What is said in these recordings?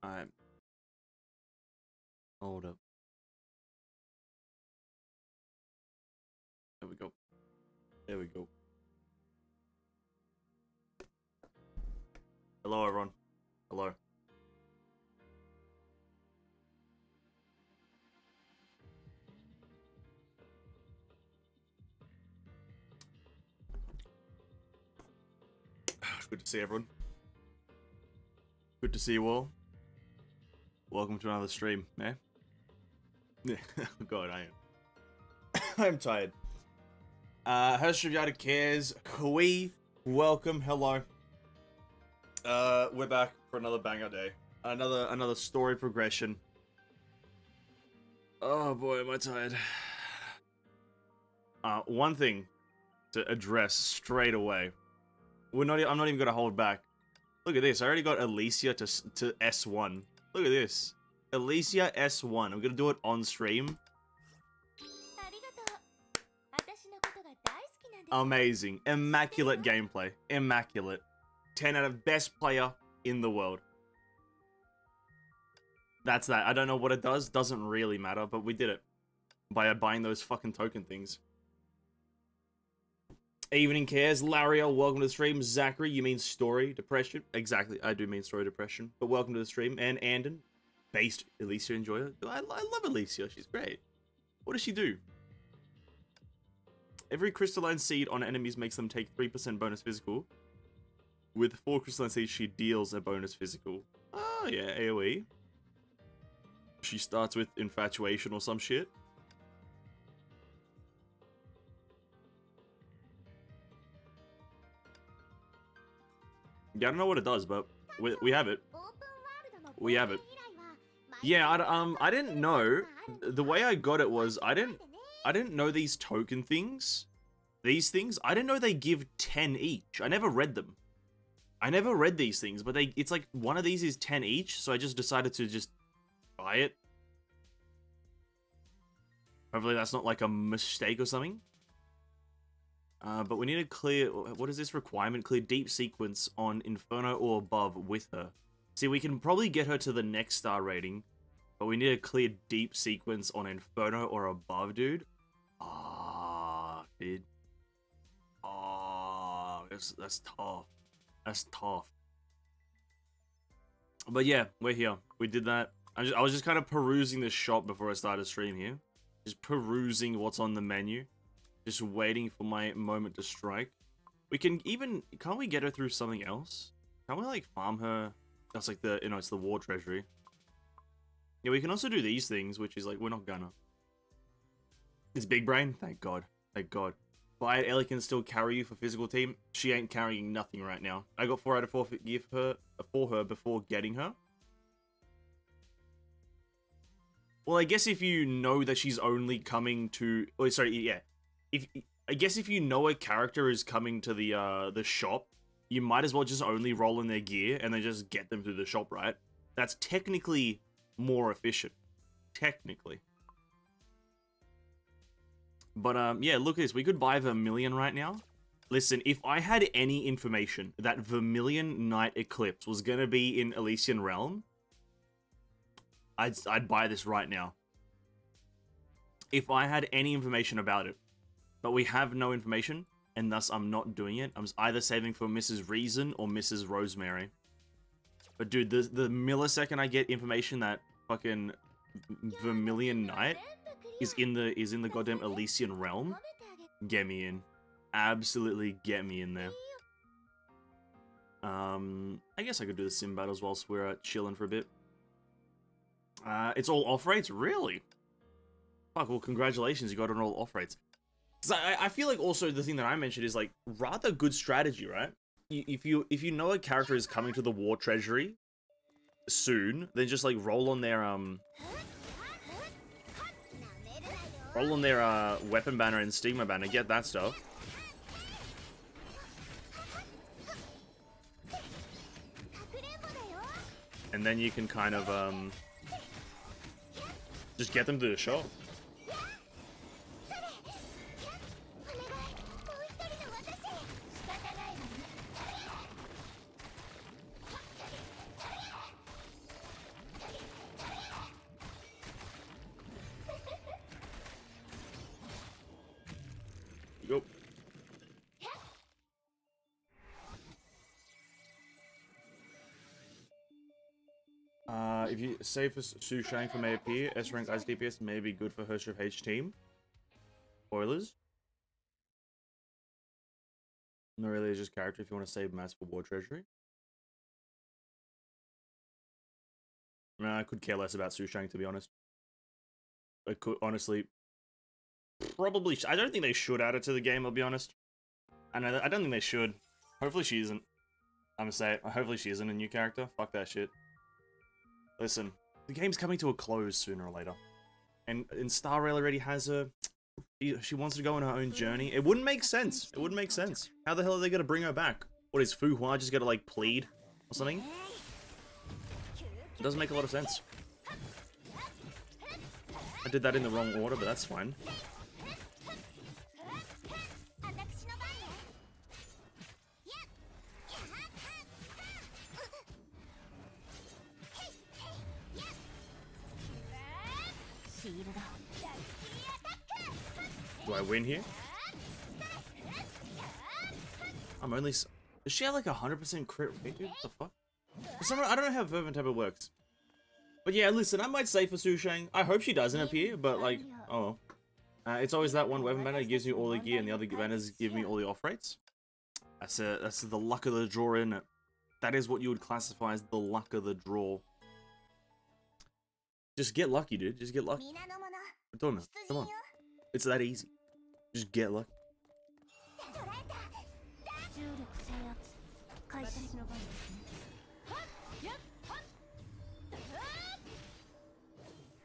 Alright. Hold up. There we go. There we go. Hello, everyone. Hello. Good to see everyone. Good to see you all. Welcome to another stream, eh? Yeah, God, I am. I'm tired. Herrscher cares. Hui, welcome, hello. We're back for another banger day. Another story progression. Oh boy, am I tired. One thing to address straight away. I'm not even gonna hold back. Look at this. I already got Alicia to S1. Look at this. Alicia S1. I'm gonna do it on stream. Amazing. Immaculate gameplay. Immaculate. 10 out of best player in the world. That's that. I don't know what it does. Doesn't really matter, but we did it. By buying those fucking token things. Evening cares. Laria, welcome to the stream. Zachary, you mean story depression? Exactly, I do mean story depression. But welcome to the stream. And Andon, based Alicia enjoyer. I love Alicia. She's great. What does she do? Every crystalline seed on enemies makes them take 3% bonus physical. With 4 crystalline seeds, she deals a bonus physical. Oh yeah, AoE. She starts with infatuation or some shit. Yeah, I don't know what it does, but we have it. We have it. Yeah, I didn't know. The way I got it was I didn't know these token things. These things, I didn't know they give 10 each. I never read them. I never read these things, but it's like one of these is 10 each, so I just decided to just buy it. Hopefully that's not like a mistake or something. But we need to clear... What is this requirement? Clear deep sequence on Inferno or above with her. See, we can probably get her to the next star rating. But we need to clear deep sequence on Inferno or above, dude. Ah, dude. Ah, that's tough. That's tough. But yeah, we're here. We did that. I was just kind of perusing the shop before I started stream here. Just perusing what's on the menu. Just waiting for my moment to strike. We can even... Can't we get her through something else? Can't we, like, farm her? That's like the... You know, it's the war treasury. Yeah, we can also do these things, which is like, we're not gonna. It's big brain? Thank God. Thank God. Buy it, Ellie can still carry you for physical team. She ain't carrying nothing right now. I got 4 out of 4 for her before getting her. Well, I guess if you know that she's only coming to... Oh, sorry, yeah. I guess if you know a character is coming to the shop, you might as well just only roll in their gear and then just get them through the shop, right? That's technically more efficient. Technically. But yeah, look at this. We could buy Vermilion right now. Listen, if I had any information that Vermilion Night Eclipse was gonna be in Elysian Realm, I'd buy this right now. If I had any information about it. But we have no information, and thus I'm not doing it. I'm either saving for Mrs. Reason or Mrs. Rosemary. But dude, the millisecond I get information that fucking Vermilion Knight is in the goddamn Elysian Realm, get me in. Absolutely get me in there. I guess I could do the sim battles whilst we're chilling for a bit. It's all off rates? Really? Fuck, well congratulations, you got it on all off rates. I feel like also the thing that I mentioned is like rather good strategy, right? If you know a character is coming to the war treasury soon, then just like roll on their weapon banner and stigma banner, get that stuff. And then you can kind of just get them to the shop. if you say for Su Shang from AP, S rank Ice DPS may be good for Herrscher of H team. Spoilers. Not really, it's just character if you want to save mass for War Treasury. I could care less about Su Shang, to be honest. I could, honestly, probably, I don't think they should add it to the game, I'll be honest. I don't think they should. Hopefully she isn't. I'm gonna say it. Hopefully she isn't a new character. Fuck that shit. Listen, the game's coming to a close sooner or later. And Star Rail already has her. She wants to go on her own journey. It wouldn't make sense. It wouldn't make sense. How the hell are they gonna bring her back? What is Fu Hua just gonna like plead or something? It doesn't make a lot of sense. I did that in the wrong order, but that's fine. Do I win here? I'm only... Does she have like 100% crit rate, dude? What the fuck? For some reason, I don't know how Fervent Temper works. But yeah, listen, I might say for Su Shang. I hope she doesn't appear, but like, oh well. It's always that one weapon banner gives you all the gear and the other banners give me all the off rates. That's the luck of the draw, isn't it? That is what you would classify as the luck of the draw. Just get lucky, dude. Just get lucky. Come on. It's that easy. Just get lucky.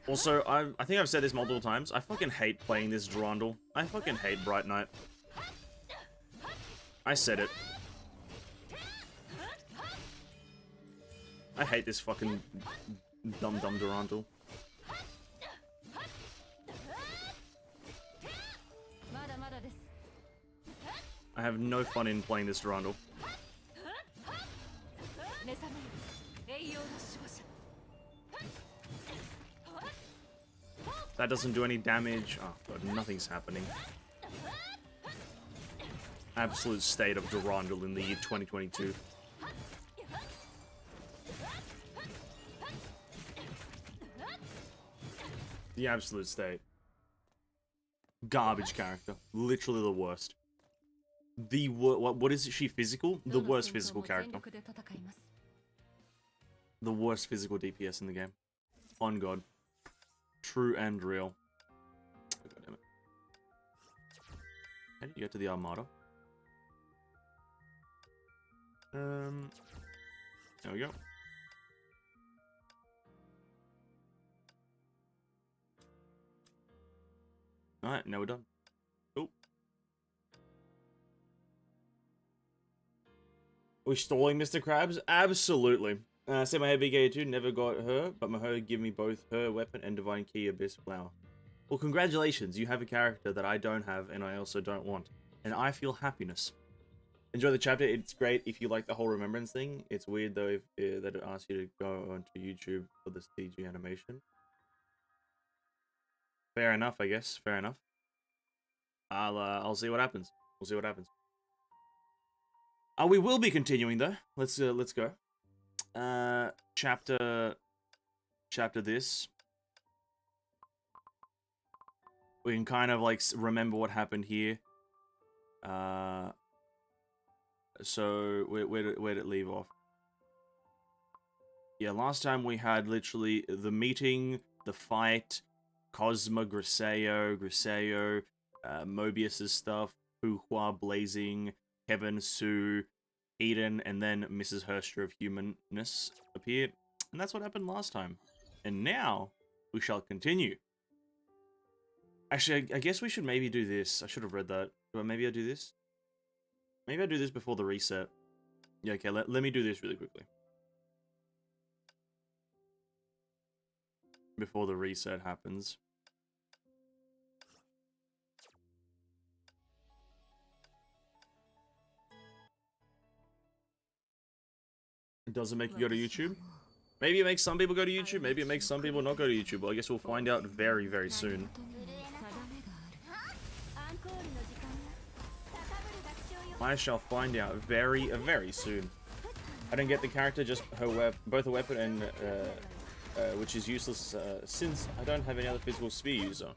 Also, I think I've said this multiple times. I fucking hate playing this Durandal. I fucking hate Bright Knight. I said it. I hate this fucking dumb Durandal. I have no fun in playing this Durandal. That doesn't do any damage. Oh god, nothing's happening. Absolute state of Durandal in the year 2022. The absolute state. Garbage character. Literally the worst. What is she physical? The worst physical character. The worst physical DPS in the game. On God. True and real. Oh, God damn it. How did you get to the Armada? There we go. Alright, now we're done. Oh. Are we stalling Mr. Krabs? Absolutely. Say my head big 2 never got her, but Maho give me both her weapon and Divine Key Abyss Flower. Well, congratulations, you have a character that I don't have and I also don't want. And I feel happiness. Enjoy the chapter, it's great if you like the whole remembrance thing. It's weird though that it asks you to go onto YouTube for the CG animation. Fair enough, I guess. Fair enough. I'll see what happens. We'll see what happens. We will be continuing though. Let's go. Chapter this. We can kind of like remember what happened here. So where did it leave off? Yeah, last time we had literally the meeting, the fight, Cosma, Griseo, Mobius's stuff, Fu Hua blazing, Kevin, Sue, Eden, and then Mrs. Herrscher of Humanness appeared. And that's what happened last time. And now, we shall continue. Actually, I guess we should maybe do this. I should have read that. Maybe I do this? Maybe I do this before the reset. Yeah, okay, let me do this really quickly. Before the reset happens. It doesn't make you go to YouTube. Maybe it makes some people go to YouTube. Maybe it makes some people not go to YouTube. Well, I guess we'll find out very, very soon. I shall find out very, very soon. I didn't get the character, just her both a weapon and which is useless since I don't have any other physical spear user.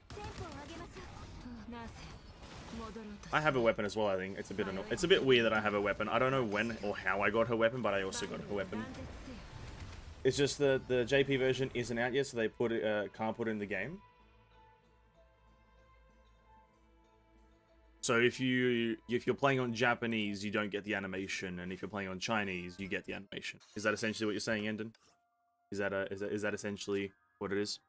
I have a weapon as well. I think it's a bit weird that I have a weapon. I don't know when or how I got her weapon, but I also got her weapon. It's just the JP version isn't out yet, so they can't put it in the game. So if you're playing on Japanese, you don't get the animation, and if you're playing on Chinese, you get the animation. Is that essentially what you're saying, Endon? Is that essentially what it is?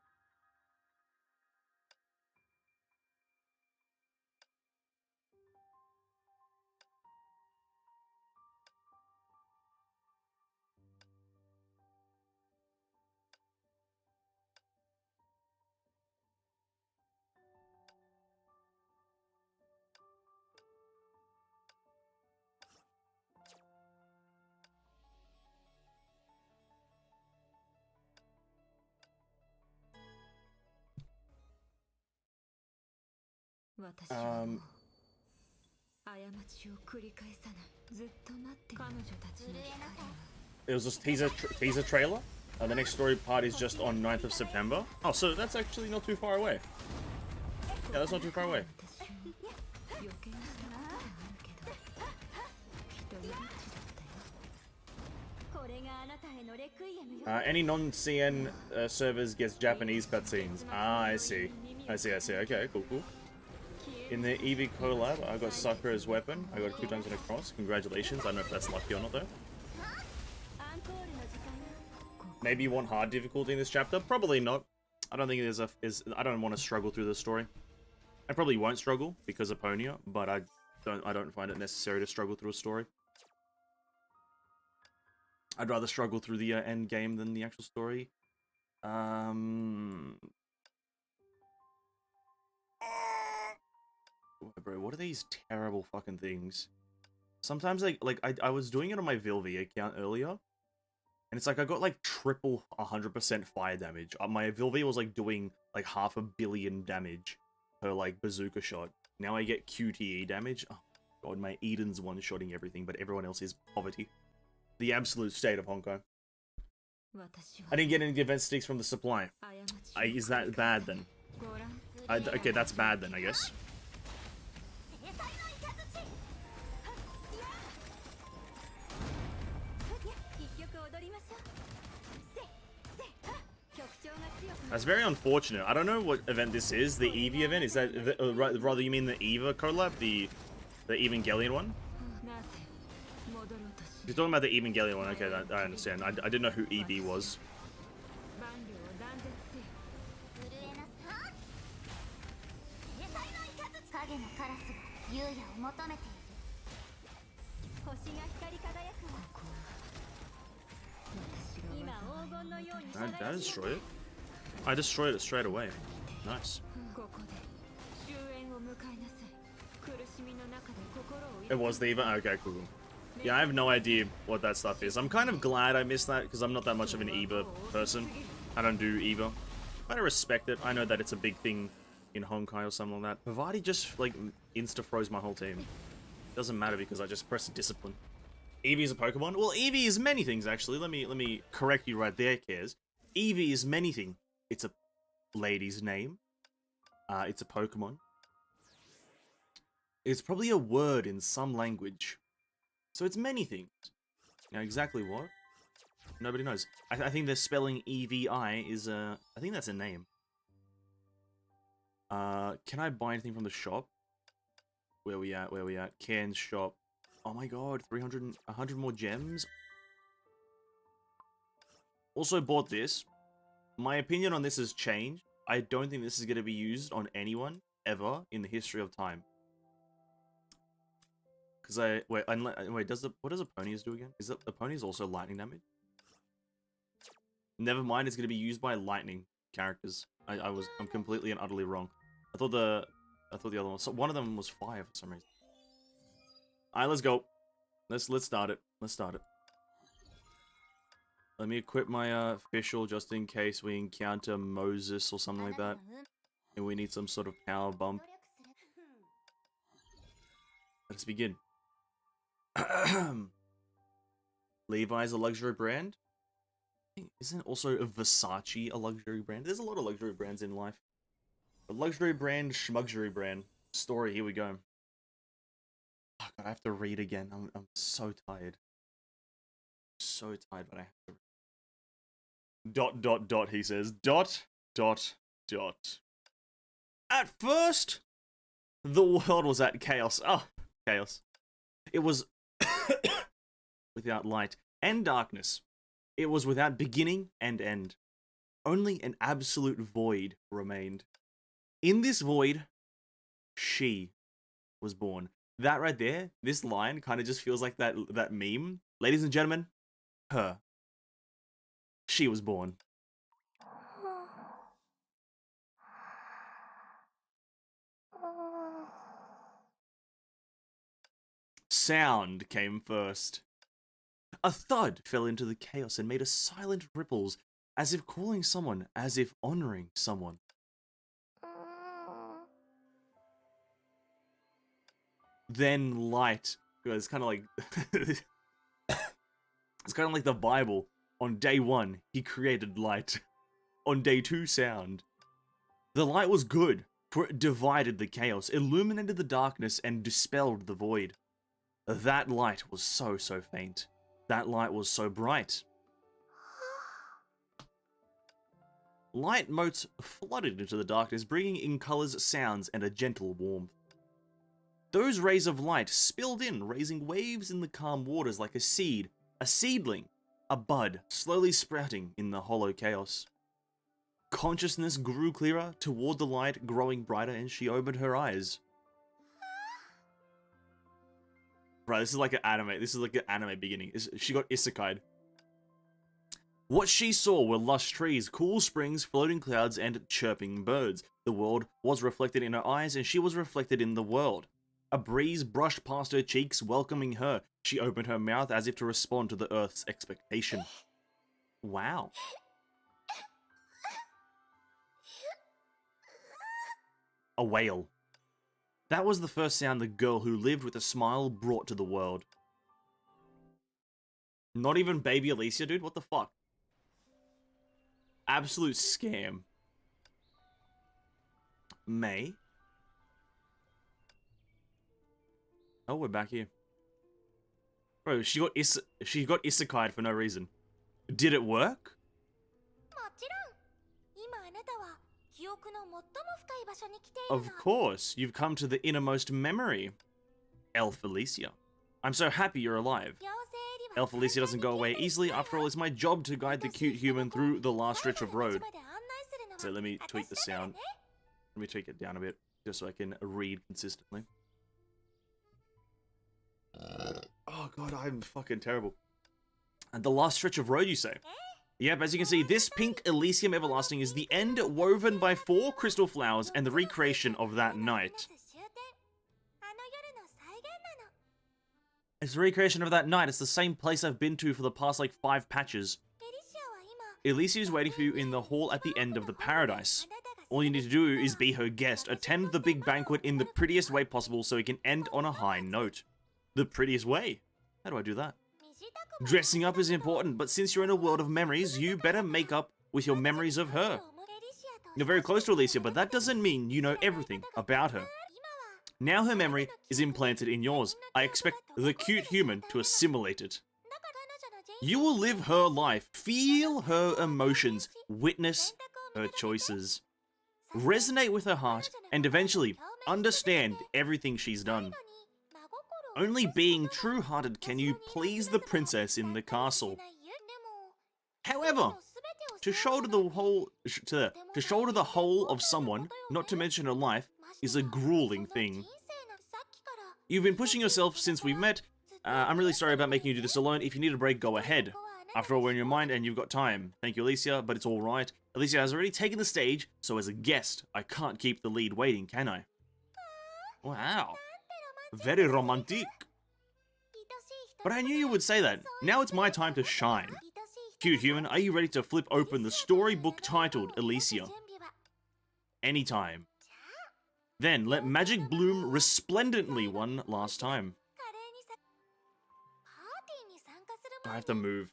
It was just teaser trailer. The next story part is just on 9th of September. Oh, so that's actually not too far away. Yeah, that's not too far away. Any non-CN servers gets Japanese cutscenes. Ah, I see. Okay, cool. In the EV collab, I got Sakura's weapon. I got it 2 times in a cross. Congratulations. I don't know if that's lucky or not, though. Maybe you want hard difficulty in this chapter? Probably not. I don't think I don't want to struggle through the story. I probably won't struggle because of Ponia, but I don't find it necessary to struggle through a story. I'd rather struggle through the end game than the actual story. Bro, what are these terrible fucking things? Sometimes I was doing it on my Vilvi account earlier, and it's like I got like triple 100% fire damage. My Vilvi was like doing like 500 million damage per like bazooka shot. Now I get QTE damage. Oh god, my Eden's one-shotting everything, but everyone else is poverty. The absolute state of Honkai. I didn't get any event sticks from the supply. Is that bad then? Okay, that's bad then, I guess. That's very unfortunate. I don't know what event this is. The Eevee event? Is that... rather, you mean the Eva collab? The Evangelion one? If you're talking about the Evangelion one, okay, I understand. I didn't know who EB was. Did I destroy it? I destroyed it straight away. Nice. It was the Eva? Okay, cool. Yeah, I have no idea what that stuff is. I'm kind of glad I missed that, because I'm not that much of an Eva person. I don't do Eva. I respect it. I know that it's a big thing in Honkai or something like that. Pavati just, like, insta-froze my whole team. Doesn't matter because I just pressed discipline. Eevee is a Pokemon? Well, Eevee is many things, actually. Let me correct you right there, Cares. Eevee is many things. It's a lady's name. It's a Pokemon. It's probably a word in some language. So it's many things. Now, exactly what? Nobody knows. I think the spelling EVI is a... I think that's a name. Can I buy anything from the shop? Where we at? Cairns shop. Oh my god, 100 more gems? Also bought this. My opinion on this has changed. I don't think this is going to be used on anyone, ever, in the history of time. Because wait, what does the ponies do again? Is the ponies also lightning damage? Never mind, it's gonna be used by lightning characters. I'm completely and utterly wrong. I thought the other one. So one of them was fire for some reason. Alright, let's go. Let's start it. Let me equip my official just in case we encounter Moses or something like that, and we need some sort of power bump. Let's begin. Levi's a luxury brand? think, isn't also Versace a luxury brand? There's a lot of luxury brands in life. A luxury brand, schmuxury brand. Story, here we go. Oh god, I have to read again. I'm so tired. So tired, but I have to read. Dot, dot, dot, he says. Dot, dot, dot. At first, the world was at chaos. Oh, chaos. It was without light and darkness. It was without beginning and end. Only an absolute void remained. In this void, she was born. That right there, this line kind of just feels like that meme. Ladies and gentlemen, her. She was born. Sound came first. A thud fell into the chaos and made a silent ripples, as if calling someone, as if honoring someone. Then light. It's kind of like it's kind of like the Bible. On day 1, he created light. On day 2, sound. The light was good, for it divided the chaos, illuminated the darkness, and dispelled the void. That light was so faint. That light was so bright. Light motes flooded into the darkness, bringing in colors, sounds, and a gentle warmth. Those rays of light spilled in, raising waves in the calm waters like a seed, a seedling, a bud, slowly sprouting in the hollow chaos. Consciousness grew clearer toward the light, growing brighter, and she opened her eyes. Right, this is like an anime. This is like an anime beginning. She got isekai'd. What she saw were lush trees, cool springs, floating clouds, and chirping birds. The world was reflected in her eyes, and she was reflected in the world. A breeze brushed past her cheeks, welcoming her. She opened her mouth as if to respond to the Earth's expectation. Wow. A whale. That was the first sound the girl who lived with a smile brought to the world. Not even baby Alicia, dude? What the fuck? Absolute scam. May? Oh, we're back here. Bro, she got isekai'd for no reason. Did it work? Of course, you've come to the innermost memory. Elf Alicia. I'm so happy you're alive. Elf Alicia doesn't go away easily. After all, it's my job to guide the cute human through the last stretch of road. So let me tweak the sound. Let me tweak it down a bit, just so I can read consistently. Oh god, I'm fucking terrible. And the last stretch of road, you say? Yep, as you can see, this pink Elysium Everlasting is the end woven by 4 crystal flowers and the recreation of that night. It's the recreation of that night. It's the same place I've been to for the past, like, 5 patches. Elysia is waiting for you in the hall at the end of the paradise. All you need to do is be her guest. Attend the big banquet in the prettiest way possible so it can end on a high note. The prettiest way? How do I do that? Dressing up is important, but since you're in a world of memories, you better make up with your memories of her. You're very close to Alicia, but that doesn't mean you know everything about her. Now her memory is implanted in yours. I expect the cute human to assimilate it. You will live her life, feel her emotions, witness her choices, resonate with her heart, and eventually understand everything she's done. Only being true-hearted can you please the princess in the castle. However, to shoulder the whole of someone, not to mention her life, is a grueling thing. You've been pushing yourself since we met. I'm really sorry about making you do this alone. If you need a break, go ahead. After all, we're in your mind and you've got time. Thank you, Alicia, but it's alright. Alicia has already taken the stage, so as a guest, I can't keep the lead waiting, can I? Wow. Very romantic. But I knew you would say that. Now it's my time to shine. Cute human, are you ready to flip open the storybook titled Alicia? Anytime. Then let magic bloom resplendently one last time. I have to move.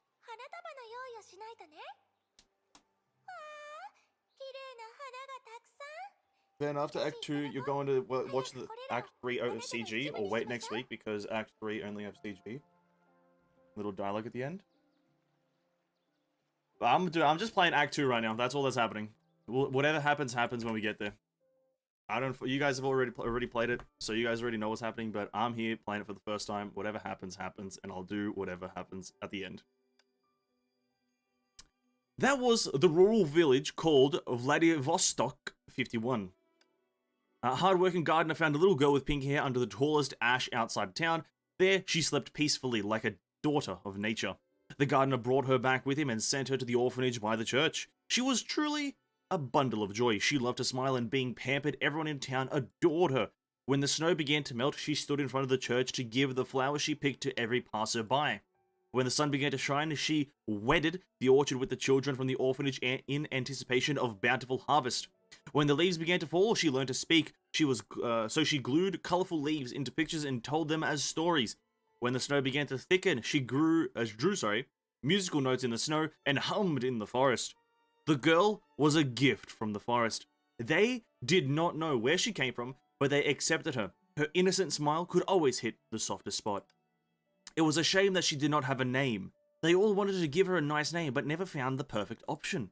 Then after Act 2, you're going to watch the Act 3 CG, or wait next week, because Act 3 only have CG. Little dialogue at the end. But I'm just playing Act 2 right now. That's all that's happening. Whatever happens, happens when we get there. You guys have already played it, so you guys already know what's happening, but I'm here playing it for the first time. Whatever happens, happens, and I'll do whatever happens at the end. That was the rural village called Vladivostok 51. A hard-working gardener found a little girl with pink hair under the tallest ash outside town. There, she slept peacefully like a daughter of nature. The gardener brought her back with him and sent her to the orphanage by the church. She was truly a bundle of joy. She loved to smile, and being pampered, everyone in town adored her. When the snow began to melt, she stood in front of the church to give the flowers she picked to every passer-by. When the sun began to shine, she wedded the orchard with the children from the orphanage in anticipation of bountiful harvest. When the leaves began to fall, she learned to speak. So she glued colorful leaves into pictures and told them as stories. When the snow began to thicken, she drew musical notes in the snow and hummed in the forest. The girl was a gift from the forest. They did not know where she came from, but they accepted her. Her innocent smile could always hit the softest spot. It was a shame that she did not have a name. They all wanted to give her a nice name, but never found the perfect option.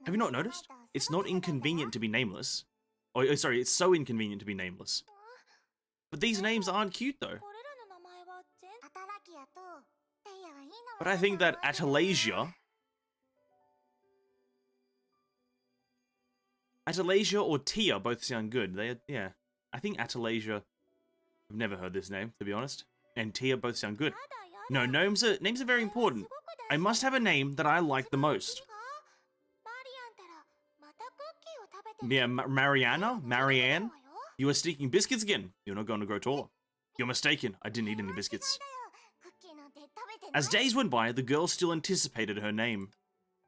Have you not noticed? It's not inconvenient to be nameless. Oh, sorry, it's so inconvenient to be nameless. But these names aren't cute, though. But I think that Atalasia or Tia both sound good. Yeah. I think Atalasia, I've never heard this name, to be honest. And Tia both sound good. No, names are very important. I must have a name that I like the most. Yeah, Marianne? You are sneaking biscuits again. You're not going to grow taller. You're mistaken. I didn't eat any biscuits. As days went by, the girl still anticipated her name.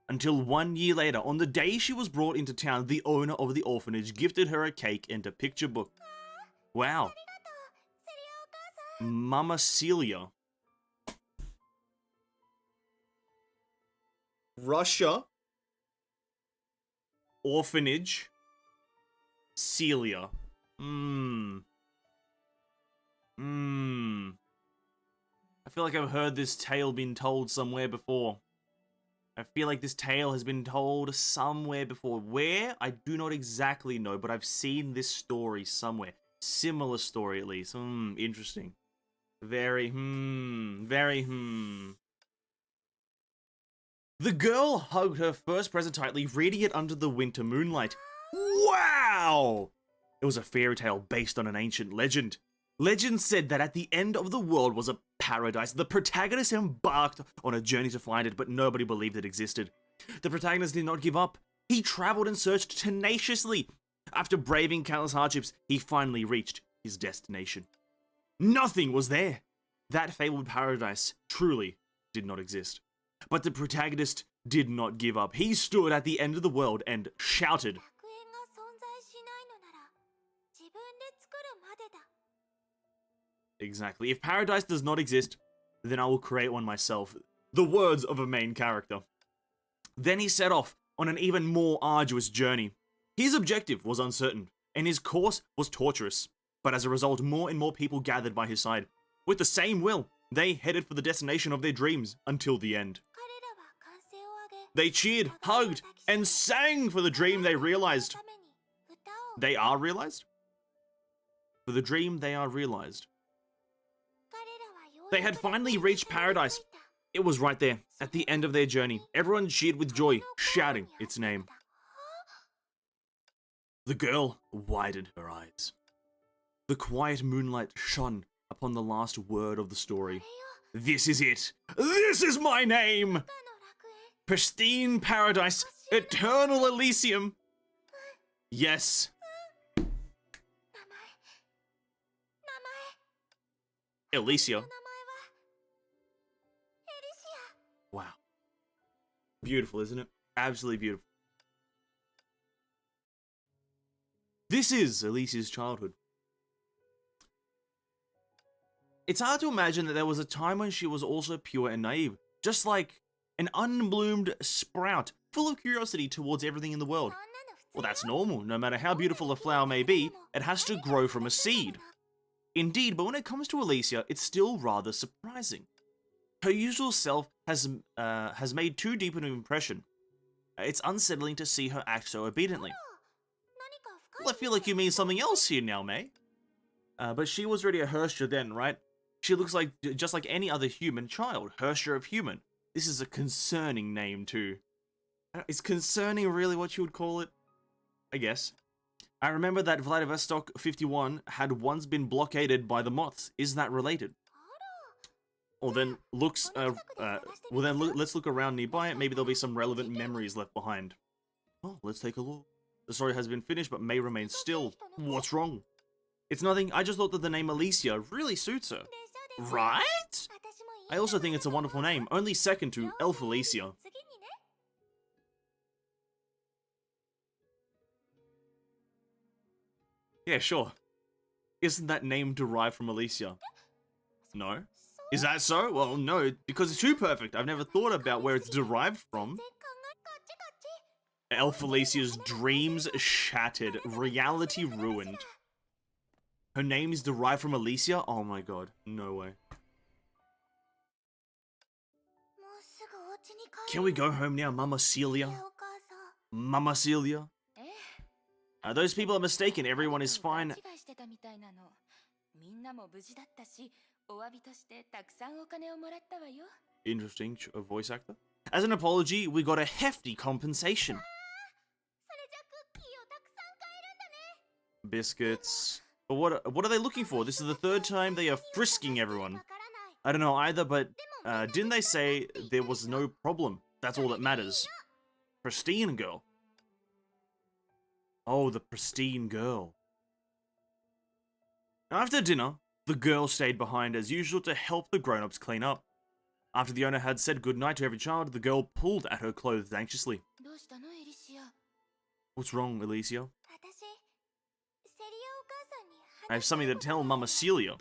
Until 1 year later, on the day she was brought into town, the owner of the orphanage gifted her a cake and a picture book. Wow. Mama Celia. Russia. Orphanage. Celia. I feel like I've heard this tale been told somewhere before. I feel like this tale has been told somewhere before. Where? I do not exactly know, but I've seen this story somewhere. Similar story, at least. Interesting. Very. The girl hugged her first present tightly, reading it under the winter moonlight. Wow! It was a fairy tale based on an ancient legend. Legend said that at the end of the world was a paradise. The protagonist embarked on a journey to find it, but nobody believed it existed. The protagonist did not give up. He traveled and searched tenaciously. After braving countless hardships, he finally reached his destination. Nothing was there. That fabled paradise truly did not exist. But the protagonist did not give up. He stood at the end of the world and shouted, exactly. If paradise does not exist, then I will create one myself. The words of a main character. Then he set off on an even more arduous journey. His objective was uncertain, and his course was torturous. But as a result, more and more people gathered by his side. With the same will, they headed for the destination of their dreams until the end. They cheered, hugged, and sang for the dream they realized. They are realized? For the dream they are realized. They had finally reached paradise. It was right there, at the end of their journey. Everyone cheered with joy, shouting its name. The girl widened her eyes. The quiet moonlight shone upon the last word of the story. This is it. This is my name. Pristine paradise, eternal Elysium. Yes. Elysia. Wow. Beautiful, isn't it? Absolutely beautiful. This is Alicia's childhood. It's hard to imagine that there was a time when she was also pure and naive, just like an unbloomed sprout, full of curiosity towards everything in the world. Well, that's normal. No matter how beautiful a flower may be, it has to grow from a seed. Indeed, but when it comes to Alicia, it's still rather surprising. Her usual self has made too deep an impression. It's unsettling to see her act so obediently. Well, I feel like you mean something else here now, May. But she was already a Herrscher then, right? She looks like just like any other human child. Herrscher of human. This is a concerning name too. Is concerning really what you would call it? I guess. I remember that Vladivostok 51 had once been blockaded by the moths. Is that related? Or then let's look around nearby. Maybe there'll be some relevant memories left behind. Oh, let's take a look. The story has been finished, but May remains still. What's wrong? It's nothing. I just thought that the name Alicia really suits her. Right? I also think it's a wonderful name, only second to Elf Alicia. Yeah, sure. Isn't that name derived from Alicia? No? Is that so? Well, no, because it's too perfect. I've never thought about where it's derived from. Elf Alicia's dreams shattered, reality ruined. Her name is derived from Alicia? Oh my god, no way. Can we go home now, Mama Celia? Mama Celia? Those people are mistaken. Everyone is fine. Interesting voice actor. As an apology, we got a hefty compensation. Biscuits. But what are they looking for? This is the third time they are frisking everyone. I don't know either, but didn't they say there was no problem? That's all that matters. Pristine girl. Oh, the pristine girl. After dinner, the girl stayed behind as usual to help the grown-ups clean up. After the owner had said goodnight to every child, the girl pulled at her clothes anxiously. What's wrong, Alicia? I have something to tell Mama Celia.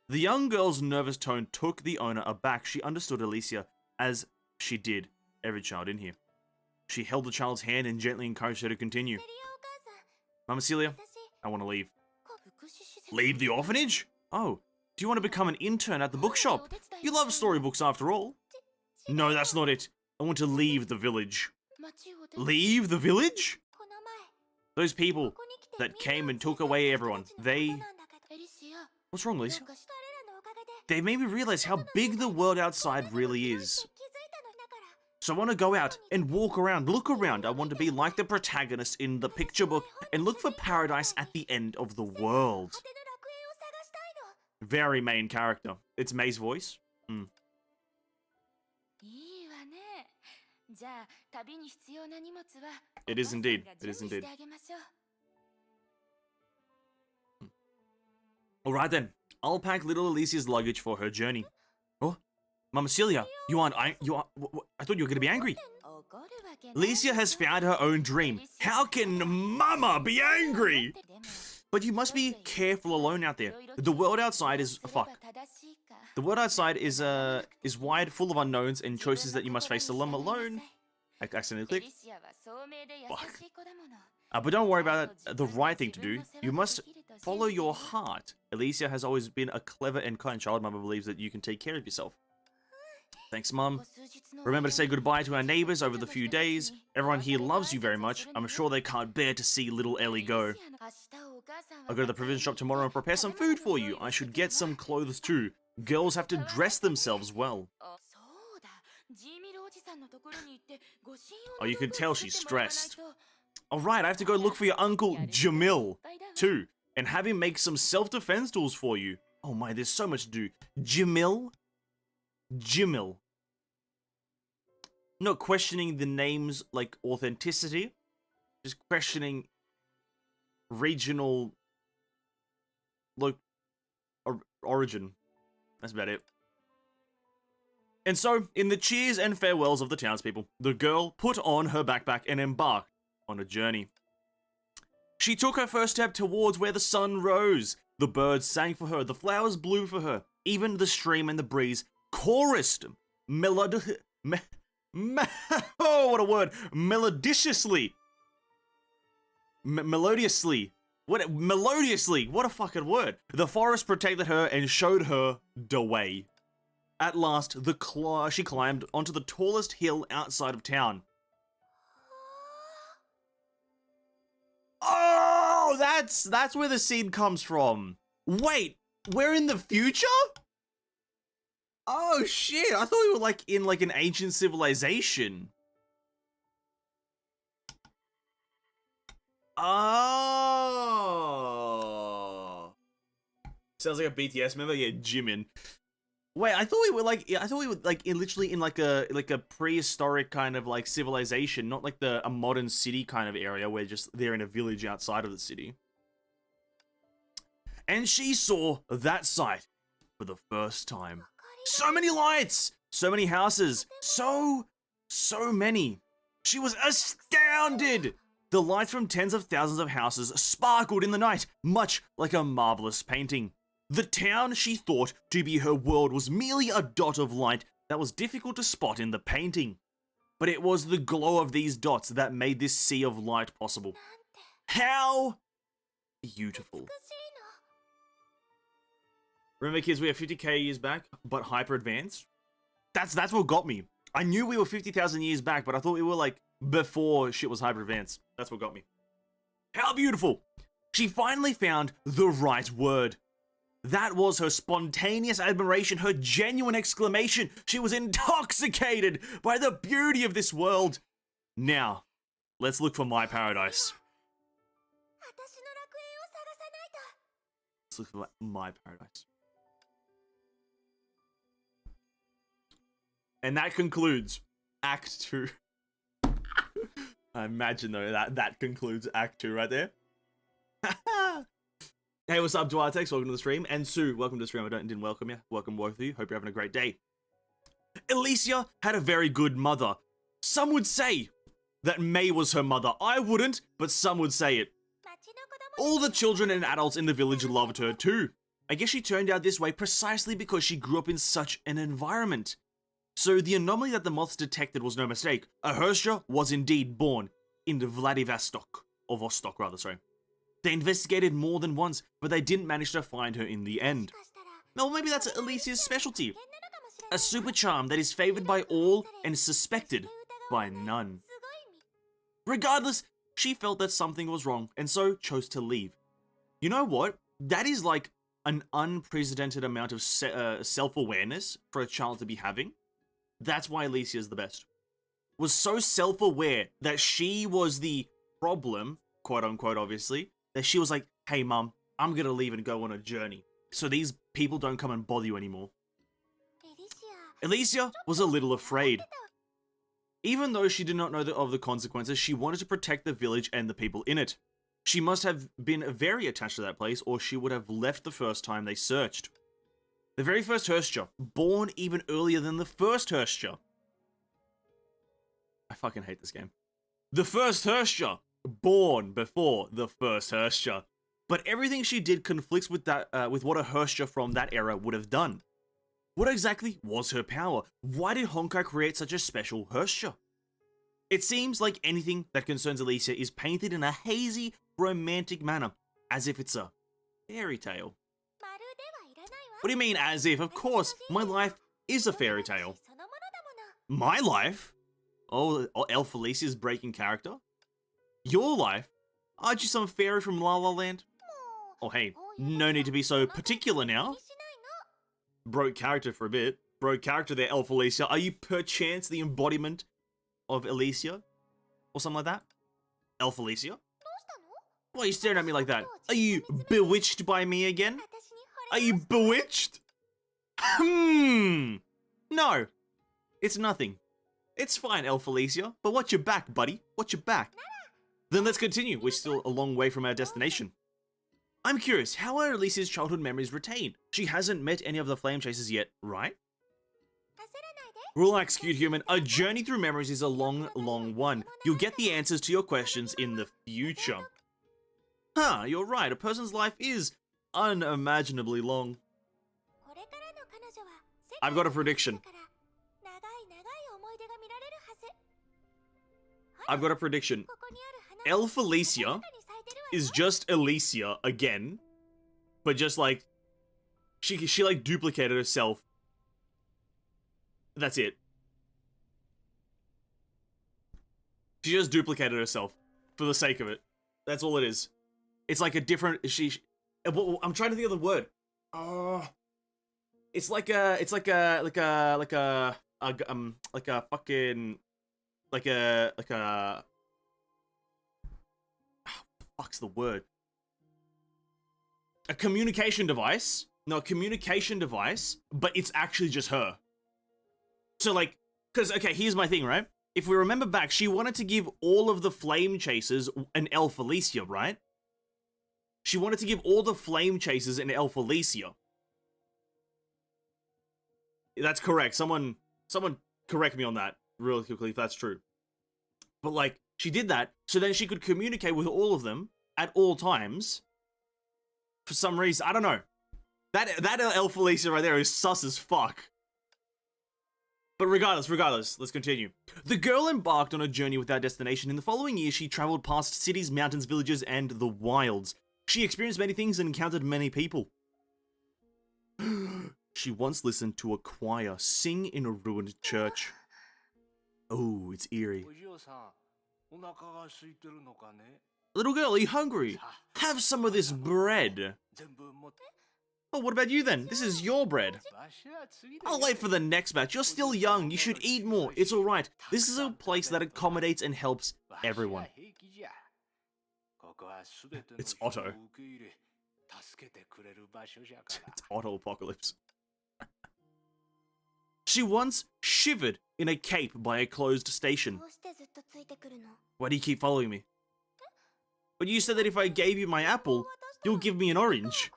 The young girl's nervous tone took the owner aback. She understood Alicia as she did every child in here. She held the child's hand and gently encouraged her to continue. Mama Celia, I want to leave. Leave the orphanage? Oh, do you want to become an intern at the bookshop? You love storybooks after all. No, that's not it. I want to leave the village. Leave the village? Those people that came and took away everyone, they... What's wrong, Lisa? They made me realize how big the world outside really is. So I want to go out and walk around, look around. I want to be like the protagonist in the picture book and look for paradise at the end of the world. Very main character. It's May's voice. It is indeed. It is indeed. Alright then. I'll pack little Alicia's luggage for her journey. Oh, Mama Celia, I thought you were going to be angry. Alicia has found her own dream. How can Mama be angry? But you must be careful alone out there. The world outside is The world outside is wide, full of unknowns and choices that you must face alone. I accidentally clicked. Fuck. But don't worry about it. The right thing to do. You must follow your heart. Alicia has always been a clever and kind child. Mama believes that you can take care of yourself. Thanks, Mum. Remember to say goodbye to our neighbors over the few days. Everyone here loves you very much. I'm sure they can't bear to see little Ellie go. I'll go to the provision shop tomorrow and prepare some food for you. I should get some clothes too. Girls have to dress themselves well. Oh, you can tell she's stressed. Alright, I have to go look for your uncle Jamil, too, and have him make some self-defense tools for you. Oh my, there's so much to do. Jamil? Jamil. Not questioning the name's, like, authenticity. Just questioning regional, like, origin. That's about it. And so, in the cheers and farewells of the townspeople, the girl put on her backpack and embarked on a journey. She took her first step towards where the sun rose. The birds sang for her, the flowers blew for her, even the stream and the breeze chorused oh, what a word! Melodiciously. melodiously. Melodiously, what a fucking word. The forest protected her and showed her the way. At last, she climbed onto the tallest hill outside of town. Oh, that's where the scene comes from. Wait, we're in the future? Oh shit, I thought we were like in like an ancient civilization. Oh. Sounds like a BTS member. Yeah, Jimin. Wait, I thought we were like literally in like a prehistoric kind of like civilization, not like a modern city kind of area where just they're in a village outside of the city. And she saw that sight for the first time. So many lights, so many houses, so many. She was astounded. The lights from tens of thousands of houses sparkled in the night, much like a marvelous painting. The town she thought to be her world was merely a dot of light that was difficult to spot in the painting. But it was the glow of these dots that made this sea of light possible. How beautiful. Remember, kids, we are 50k years back, but hyper advanced? That's what got me. I knew we were 50,000 years back, but I thought we were like before shit was hyper advanced. That's what got me. How beautiful. She finally found the right word. That was her spontaneous admiration, her genuine exclamation. She was intoxicated by the beauty of this world. Now, let's look for my paradise. Let's look for my paradise. And that concludes Act 2. I imagine, though, that concludes Act 2 right there. Hey, what's up, Duartex? Welcome to the stream. And Sue, welcome to the stream. I didn't welcome you. Welcome, both of you. Hope you're having a great day. Alicia had a very good mother. Some would say that May was her mother. I wouldn't, but some would say it. All the children and adults in the village loved her too. I guess she turned out this way precisely because she grew up in such an environment. So the anomaly that the moths detected was no mistake. A Herrscher was indeed born in Vladivostok, or Vostok rather, sorry. They investigated more than once, but they didn't manage to find her in the end. Well, maybe that's Alicia's specialty. A super charm that is favored by all and suspected by none. Regardless, she felt that something was wrong and so chose to leave. You know what? That is like an unprecedented amount of self-awareness for a child to be having. That's why Alicia is the best. Was so self-aware that she was the problem, quote unquote, obviously, that she was like, hey mum, I'm gonna leave and go on a journey so these people don't come and bother you anymore. Alicia was a little afraid. Even though she did not know of the consequences, she wanted to protect the village and the people in it. She must have been very attached to that place, or she would have left the first time they searched. The very first Herrscher, born even earlier than the first Herrscher. I fucking hate this game. The first Herrscher, born before the first Herrscher. But everything she did conflicts with with what a Herrscher from that era would have done. What exactly was her power? Why did Honkai create such a special Herrscher? It seems like anything that concerns Alicia is painted in a hazy, romantic manner, as if it's a fairy tale. What do you mean, as if? Of course, my life is a fairy tale. My life? Oh, Elf Alicia's breaking character? Your life? Aren't you some fairy from La La Land? Oh, hey, no need to be so particular now. Broke character for a bit. Broke character there, Elf Alicia. Are you perchance the embodiment of Alicia? Or something like that? Elf Alicia? Why are you staring at me like that? Are you bewitched by me again? Are you bewitched? No. It's nothing. It's fine, Elf Alicia. But watch your back, buddy. Watch your back. Then let's continue. We're still a long way from our destination. I'm curious, how are Alicia's childhood memories retained? She hasn't met any of the Flame Chasers yet, right? Relax, cute human. A journey through memories is a long, long one. You'll get the answers to your questions in the future. Huh, you're right. A person's life is unimaginably long. I've got a prediction. Elf Alicia is just Alicia again, but just like she like duplicated herself. That's it. She just duplicated herself for the sake of it. That's all it is. It's like a different. I'm trying to think of the word. It's like a fucking fuck's the word? A communication device. No, a communication device, but it's actually just her. So like, because okay, here's my thing, right? If we remember back, she wanted to give all of the flame chasers an elf Alicia, right? She wanted to give all the flame chasers an elf Alicia. That's correct. Someone correct me on that really quickly if that's true. But like, she did that so then she could communicate with all of them at all times. For some reason, I don't know. That elf Alicia right there is sus as fuck. But regardless, let's continue. The girl embarked on a journey without destination. In the following year, she traveled past cities, mountains, villages, and the wilds. She experienced many things and encountered many people. She once listened to a choir sing in a ruined church. Oh, it's eerie. Little girl, are you hungry? Have some of this bread. Oh, what about you then? This is your bread. I'll wait for the next batch. You're still young. You should eat more. It's alright. This is a place that accommodates and helps everyone. It's Otto. It's Otto Apocalypse. She once shivered in a cape by a closed station. Why do you keep following me? But you said that if I gave you my apple, you'll give me an orange.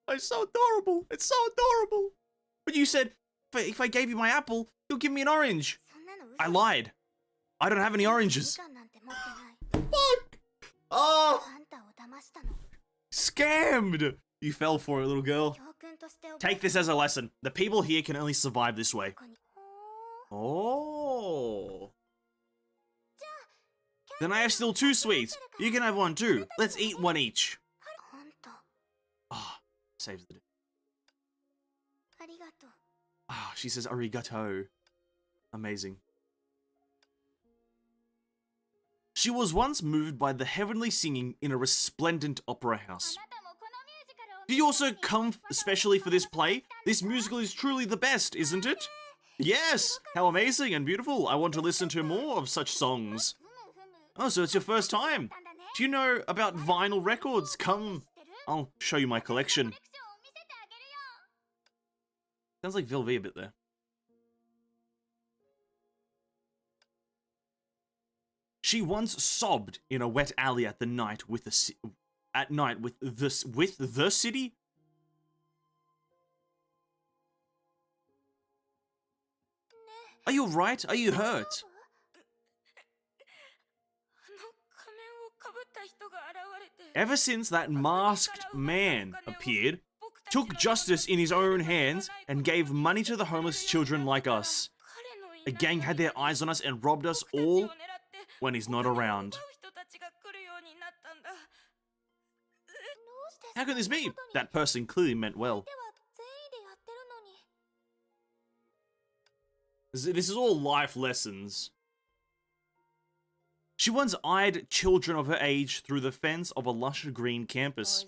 It's so adorable. It's so adorable. But you said, if I gave you my apple, you'll give me an orange. I lied. I don't have any oranges. Fuck! Oh! Scammed! You fell for it, little girl. Take this as a lesson. The people here can only survive this way. Oh. Then I have still 2 sweets. You can have one too. Let's eat one each. Ah, saves the day. Ah, she says arigato. Amazing. She was once moved by the heavenly singing in a resplendent opera house. Did you also come especially for this play? This musical is truly the best, isn't it? Yes! How amazing and beautiful. I want to listen to more of such songs. Oh, so it's your first time. Do you know about vinyl records? Come, I'll show you my collection. Sounds like Vilvi a bit there. She once sobbed in a wet alley at night with the city. Are you right? Are you hurt? Ever since that masked man appeared, took justice in his own hands, and gave money to the homeless children like us. A gang had their eyes on us and robbed us all when he's not around. How can this be? That person clearly meant well. This is all life lessons. She once eyed children of her age through the fence of a lush green campus.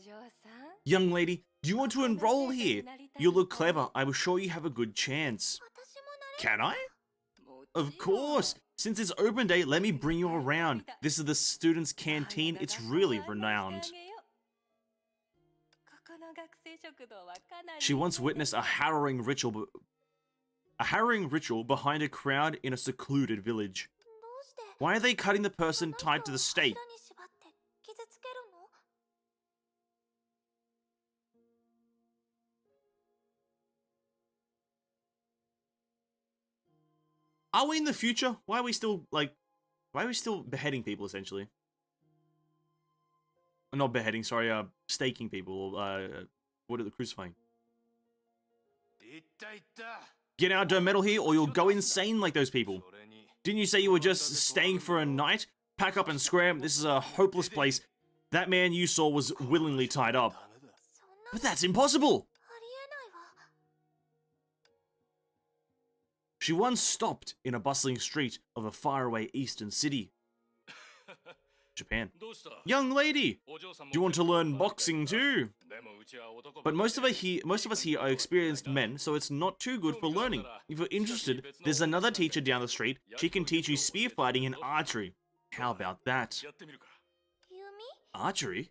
Young lady, do you want to enroll here? You look clever. I will sure you have a good chance. Can I? Of course. Since it's open day, let me bring you around. This is the students' canteen. It's really renowned. She once witnessed a harrowing ritual behind a crowd in a secluded village. Why are they cutting the person tied to the stake? Are we in the future? Why are we still beheading people, essentially? Not beheading, sorry, staking people, what are the crucifying? Get out, don't meddle here, or you'll go insane like those people. Didn't you say you were just staying for a night? Pack up and scram. This is a hopeless place. That man you saw was willingly tied up. But that's impossible! She once stopped in a bustling street of a faraway eastern city. Japan. Young lady, do you want to learn boxing too? But most of us here are experienced men, so it's not too good for learning. If you're interested, there's another teacher down the street. She can teach you spear fighting and archery. How about that? Archery?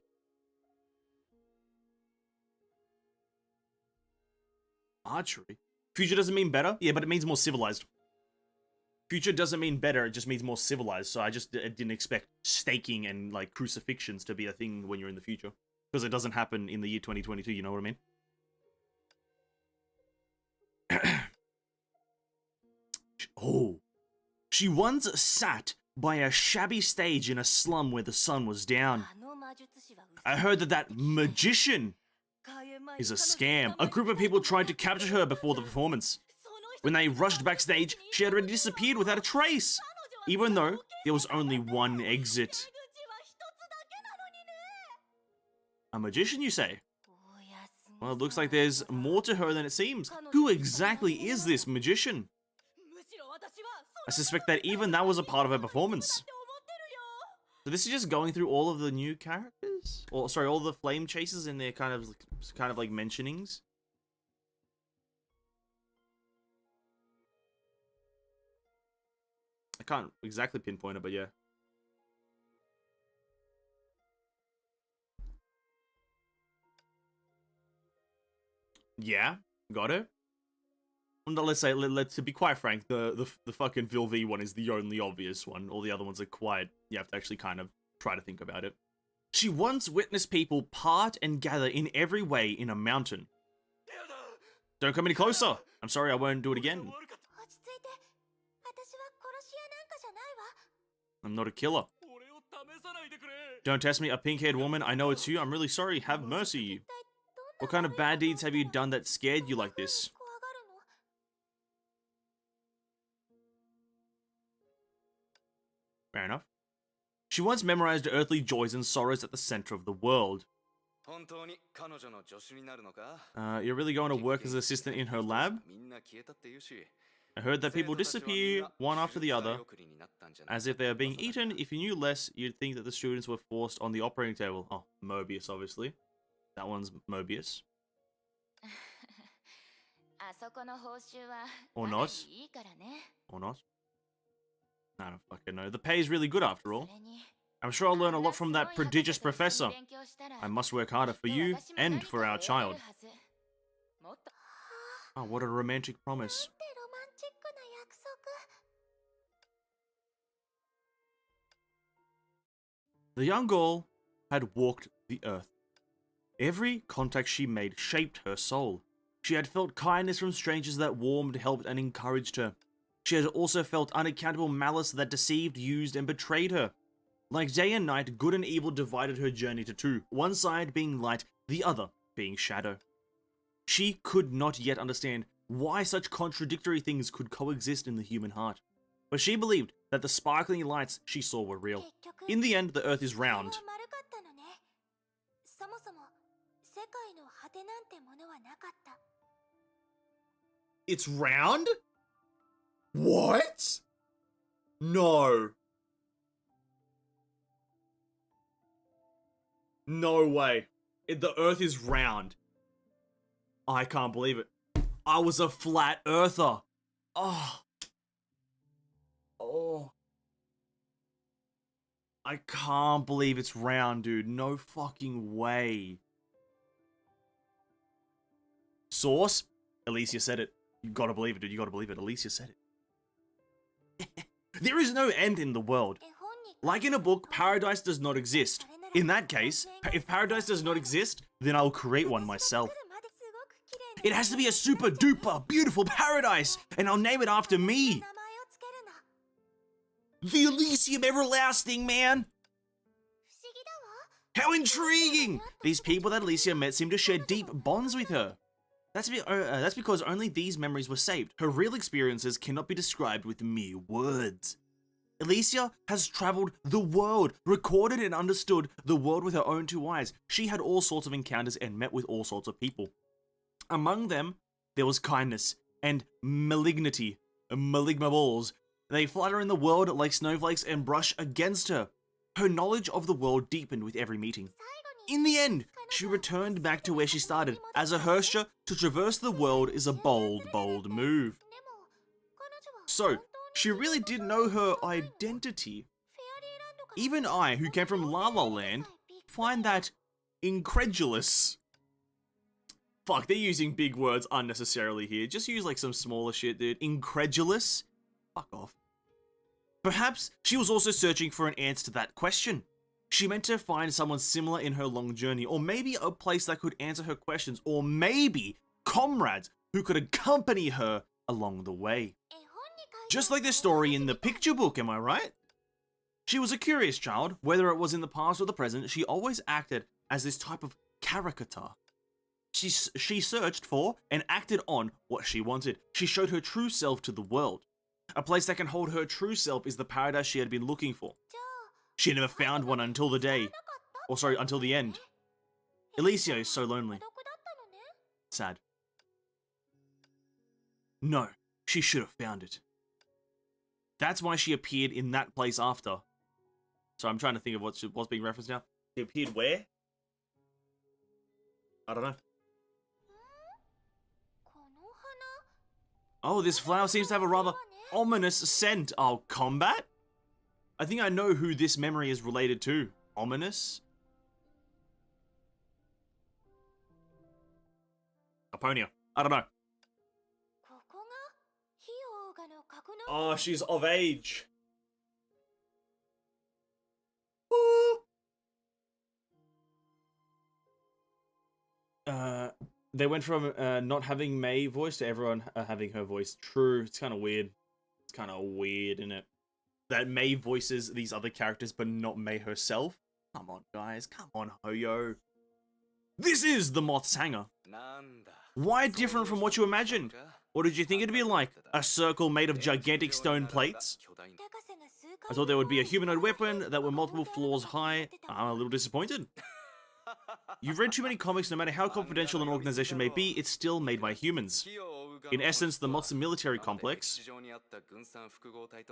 Archery? Future doesn't mean better? Yeah, but it means more civilized. Future doesn't mean better, it just means more civilized. So I didn't expect staking and like crucifixions to be a thing when you're in the future. Because it doesn't happen in the year 2022, you know what I mean? Oh. She once sat by a shabby stage in a slum where the sun was down. I heard that magician is a scam. A group of people tried to capture her before the performance. When they rushed backstage, she had already disappeared without a trace, even though there was only one exit. A magician, you say? Well, it looks like there's more to her than it seems. Who exactly is this magician? I suspect that even that was a part of her performance. So this is just going through all of the new characters? Or, sorry, all the flame chasers and their kind of like mentionings. I can't exactly pinpoint it, but yeah. Yeah, got it. Let's say, to be quite frank, the fucking Vil V one is the only obvious one. All the other ones are quite, you have to actually kind of try to think about it. She once witnessed people part and gather in every way in a mountain. Don't come any closer. I'm sorry, I won't do it again. I'm not a killer. Don't test me, a pink-haired woman. I know it's you. I'm really sorry. Have mercy. What kind of bad deeds have you done that scared you like this? Fair enough. She once memorized earthly joys and sorrows at the center of the world. You're really going to work as an assistant in her lab? I heard that people disappear one after the other, as if they are being eaten. If you knew less, you'd think that the students were forced on the operating table. Oh, Mobius, obviously. That one's Mobius. Or not. Or not. I don't fucking know. The pay is really good after all. I'm sure I'll learn a lot from that prodigious professor. I must work harder for you and for our child. Oh, what a romantic promise. The young girl had walked the earth. Every contact she made shaped her soul. She had felt kindness from strangers that warmed, helped, and encouraged her. She had also felt unaccountable malice that deceived, used, and betrayed her. Like day and night, good and evil divided her journey to two, one side being light, the other being shadow. She could not yet understand why such contradictory things could coexist in the human heart, but she believed that the sparkling lights she saw were real. In the end, the earth is round. It's round? What? No. No way. The earth is round. I can't believe it. I was a flat earther. Oh. Oh. I can't believe it's round, dude. No fucking way. Source? Alicia said it. You gotta believe it, dude. You gotta believe it. Alicia said it. There is no end in the world. Like in a book, paradise does not exist. In that case, if paradise does not exist, then I'll create one myself. It has to be a super duper beautiful paradise, and I'll name it after me. The Elysium Everlasting, man! How intriguing! These people that Alicia met seem to share deep bonds with her. That's because only these memories were saved. Her real experiences cannot be described with mere words. Alicia has traveled the world, recorded and understood the world with her own two eyes. She had all sorts of encounters and met with all sorts of people. Among them, there was kindness and malignity, malignables. They flutter in the world like snowflakes and brush against her. Her knowledge of the world deepened with every meeting. In the end, she returned back to where she started. As a Herrscher, to traverse the world is a bold, bold move. So, she really did know her identity. Even I, who came from La La Land, find that incredulous. Fuck, they're using big words unnecessarily here. Just use like some smaller shit, dude. Incredulous? Fuck off. Perhaps she was also searching for an answer to that question. She meant to find someone similar in her long journey, or maybe a place that could answer her questions, or maybe comrades who could accompany her along the way. Just like the story in the picture book, am I right? She was a curious child. Whether it was in the past or the present, she always acted as this type of caricature. She searched for and acted on what she wanted. She showed her true self to the world. A place that can hold her true self is the paradise she had been looking for. She never found one until until the end. Alicia is so lonely. Sad. No, she should have found it. That's why she appeared in that place after. So I'm trying to think of what's being referenced now. She appeared where? I don't know. Oh, this flower seems to have a rather ominous scent. Oh, combat? I think I know who this memory is related to. Ominous? Aponia. I don't know. Oh, she's of age. Ooh. They went from not having May voice to everyone having her voice. True. It's kind of weird. It's kind of weird, isn't it? That May voices these other characters, but not May herself. Come on, guys. Come on, Hoyo. This is the Moth's Hangar. Why different from what you imagined? What did you think it'd be like? A circle made of gigantic stone plates? I thought there would be a humanoid weapon that were multiple floors high. I'm a little disappointed. You've read too many comics. No matter how confidential an organization may be, it's still made by humans. In essence, the Moth's military complex...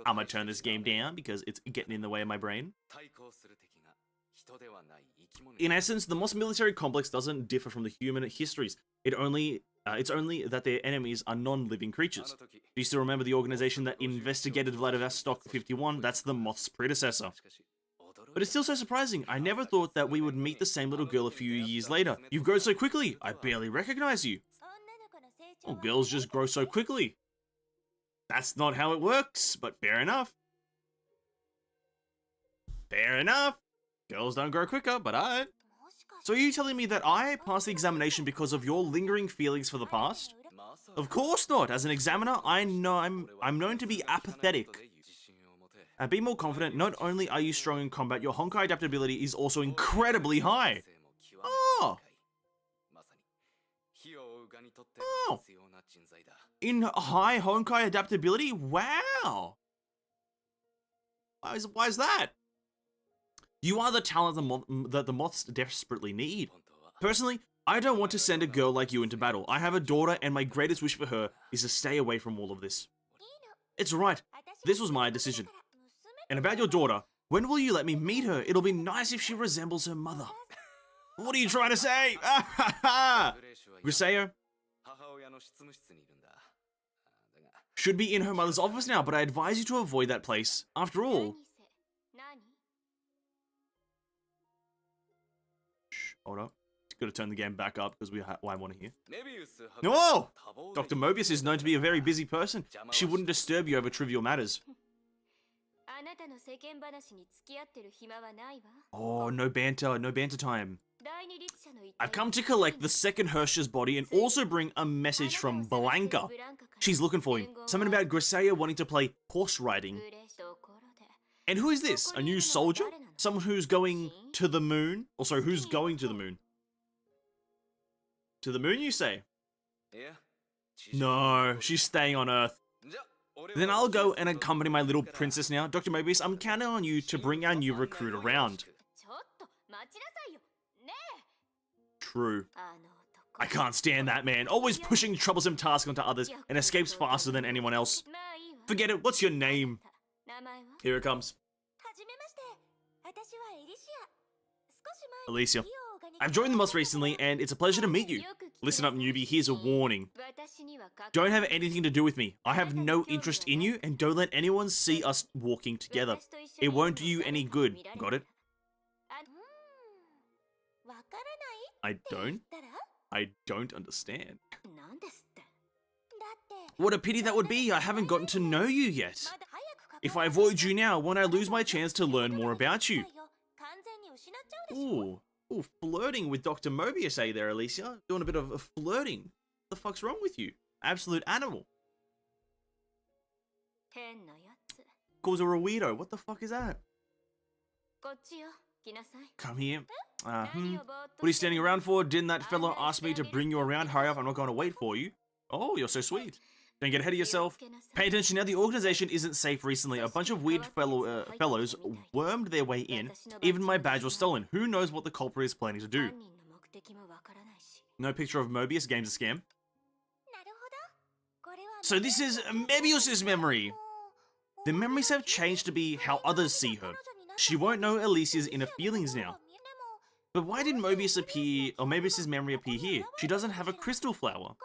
I'm gonna turn this game down because it's getting in the way of my brain. In essence, the Moth's military complex doesn't differ from the human histories. It's only that their enemies are non-living creatures. Do you still remember the organization that investigated Vladivostok 51? That's the Moth's predecessor. But it's still so surprising. I never thought that we would meet the same little girl a few years later. You've grown so quickly. I barely recognize you. Oh, girls just grow so quickly. That's not how it works, but fair enough. Fair enough. Girls don't grow quicker, but I... So are you telling me that I passed the examination because of your lingering feelings for the past? Of course not. As an examiner, I'm known to be apathetic. And be more confident. Not only are you strong in combat, your Honkai adaptability is also incredibly high. Oh. Oh. In high Honkai adaptability? Wow. Why is that? You are the talent that the Moths desperately need. Personally, I don't want to send a girl like you into battle. I have a daughter, and my greatest wish for her is to stay away from all of this. It's right. This was my decision. And about your daughter, when will you let me meet her? It'll be nice if she resembles her mother. What are you trying to say? Griseo should be in her mother's office now, but I advise you to avoid that place. After all... Shh, hold up. Gotta turn the game back up because I want to hear. No! Dr. Mobius is known to be a very busy person. She wouldn't disturb you over trivial matters. Oh, no banter time. I've come to collect the second Herrscher's body and also bring a message from Blanca. She's looking for him. Something about Griseo wanting to play horse riding. And who is this? A new soldier? Someone who's going to the moon? Also, who's going to the moon? To the moon, you say? No, she's staying on Earth. Then I'll go and accompany my little princess now. Dr. Mobius, I'm counting on you to bring our new recruit around. True. I can't stand that man, always pushing troublesome tasks onto others and escapes faster than anyone else. Forget it, what's your name? Here it comes. Alicia. I've joined the mods recently and it's a pleasure to meet you. Listen up, newbie, here's a warning. Don't have anything to do with me. I have no interest in you and don't let anyone see us walking together. It won't do you any good. Got it? I don't understand. What a pity that would be. I haven't gotten to know you yet. If I avoid you now, won't I lose my chance to learn more about you? Ooh, flirting with Dr. Mobius, eh there, Alicia? Doing a bit of flirting. What the fuck's wrong with you? Absolute animal. Calls her a weirdo. What the fuck is that? Come here. What are you standing around for? Didn't that fellow ask me to bring you around? Hurry up, I'm not going to wait for you. Oh, you're so sweet. Don't get ahead of yourself. Pay attention now, the organization isn't safe recently. A bunch of weird fellows wormed their way in. Even my badge was stolen. Who knows what the culprit is planning to do? No picture of Mobius, game's a scam. So this is Mobius's memory. The memories have changed to be how others see her. She won't know Alicia's inner feelings now. But why did Mobius appear, or Mobius's memory appear here? She doesn't have a crystal flower.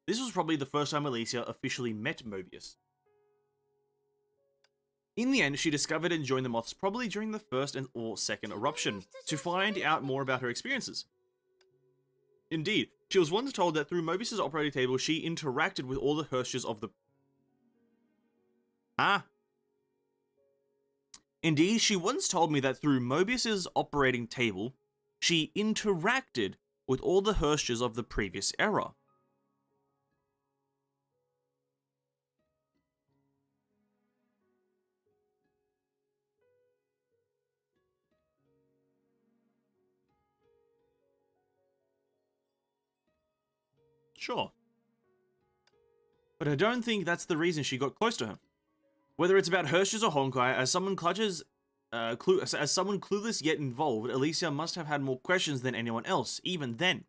This was probably the first time Alicia officially met Mobius. In the end, she discovered and joined the moths probably during the first or second eruption, to find out more about her experiences. Indeed, she was once told that through Mobius's operating table, she interacted with all the Herrschers of the... Indeed, she once told me that through Mobius's operating table, she interacted with all the Herrschers of the previous era. Sure. But I don't think that's the reason she got close to her. Whether it's about Herrscher's or Honkai, as someone clueless yet involved, Alicia must have had more questions than anyone else, even then.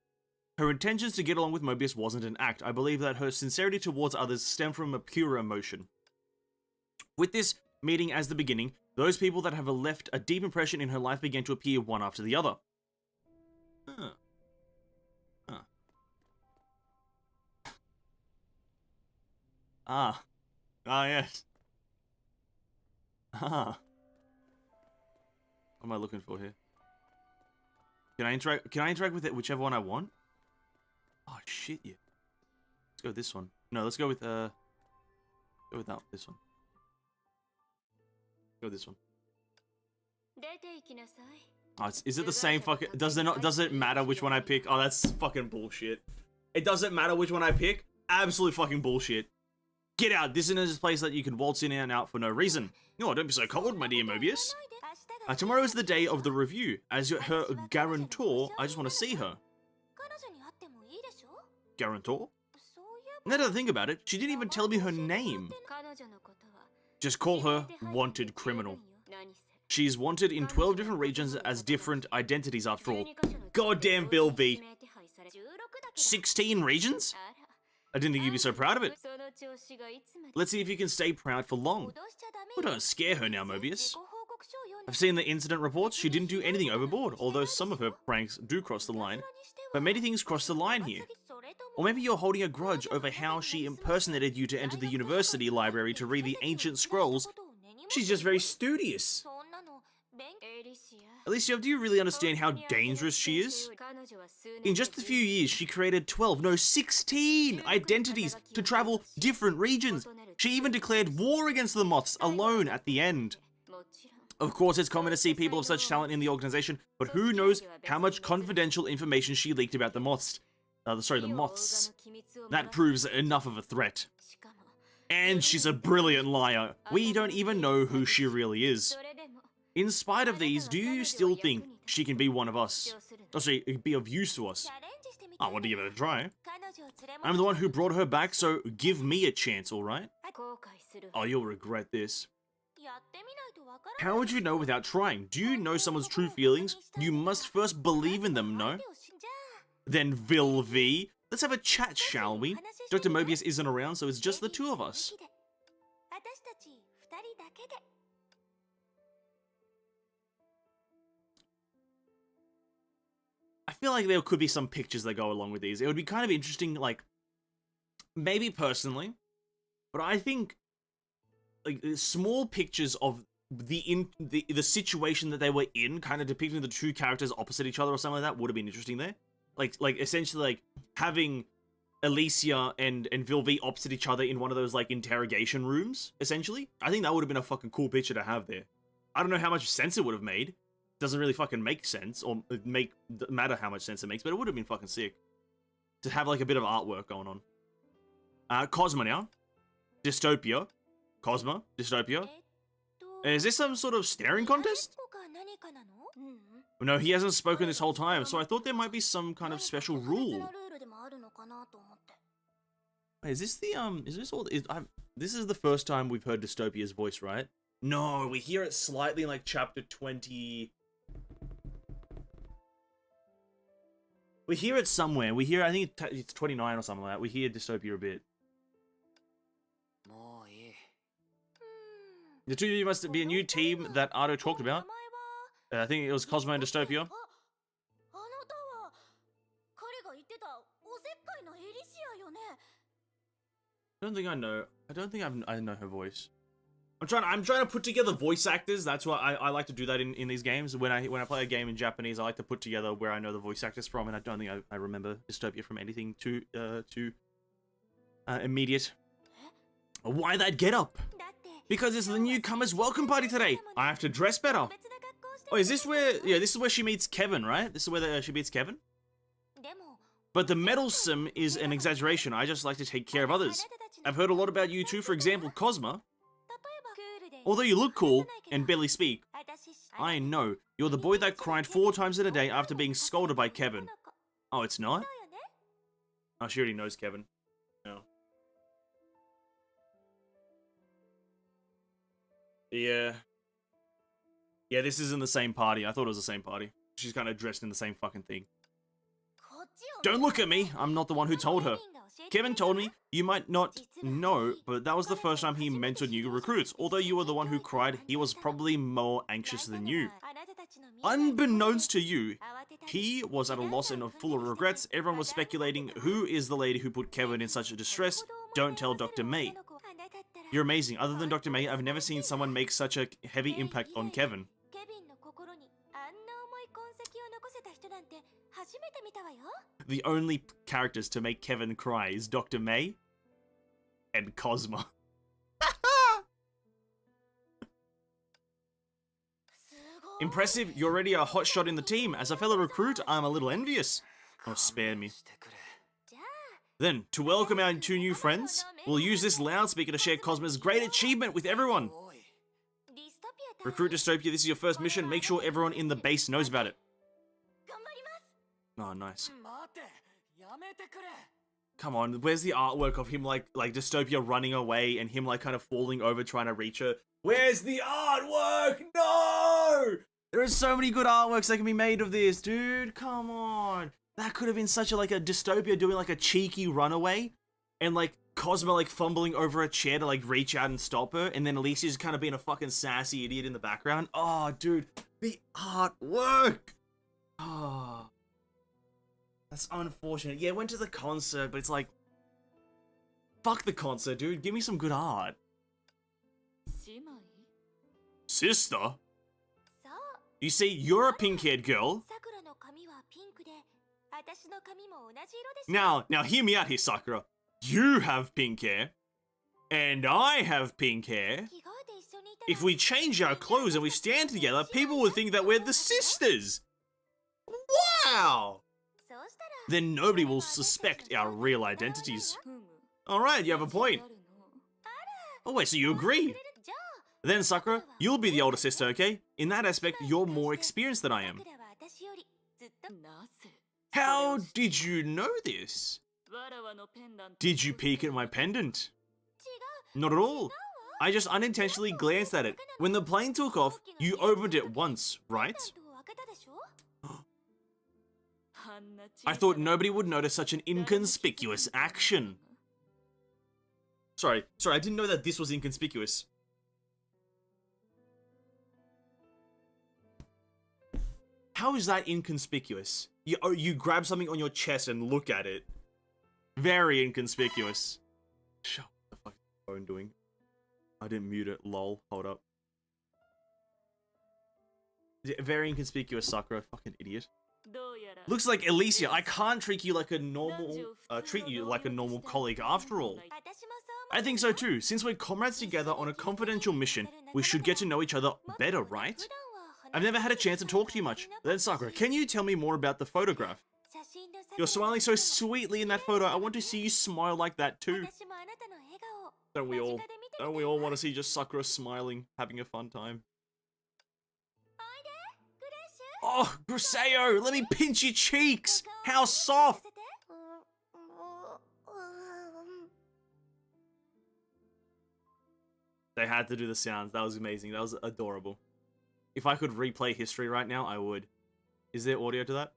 Her intentions to get along with Mobius wasn't an act. I believe that her sincerity towards others stemmed from a pure emotion. With this meeting as the beginning, those people that have left a deep impression in her life began to appear one after the other. Yes. What am I looking for here? Can I interact with it, whichever one I want? Oh shit, yeah. Let's go with this one. No, let's go with this one. Go with this one. Oh, is it the same fucking... Does it matter which one I pick? Oh, that's fucking bullshit. It doesn't matter which one I pick? Absolute fucking bullshit. Get out! This isn't a place that you can waltz in and out for no reason. Oh, don't be so cold, my dear Mobius. Tomorrow is the day of the review. As her guarantor, I just want to see her. Guarantor? Now that I think about it, she didn't even tell me her name. Just call her Wanted Criminal. She's wanted in 12 different regions as different identities after all. Goddamn Bill V. 16 regions? I didn't think you'd be so proud of it. Let's see if you can stay proud for long. Well, don't scare her now, Mobius. I've seen the incident reports. She didn't do anything overboard, although some of her pranks do cross the line. But many things cross the line here. Or maybe you're holding a grudge over how she impersonated you to enter the university library to read the ancient scrolls. She's just very studious. Alicia, do you really understand how dangerous she is? In just a few years, she created 16 identities to travel different regions. She even declared war against the moths alone at the end. Of course, it's common to see people of such talent in the organization, but who knows how much confidential information she leaked about the moths. The moths. That proves enough of a threat. And she's a brilliant liar. We don't even know who she really is. In spite of these, do you still think she can be one of us? Or sorry, be of use to us? I want to give it a try. I'm the one who brought her back, so give me a chance, alright? Oh, you'll regret this. How would you know without trying? Do you know someone's true feelings? You must first believe in them, no? Then Vilvi, let's have a chat, shall we? Dr. Mobius isn't around, so it's just the two of us. I feel like there could be some pictures that go along with these. It would be kind of interesting, like, maybe personally, but I think, like, small pictures of the situation that they were in, kind of depicting the two characters opposite each other or something like that, would have been interesting there. Like essentially, like, having Alicia and Vilvi opposite each other in one of those, like, interrogation rooms, essentially. I think that would have been a fucking cool picture to have there. I don't know how much sense it would have made. Doesn't really fucking make sense, or matter how much sense it makes, but it would have been fucking sick to have, like, a bit of artwork going on. Cosma now. Dystopia. Cosma. Dystopia. Is this some sort of staring contest? No, he hasn't spoken this whole time, so I thought there might be some kind of special rule. Wait, is this this is the first time we've heard Dystopia's voice, right? No, we hear it slightly in, like, chapter 20. We hear it somewhere. We hear, I think it's 29 or something like that. We hear Dystopia a bit. The two of you must be a new team that Ardo talked about. I think it was Cosmo and Dystopia. I don't think I know. I don't think I know her voice. I'm trying to put together voice actors. That's why I like to do that in these games. When I play a game in Japanese, I like to put together where I know the voice actors from, and I don't think I remember Dystopia from anything too immediate. Why that get up? Because it's the newcomers' welcome party today. I have to dress better. Oh, is this where? Yeah, this is where she meets Kevin, right? This is where she meets Kevin. But the meddlesome is an exaggeration. I just like to take care of others. I've heard a lot about you too. For example, Cosma. Although you look cool and barely speak, I know you're the boy that cried 4 times in a day after being scolded by Kevin. Oh, it's not? Oh, she already knows Kevin. No. Yeah. Yeah, this isn't the same party. I thought it was the same party. She's kind of dressed in the same fucking thing. Don't look at me. I'm not the one who told her. Kevin told me, you might not know, but that was the first time he mentored new recruits. Although you were the one who cried, he was probably more anxious than you. Unbeknownst to you, he was at a loss and full of regrets. Everyone was speculating, who is the lady who put Kevin in such a distress? Don't tell Dr. May. You're amazing. Other than Dr. May, I've never seen someone make such a heavy impact on Kevin. The only characters to make Kevin cry is Dr. May and Cosma. Impressive, you're already a hotshot in the team. As a fellow recruit, I'm a little envious. Oh, spare me. Then, to welcome our 2 new friends, we'll use this loudspeaker to share Cosma's great achievement with everyone. Recruit Dystopia, this is your first mission. Make sure everyone in the base knows about it. Oh, nice. Come on, where's the artwork of him, like Dystopia running away and him, like, kind of falling over trying to reach her? Where's the artwork? No! There are so many good artworks that can be made of this, dude. Come on. That could have been such a, like, a Dystopia doing, like, a cheeky runaway. And, like, Cosmo, like, fumbling over a chair to, like, reach out and stop her. And then Alicia just kind of being a fucking sassy idiot in the background. Oh, dude. The artwork! Oh. That's unfortunate. Yeah, went to the concert, but it's like... Fuck the concert, dude. Give me some good art. Sister? You see, you're a pink-haired girl. Now hear me out here, Sakura. You have pink hair. And I have pink hair. If we change our clothes and we stand together, people will think that we're the sisters. Wow! Then nobody will suspect our real identities. Alright, you have a point. Oh wait, so you agree? Then Sakura, you'll be the older sister, okay? In that aspect, you're more experienced than I am. How did you know this? Did you peek at my pendant? Not at all. I just unintentionally glanced at it. When the plane took off, you opened it once, right? I thought nobody would notice such an inconspicuous action. Sorry, I didn't know that this was inconspicuous. How is that inconspicuous? You grab something on your chest and look at it. Very inconspicuous. Shut what the fuck is the phone doing? I didn't mute it, lol. Hold up. Very inconspicuous, Sakura. Fucking idiot. Looks like Alicia, I can't treat you like a normal colleague after all. I think so too. Since we're comrades together on a confidential mission, we should get to know each other better, right? I've never had a chance to talk to you much. Then Sakura, can you tell me more about the photograph? You're smiling so sweetly in that photo. I want to see you smile like that too. Don't we all? Don't we all want to see just Sakura smiling, having a fun time? Oh, Griseo, let me pinch your cheeks! How soft! They had to do the sounds. That was amazing. That was adorable. If I could replay history right now, I would. Is there audio to that?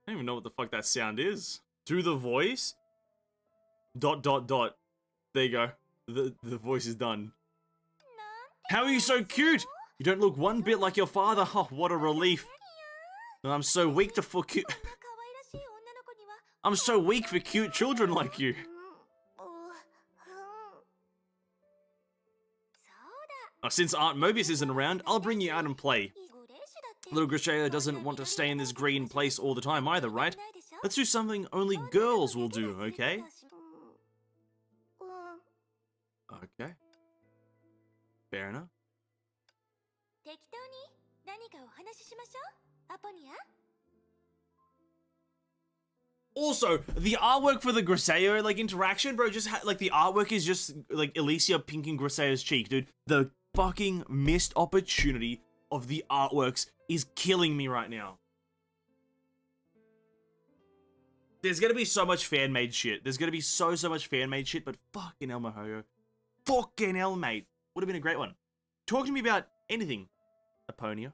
I don't even know what the fuck that sound is. Do the voice? ... There you go. The voice is done. How are you so cute? You don't look one bit like your father. Oh, what a relief. I'm so weak for cute children like you. Since Aunt Mobius isn't around, I'll bring you out and play. Little Griseo doesn't want to stay in this green place all the time either, right? Let's do something only girls will do, okay? Okay. Fair enough. Also, the artwork for the Griseo, like, interaction, bro, just like, the artwork is just, like, Alicia pinking Griseo's cheek, dude. The fucking missed opportunity of the artworks is killing me right now. There's gonna be so much fan-made shit. There's gonna be so much fan-made shit, but fucking hell, Mihoyo. Fucking hell, mate. Would have been a great one. Talk to me about anything. Aponia.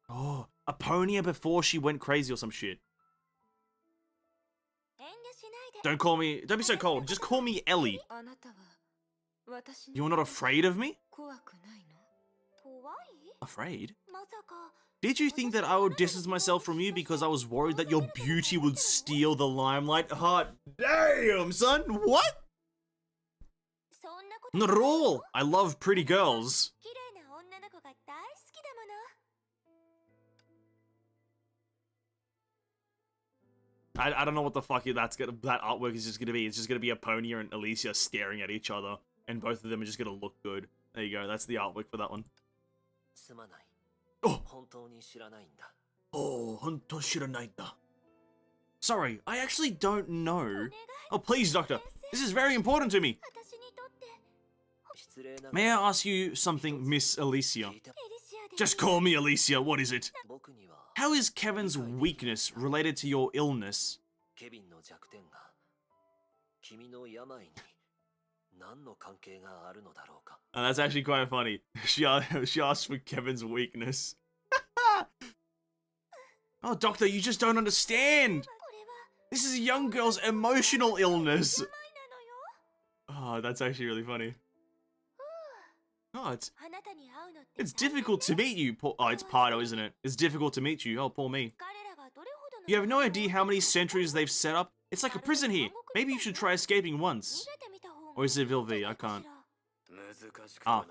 Oh, Aponia before she went crazy or some shit. Don't be so cold. Just call me Ellie. You're not afraid of me? Afraid? Did you think that I would distance myself from you because I was worried that your beauty would steal the limelight? Hot damn, son! What? Not at all! I love pretty girls. I don't know what the fuck that artwork is just gonna be. It's just gonna be Aponia and Alicia staring at each other, and both of them are just gonna look good. There you go, that's the artwork for that one. Oh! Oh, honto shiranaida. Sorry, I actually don't know. Oh, please, Doctor. This is very important to me. May I ask you something, Miss Alicia? Just call me Alicia, what is it? How is Kevin's weakness related to your illness? And that's actually quite funny. She asked for Kevin's weakness. Oh, Doctor, you just don't understand. This is a young girl's emotional illness. Oh, that's actually really funny. Oh, it's difficult to meet you. Oh, it's Pardo, isn't it? It's difficult to meet you. Oh, poor me. You have no idea how many sentries they've set up. It's like a prison here. Maybe you should try escaping once. Or is it Vilvi? I can't. Ah,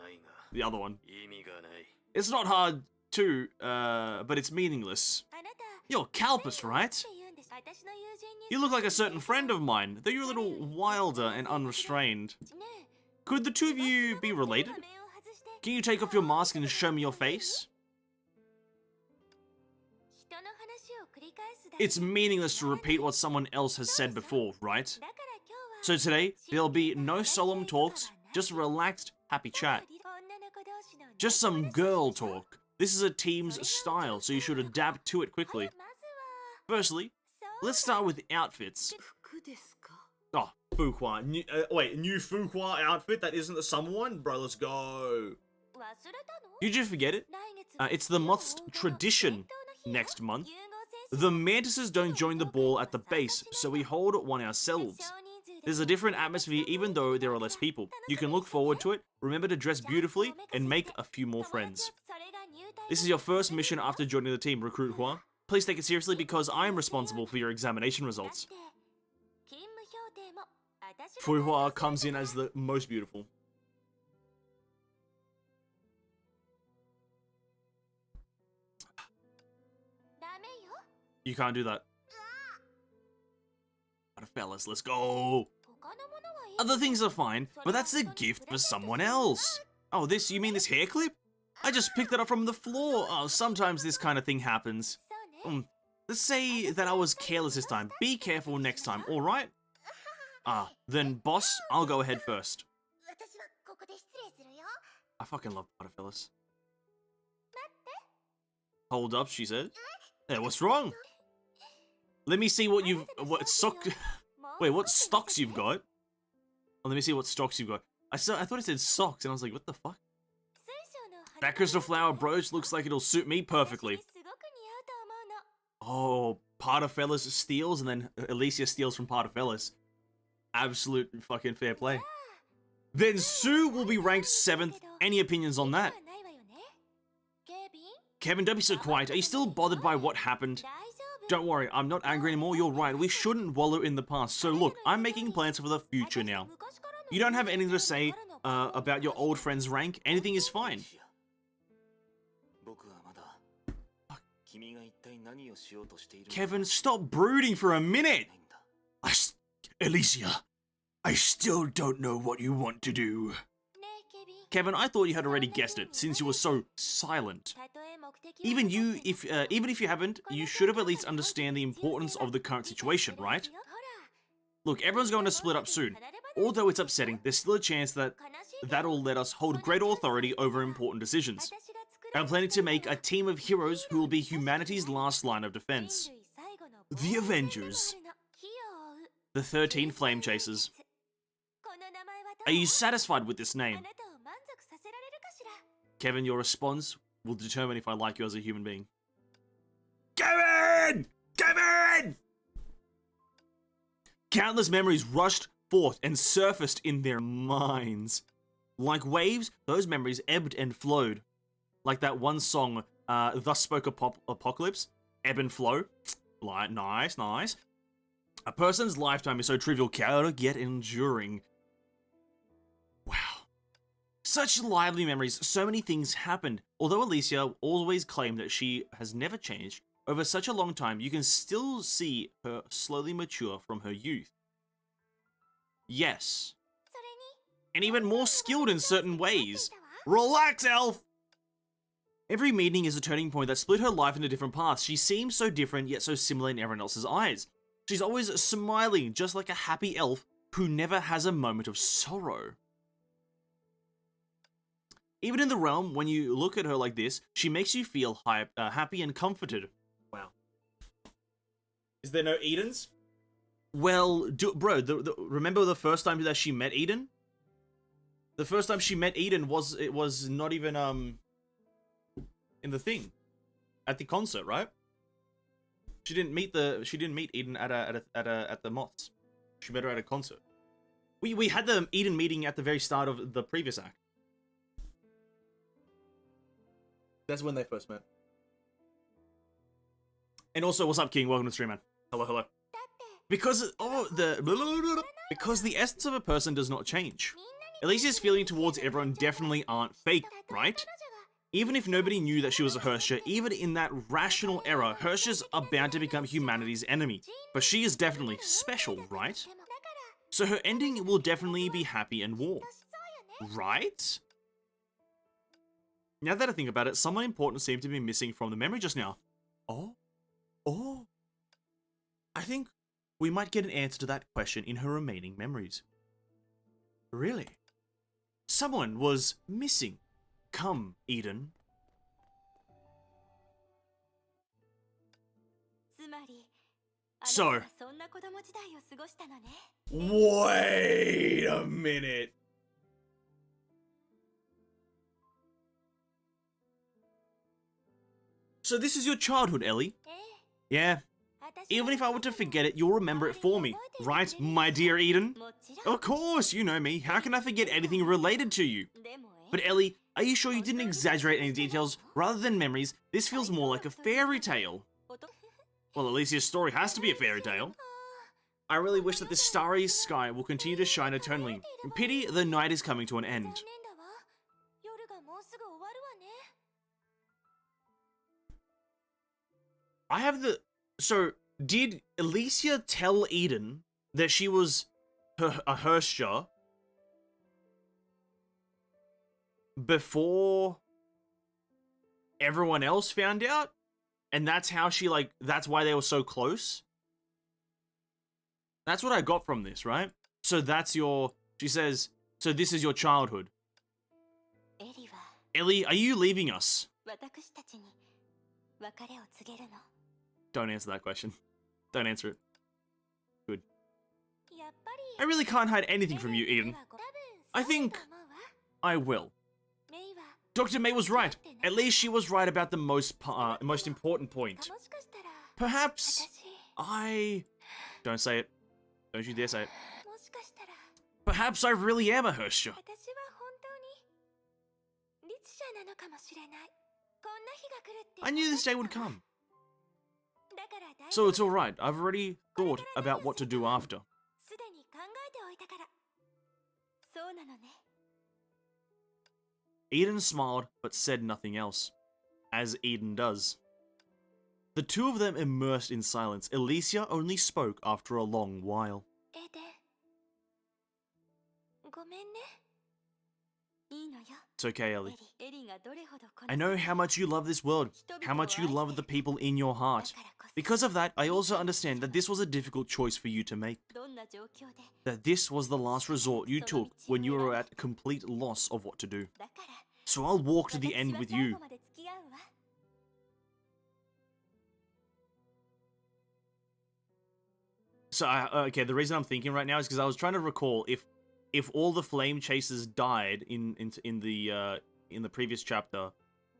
the other one. It's not hard too, but it's meaningless. You're Calpus, right? You look like a certain friend of mine, though you're a little wilder and unrestrained. Could the two of you be related? Can you take off your mask and show me your face? It's meaningless to repeat what someone else has said before, right? So today, there'll be no solemn talks, just relaxed, happy chat. Just some girl talk. This is a team's style, so you should adapt to it quickly. Firstly, let's start with outfits. Oh, Fuhua. New Fuhua outfit that isn't the summer one? Bro, let's go. Did you forget it? It's the moth's tradition next month. The mantises don't join the ball at the base, so we hold one ourselves. There's a different atmosphere even though there are less people. You can look forward to it, remember to dress beautifully, and make a few more friends. This is your first mission after joining the team, Recruit Hua. Please take it seriously because I am responsible for your examination results. Fuhua comes in as the most beautiful. You can't do that. Fellas, let's go. Other things are fine, but that's a gift for someone else. Oh, you mean this hair clip? I just picked it up from the floor. Oh, sometimes this kind of thing happens. Let's say that I was careless this time. Be careful next time, alright? Then boss, I'll go ahead first. I fucking love Butterfellas. Hold up, she said. Hey, what's wrong? Let me see what what stocks you've got? Oh, let me see what stocks you've got. I thought it said socks, and I was like, what the fuck? That crystal flower brooch looks like it'll suit me perfectly. Oh, Partafellas steals, and then Alicia steals from Partafellas. Absolute fucking fair play. Then Sue will be ranked 7th. Any opinions on that? Kevin, don't be so quiet. Are you still bothered by what happened? Don't worry, I'm not angry anymore. You're right. We shouldn't wallow in the past. So look, I'm making plans for the future now. You don't have anything to say about your old friend's rank. Anything is fine. Kevin, stop brooding for a minute. Alicia, I still don't know what you want to do. Kevin, I thought you had already guessed it, since you were so silent. Even if you haven't, you should have at least understand the importance of the current situation, right? Look, everyone's going to split up soon. Although it's upsetting, there's still a chance that that'll let us hold great authority over important decisions. I'm planning to make a team of heroes who will be humanity's last line of defense. The Avengers. The 13 Flame Chasers. Are you satisfied with this name? Kevin, your response will determine if I like you as a human being. Kevin! Kevin! Countless memories rushed forth and surfaced in their minds. Like waves, those memories ebbed and flowed. Like that one song, Thus Spoke Apocalypse, ebb and flow. Like, nice, nice. A person's lifetime is so trivial, chaotic, yet enduring. Wow. Such lively memories, so many things happened. Although Alicia always claimed that she has never changed, over such a long time, you can still see her slowly mature from her youth. Yes. And even more skilled in certain ways. Relax, Elf! Every meeting is a turning point that split her life into different paths. She seems so different, yet so similar in everyone else's eyes. She's always smiling, just like a happy elf who never has a moment of sorrow. Even in the realm, when you look at her like this, she makes you feel happy and comforted. Wow. Is there no Edens? Well, bro, remember the first time that she met Eden? The first time she met Eden was not even in the thing, at the concert, right? She didn't meet Eden at the Moths. She met her at a concert. We had the Eden meeting at the very start of the previous act. That's when they first met. And also, what's up, King? Welcome to the stream, man. Hello, hello. Because the essence of a person does not change. Alicia's feelings towards everyone definitely aren't fake, right? Even if nobody knew that she was a Herrscher, even in that rational era, Herrschers are bound to become humanity's enemy. But she is definitely special, right? So her ending will definitely be happy and warm. Right? Now that I think about it, someone important seemed to be missing from the memory just now. Oh? Oh, I think we might get an answer to that question in her remaining memories. Really? Someone was missing. Come, Eden. So, wait a minute. So this is your childhood, Ellie? Yeah. Even if I were to forget it, you'll remember it for me. Right, my dear Eden? Of course, you know me. How can I forget anything related to you? But Ellie, are you sure you didn't exaggerate any details? Rather than memories, this feels more like a fairy tale. Well, Alicia's story has to be a fairy tale. I really wish that the starry sky will continue to shine eternally. Pity the night is coming to an end. I have the... So, did Alicia tell Eden that she was a Herrscher before everyone else found out? And that's how she, like, that's why they were so close? That's what I got from this, right? So that's your... She says, so this is your childhood. Ellie, are you leaving us? Don't answer that question. Don't answer it. Good. I really can't hide anything from you, Eden. I think I will. Dr. May was right. At least she was right about the most important point. Perhaps I... Don't say it. Don't you dare say it. Perhaps I really am a Herrscher. I knew this day would come. So it's alright, I've already thought about what to do after. Eden smiled, but said nothing else, as Eden does. The two of them immersed in silence. Alicia only spoke after a long while. It's okay, Ellie. I know how much you love this world, how much you love the people in your heart. Because of that, I also understand that this was a difficult choice for you to make. That this was the last resort you took when you were at complete loss of what to do. So I'll walk to the end with you. So, okay, the reason I'm thinking right now is because I was trying to recall if all the flame chasers died in the previous chapter,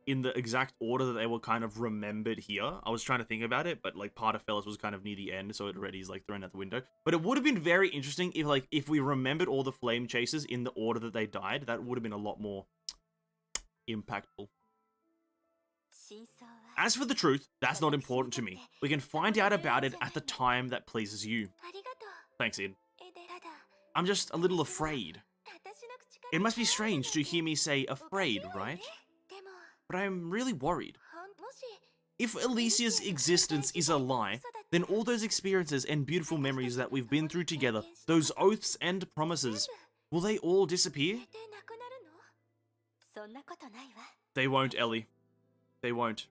in the exact order that they were kind of remembered here. I was trying to think about it, but like part of Fellas was kind of near the end, so it already is like thrown out the window. But it would have been very interesting if we remembered all the flame chasers in the order that they died. That would have been a lot more impactful. As for the truth, that's not important to me. We can find out about it at the time that pleases you. Thanks, Ed. I'm just a little afraid. It must be strange to hear me say afraid, right? But I'm really worried. If Alicia's existence is a lie, then all those experiences and beautiful memories that we've been through together, those oaths and promises, will they all disappear? They won't, Ellie. They won't.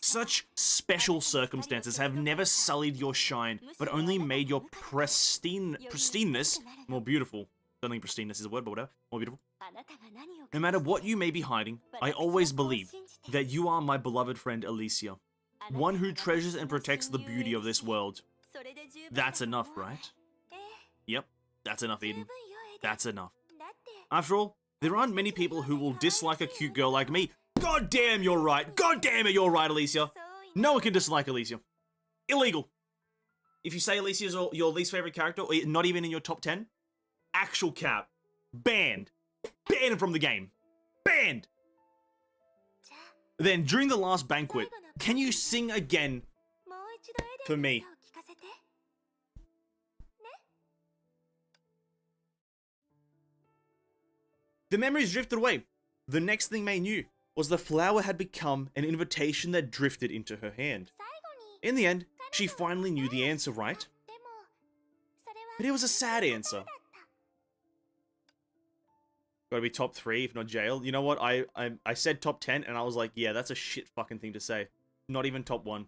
Such special circumstances have never sullied your shine, but only made your pristineness more beautiful. Don't think pristineness is a word, but whatever. More beautiful. No matter what you may be hiding, I always believe that you are my beloved friend Alicia, one who treasures and protects the beauty of this world. That's enough, right? Yep, that's enough, Eden. That's enough. After all, there aren't many people who will dislike a cute girl like me. God damn, you're right. God damn it, you're right, Alicia. No one can dislike Alicia. Illegal. If you say Alicia is your least favorite character, or not even in your top 10, actual cap. Banned. Banned from the game. Banned. Then, during the last banquet, can you sing again for me? The memories drifted away. The next thing May knew was the flower had become an invitation that drifted into her hand. In the end, she finally knew the answer, right? But it was a sad answer. Gotta be top 3, if not jail. You know what? I said top 10, and I was like, yeah, that's a shit fucking thing to say. Not even top 1.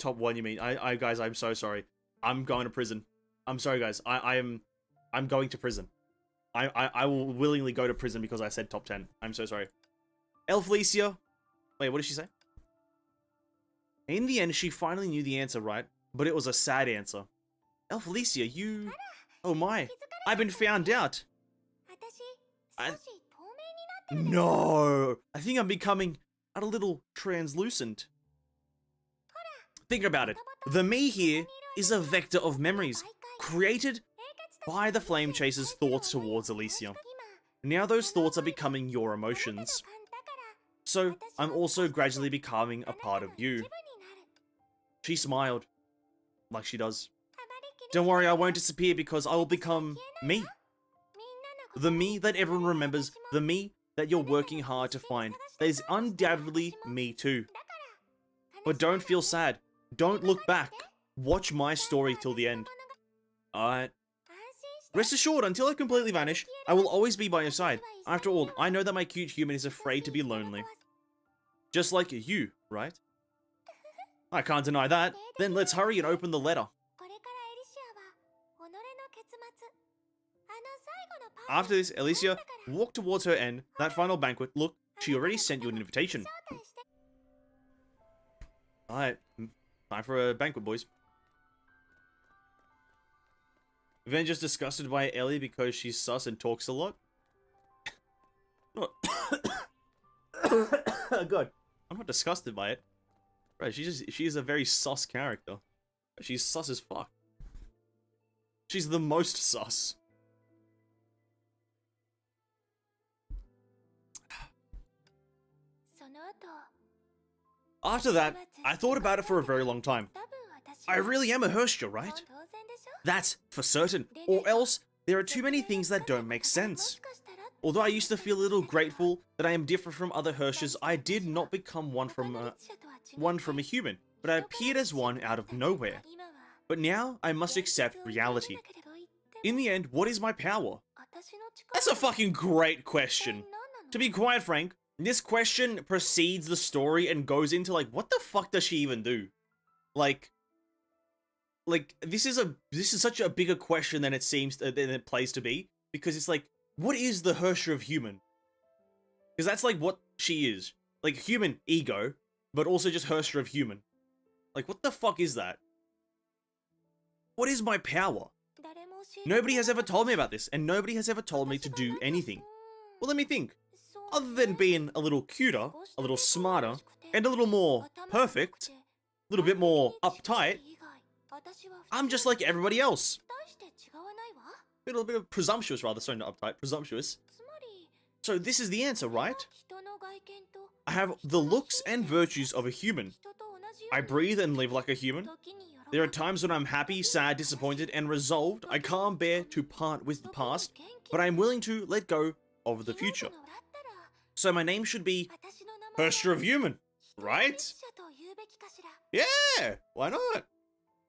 top 1, you mean? Guys, I'm so sorry. I'm going to prison. I'm sorry, guys. I'm going to prison. I will willingly go to prison because I said top 10. I'm so sorry. Elfelicia. Wait, what did she say? In the end, she finally knew the answer, right? But it was a sad answer. Elfelicia, you... Oh my. I've been found out. No. I think I'm becoming a little translucent. Think about it. The me here is a vector of memories created by the Flame Chaser's thoughts towards Alicia. Now those thoughts are becoming your emotions. So, I'm also gradually becoming a part of you. She smiled, like she does. Don't worry, I won't disappear because I will become me. The me that everyone remembers, the me that you're working hard to find. That is undoubtedly me too. But don't feel sad. Don't look back. Watch my story till the end. Alright. Rest assured, until I completely vanish, I will always be by your side. After all, I know that my cute human is afraid to be lonely. Just like you, right? I can't deny that. Then let's hurry and open the letter. After this, Alicia walked towards her end, that final banquet. Look, she already sent you an invitation. Alright, time for a banquet, boys. Avenger's disgusted by Ellie because she's sus and talks a lot. God, I'm not disgusted by it. Right, she's a very sus character. She's sus as fuck. She's the most sus. After that, I thought about it for a very long time. I really am a Herrscher, right? That's for certain. Or else, there are too many things that don't make sense. Although I used to feel a little grateful that I am different from other Herrschers, I did not become one from a human, but I appeared as one out of nowhere. But now, I must accept reality. In the end, what is my power? That's a fucking great question. To be quite frank, this question precedes the story and goes into like, what the fuck does she even do? Like this is such a bigger question than it seems than it plays to be, because it's like, what is the Herrscher of human? Because that's like what she is, like human ego, but also just Herrscher of human. Like, what the fuck is that? What is my power? Nobody has ever told me about this, and nobody has ever told me to do anything. Well, let me think. Other than being a little cuter, a little smarter, and a little more perfect, a little bit more uptight, I'm just like everybody else. A little bit of presumptuous, rather. Sorry, not uptight, presumptuous. So this is the answer, right? I have the looks and virtues of a human. I breathe and live like a human. There are times when I'm happy, sad, disappointed, and resolved. I can't bear to part with the past, but I'm willing to let go of the future. So my name should be Herrscher of Human, right? Yeah, why not?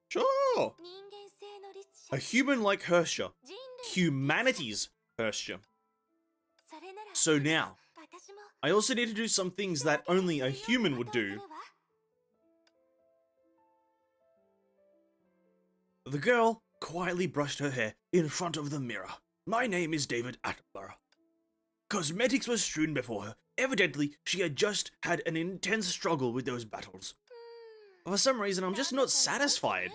Sure. A human like Herrscher. Humanity's Herrscher. So now, I also need to do some things that only a human would do. The girl quietly brushed her hair in front of the mirror. My name is David Attenborough. Cosmetics were strewn before her. Evidently, she had just had an intense struggle with those battles. For some reason, I'm just not satisfied.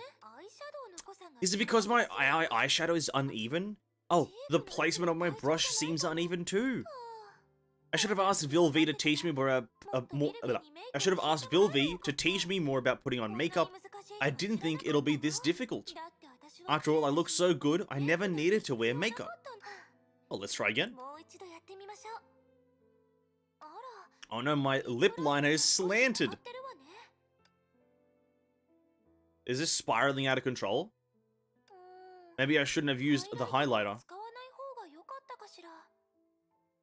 Is it because my eyeshadow is uneven? Oh, the placement of my brush seems uneven too. I should have asked Vilvi to teach me more about putting on makeup. I didn't think it'll be this difficult. After all, I look so good, I never needed to wear makeup. Well, let's try again. Oh no, my lip liner is slanted. Is this spiraling out of control? Maybe I shouldn't have used the highlighter.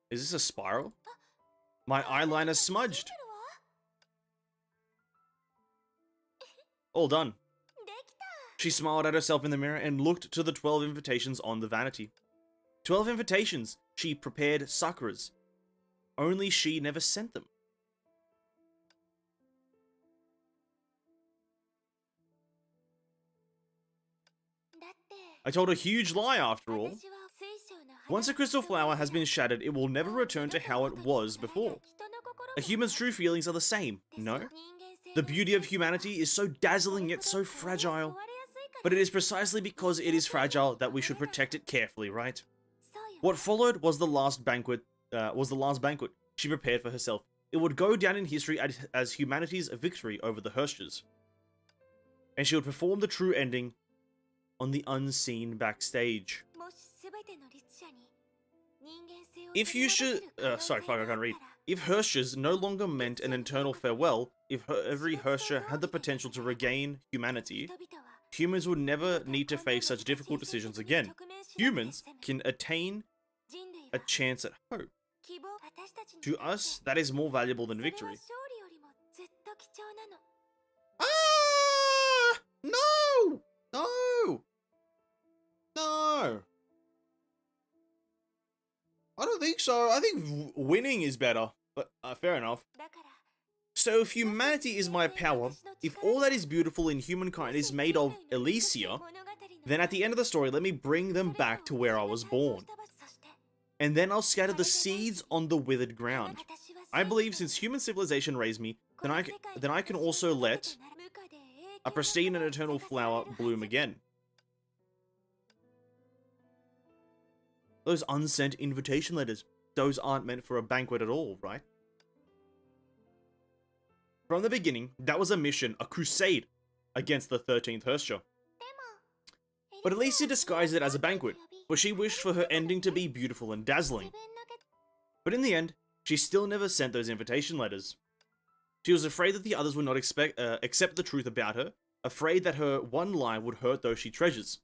Is this a spiral? My eyeliner smudged. All done. She smiled at herself in the mirror and looked to the 12 invitations on the vanity. 12 invitations. She prepared sakuras. Only she never sent them. I told a huge lie after all. Once a crystal flower has been shattered, it will never return to how it was before. A human's true feelings are the same, no? The beauty of humanity is so dazzling yet so fragile. But it is precisely because it is fragile that we should protect it carefully, right? What followed was the last banquet she prepared for herself. It would go down in history as humanity's victory over the Herrschers. And she would perform the true ending on the unseen backstage. If Herrschers no longer meant an eternal farewell, if every Herrscher had the potential to regain humanity, humans would never need to face such difficult decisions again. Humans can attain a chance at hope. To us, that is more valuable than victory. Ah! No! No! No! I don't think so. I think winning is better. But fair enough. So if humanity is my power, if all that is beautiful in humankind is made of Elysia, then at the end of the story, let me bring them back to where I was born. And then I'll scatter the seeds on the withered ground. I believe since human civilization raised me, then I can also let a pristine and eternal flower bloom again. Those unsent invitation letters, those aren't meant for a banquet at all, right? From the beginning, that was a mission, a crusade, against the 13th Herrscher. But Elysia disguised it as a banquet, for she wished for her ending to be beautiful and dazzling. But in the end, she still never sent those invitation letters. She was afraid that the others would not accept the truth about her, afraid that her one lie would hurt those she treasures.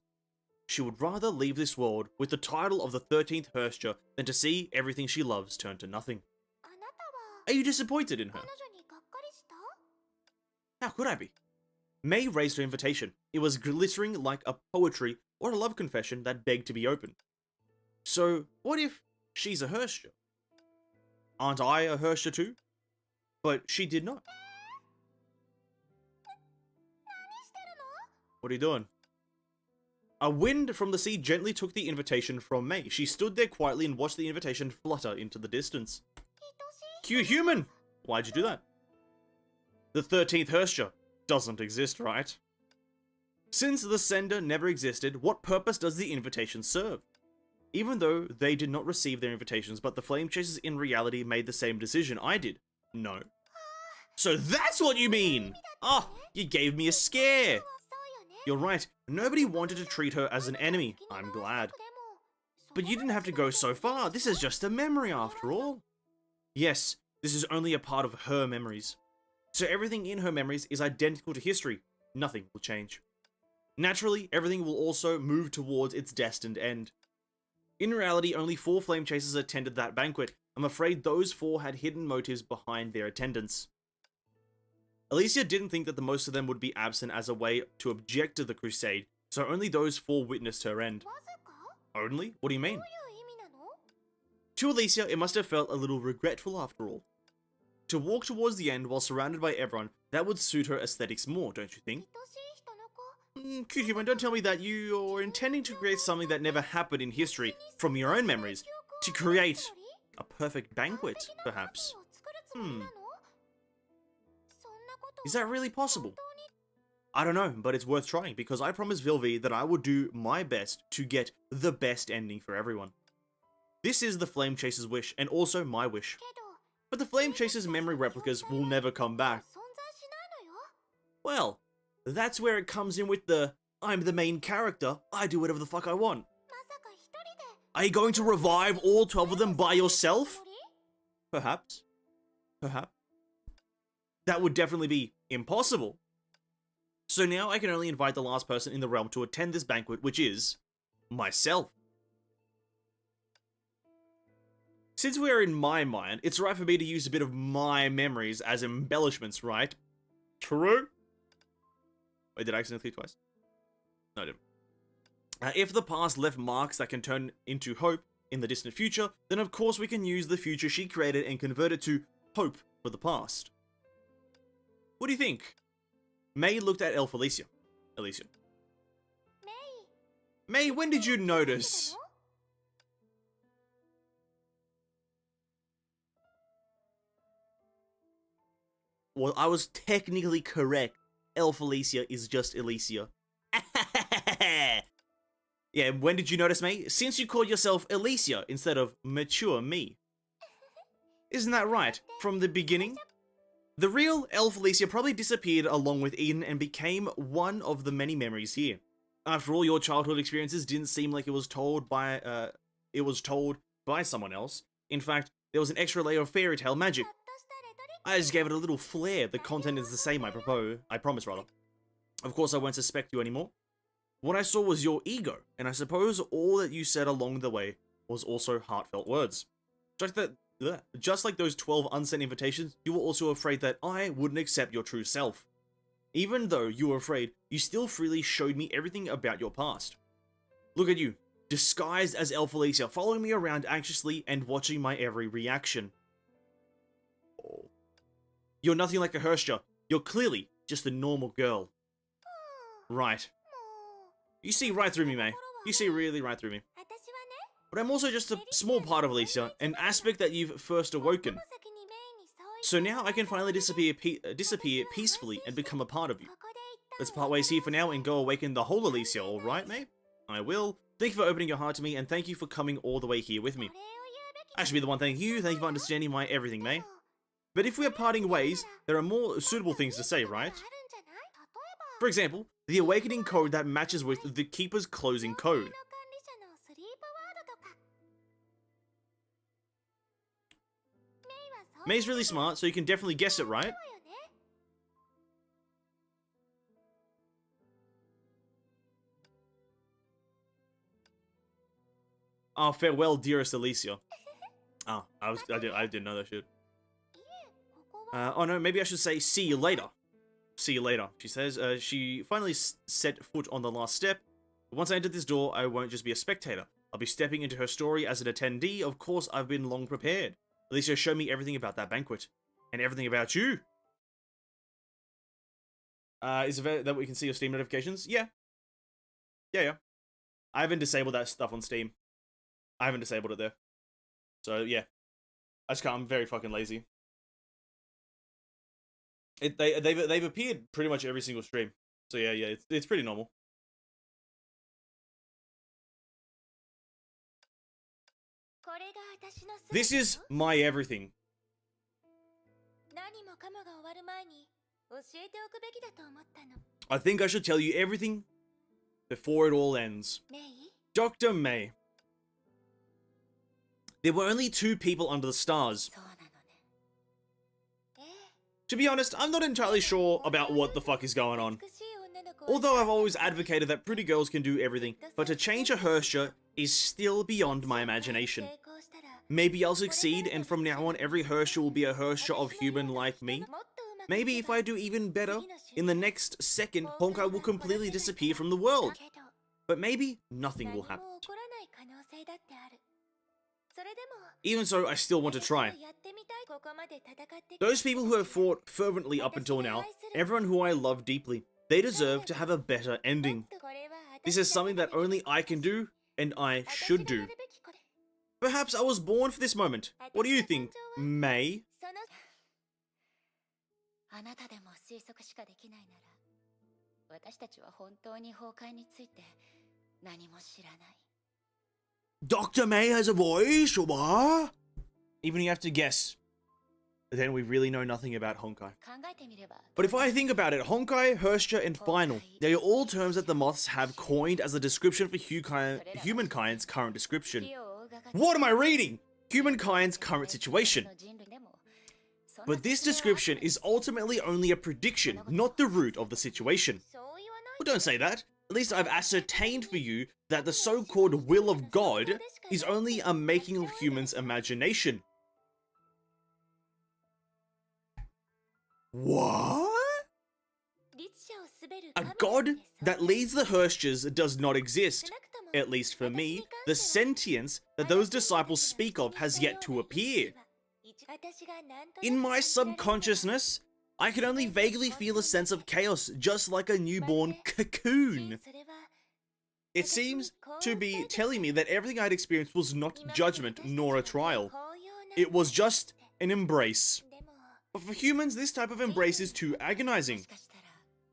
She would rather leave this world with the title of the 13th Herrscher than to see everything she loves turn to nothing. Are you disappointed in her? How could I be? May raised her invitation. It was glittering like a poetry or a love confession that begged to be opened. So, what if she's a Herrscher? Aren't I a Herrscher too? But she did not. What are you doing? A wind from the sea gently took the invitation from May. She stood there quietly and watched the invitation flutter into the distance. Cue human! Why'd you do that? The 13th Herrscher doesn't exist, right? Since the sender never existed, what purpose does the invitation serve? Even though they did not receive their invitations, but the Flame Chasers in reality made the same decision I did. No. So that's what you mean! Ah, you gave me a scare! You're right, nobody wanted to treat her as an enemy. I'm glad. But you didn't have to go so far. This is just a memory after all. Yes, this is only a part of her memories. So everything in her memories is identical to history. Nothing will change. Naturally, everything will also move towards its destined end. In reality, only 4 Flame Chasers attended that banquet. I'm afraid those 4 had hidden motives behind their attendance. Elysia didn't think that the most of them would be absent as a way to object to the crusade, so only those 4 witnessed her end. Only? What do you mean? To Elysia, it must have felt a little regretful after all. To walk towards the end while surrounded by everyone, that would suit her aesthetics more, don't you think? Cute human, don't tell me that you're intending to create something that never happened in history from your own memories. To create a perfect banquet, perhaps. Is that really possible? I don't know, but it's worth trying because I promised Vilvi that I would do my best to get the best ending for everyone. This is the Flame Chaser's wish, and also my wish. But the Flame Chaser's memory replicas will never come back. Well, that's where it comes in with the, I'm the main character, I do whatever the fuck I want. Are you going to revive all 12 of them by yourself? Perhaps. Perhaps. That would definitely be impossible. So now I can only invite the last person in the realm to attend this banquet, which is myself. Since we're in my mind, it's right for me to use a bit of my memories as embellishments, right? True? Wait, did I accidentally click twice? No, I didn't. If the past left marks that can turn into hope in the distant future, then of course we can use the future she created and convert it to hope for the past. What do you think? May looked at Elf Elysia. May, when did you notice? Well, I was technically correct. Elf Alicia is just Alicia. Yeah, when did you notice, May? Since you called yourself Alicia instead of mature me. Isn't that right? From the beginning? The real Elf Alicia probably disappeared along with Eden and became one of the many memories here. After all, your childhood experiences didn't seem like it was told by someone else. In fact, there was an extra layer of fairy tale magic. I just gave it a little flair. The content is the same, I promise, rather. Of course, I won't suspect you anymore. What I saw was your ego, and I suppose all that you said along the way was also heartfelt words. Just like those 12 unsent invitations, you were also afraid that I wouldn't accept your true self. Even though you were afraid, you still freely showed me everything about your past. Look at you, disguised as Elf Alicia, following me around anxiously and watching my every reaction. Oh. You're nothing like a Herrscher. You're clearly just a normal girl. Right. You see right through me, May. You see really right through me. But I'm also just a small part of Alicia, an aspect that you've first awoken. So now I can finally disappear peacefully and become a part of you. Let's part ways here for now and go awaken the whole Alicia, alright, May? I will. Thank you for opening your heart to me, and thank you for coming all the way here with me. I should be the one thanking you. Thank you for understanding my everything, May. But if we are parting ways, there are more suitable things to say, right? For example, the awakening code that matches with the Keeper's closing code. May's really smart, so you can definitely guess it, right? Oh, farewell, dearest Alicia. Oh, I didn't know that shit. Oh no, maybe I should say see you later. See you later, she says. She finally set foot on the last step. But once I enter this door, I won't just be a spectator. I'll be stepping into her story as an attendee. Of course, I've been long prepared. Alicia, show me everything about that banquet. And everything about you. Is it that we can see your Steam notifications? Yeah. Yeah. I haven't disabled that stuff on Steam. I haven't disabled it there. So, yeah. I just can't, I'm very fucking lazy. They've appeared pretty much every single stream. So yeah, it's pretty normal. This is my everything. I think I should tell you everything before it all ends. Dr. May. There were only 2 people under the stars. To be honest, I'm not entirely sure about what the fuck is going on. Although I've always advocated that pretty girls can do everything, but to change a Herrscher is still beyond my imagination. Maybe I'll succeed, and from now on every Herrscher will be a Herrscher of human like me. Maybe if I do even better, in the next second, Honkai will completely disappear from the world. But maybe nothing will happen. Even so, I still want to try. Those people who have fought fervently up until now, everyone who I love deeply, they deserve to have a better ending. This is something that only I can do, and I should do. Perhaps I was born for this moment. What do you think, May? Dr. May has a voice, or what? Even you have to guess. Then we really know nothing about Honkai. But if I think about it, Honkai, Herrscher, and Final, they are all terms that the moths have coined as a description for humankind's current description. What am I reading? Humankind's current situation. But this description is ultimately only a prediction, not the root of the situation. Well, don't say that. At least I've ascertained for you that the so-called will of God is only a making of humans' imagination. What? A god that leads the Herrschers does not exist. At least for me, the sentience that those disciples speak of has yet to appear. In my subconsciousness, I can only vaguely feel a sense of chaos, just like a newborn cocoon. It seems to be telling me that everything I'd experienced was not judgment nor a trial. It was just an embrace. But for humans, this type of embrace is too agonizing.